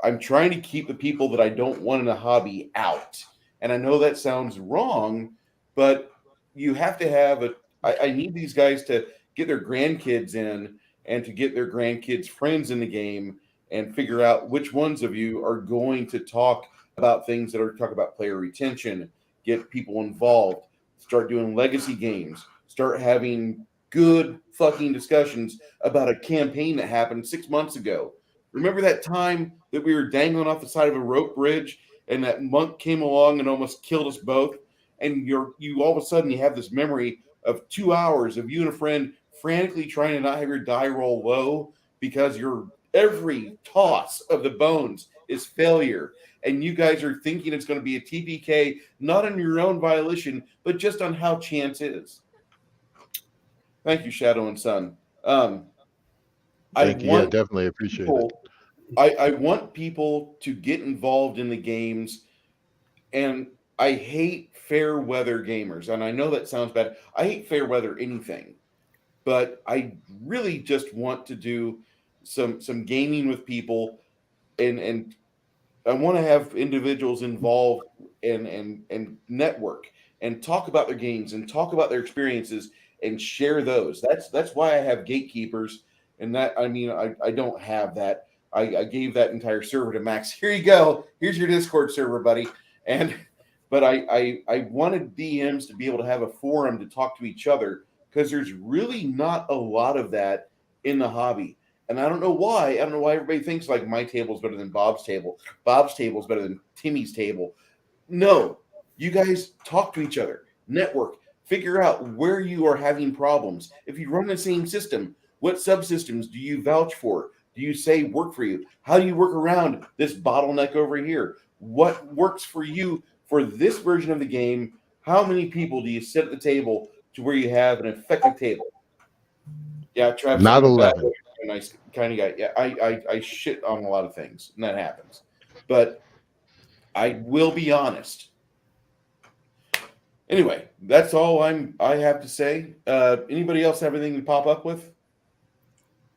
I'm trying to keep the people that I don't want in a hobby out. And I know that sounds wrong, but you have to have I need these guys to get their grandkids in and to get their grandkids' friends in the game and figure out which ones of you are going to talk about things that are talk about player retention, get people involved, start doing legacy games, start having good fucking discussions about a campaign that happened 6 months ago. Remember that time that we were dangling off the side of a rope bridge and that monk came along and almost killed us both? And you all of a sudden you have this memory of 2 hours of you and a friend frantically trying to not have your die roll low because your every toss of the bones is failure. And you guys are thinking it's going to be a TPK, not on your own violation, but just on how chance is. Thank you, Shadow and Sun. Thank you. Yeah, definitely appreciate it. I want people to get involved in the games, and I hate fair weather gamers. And I know that sounds bad. I hate fair weather anything, but I really just want to do some gaming with people, and I want to have individuals involved and network and talk about their games and talk about their experiences and share those. That's why I have gatekeepers, and that I don't have that. I gave that entire server to Max. Here you go. Here's your Discord server, buddy. But I wanted DMs to be able to have a forum to talk to each other because there's really not a lot of that in the hobby. And I don't know why. I don't know why everybody thinks like my table is better than Bob's table. Bob's table is better than Timmy's table. No, you guys talk to each other, network, figure out where you are having problems. If you run the same system, what subsystems do you vouch for? Do you say work for you? How do you work around this bottleneck over here? What works for you for this version of the game? How many people do you sit at the table to where you have an effective table? Yeah, Travis. Not 11. Nice kind of guy. Yeah, I shit on a lot of things, and that happens. But I will be honest. Anyway, that's all I have to say. Anybody else have anything to pop up with?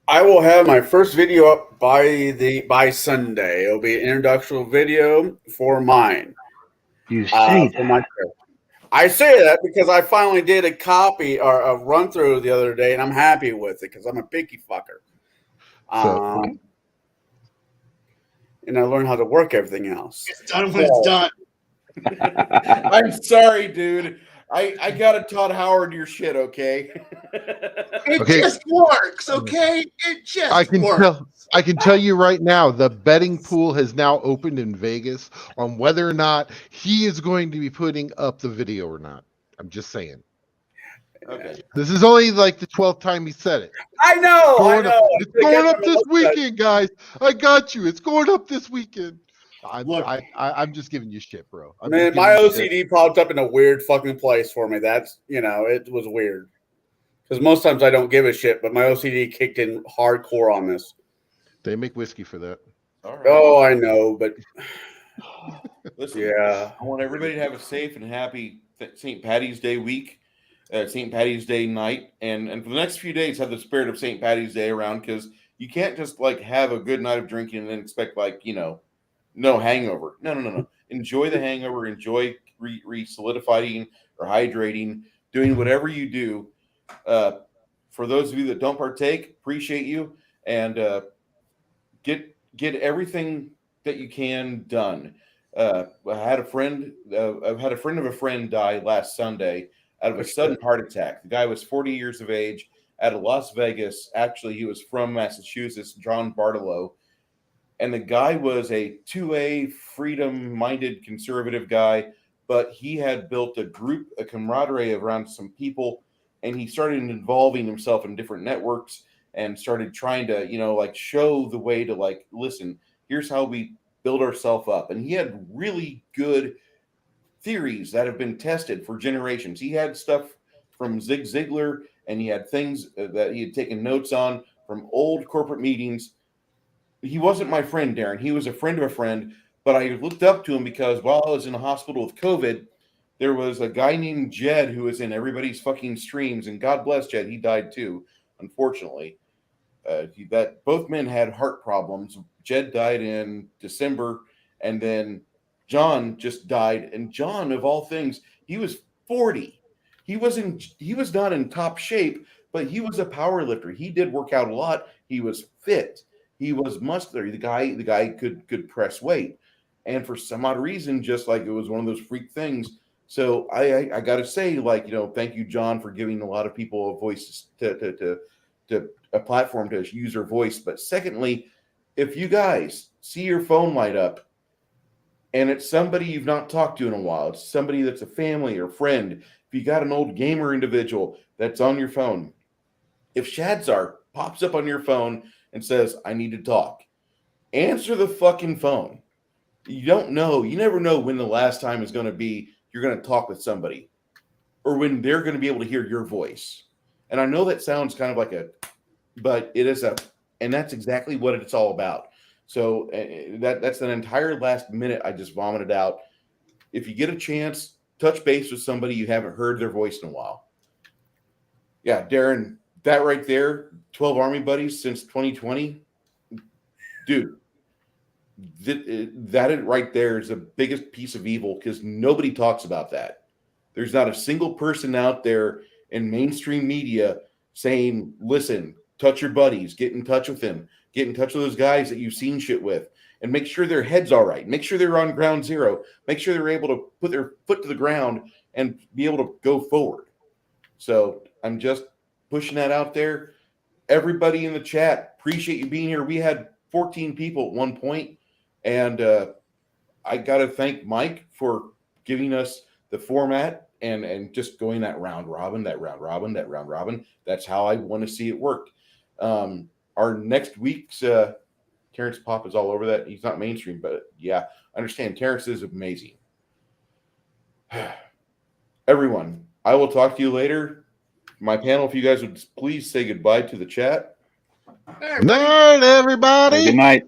I will have my first video up by Sunday. It'll be an introductional video for mine. You say that. I say that because I finally did a copy or a run through the other day, and I'm happy with it because I'm a picky fucker. And I learned how to work everything else. It's done when it's done. I'm sorry, dude. I got a Todd Howard your shit, okay? It just works, okay? It just works. I can tell you right now, the betting pool has now opened in Vegas on whether or not he is going to be putting up the video or not. I'm just saying. Okay. This is only like the 12th time he said it. I know. It's going up this weekend, guys. I got you. It's going up this weekend. I'm just giving you shit, bro. Man, my OCD popped up in a weird fucking place for me. That's, it was weird. Because most times I don't give a shit, but my OCD kicked in hardcore on this. They make whiskey for that. All right. Oh, I know, but listen, yeah. I want everybody to have a safe and happy St. Patty's Day week, St. Patty's Day night, and for the next few days have the spirit of St. Patty's Day around, because you can't just like have a good night of drinking and then expect no hangover. No. Enjoy the hangover. Enjoy re-solidifying or hydrating, doing whatever you do. For those of you that don't partake, appreciate you, and get everything that you can done. I had a friend. I've had a friend of a friend die last Sunday out of a sudden heart attack. The guy was 40 years of age, out of Las Vegas. Actually, he was from Massachusetts, John Bartolo. And the guy was a 2A freedom-minded conservative guy, but he had built a camaraderie around some people, and he started involving himself in different networks and started trying to, show the way to, listen, here's how we build ourselves up. And he had really good theories that have been tested for generations. He had stuff from Zig Ziglar, and he had things that he had taken notes on from old corporate meetings. He wasn't my friend, Darren. He was a friend of a friend, but I looked up to him because while I was in the hospital with COVID, there was a guy named Jed who was in everybody's fucking streams, and God bless Jed. He died too, unfortunately. Both men had heart problems. Jed died in December, and then John just died. And John, of all things, he was 40. He was not in top shape, but he was a power lifter. He did work out a lot. He was fit. He was muscular. The guy could press weight. And for some odd reason, just like it was one of those freak things. So I got to say, like, thank you, John, for giving a lot of people a voice to a platform to use their voice. But secondly, if you guys see your phone light up and it's somebody you've not talked to in a while, it's somebody that's a family or friend, if you got an old gamer individual that's on your phone, if Shadzar pops up on your phone and says, I need to talk, answer the fucking phone. You never know when the last time is going to be you're going to talk with somebody or when they're going to be able to hear your voice. And I know that sounds kind of but it is and that's exactly what it's all about. So that's an entire last minute I just vomited out. If you get a chance, touch base with somebody you haven't heard their voice in a while. Yeah, Darren, that right there, 12 Army buddies since 2020. Dude, that right there is the biggest piece of evil because nobody talks about that. There's not a single person out there in mainstream media saying, listen, touch your buddies, get in touch with them, get in touch with those guys that you've seen shit with, and make sure their head's all right. Make sure they're on ground zero. Make sure they're able to put their foot to the ground and be able to go forward. So I'm just pushing that out there. Everybody in the chat, appreciate you being here. We had 14 people at one point, and I got to thank Mike for giving us the format and just going that round robin. That's how I want to see it work. Our next week's Terrence Pop is all over that. He's not mainstream, but yeah, I understand. Terrence is amazing. Everyone, I will talk to you later. My panel, if you guys would please say goodbye to the chat. Night, everybody. Good night.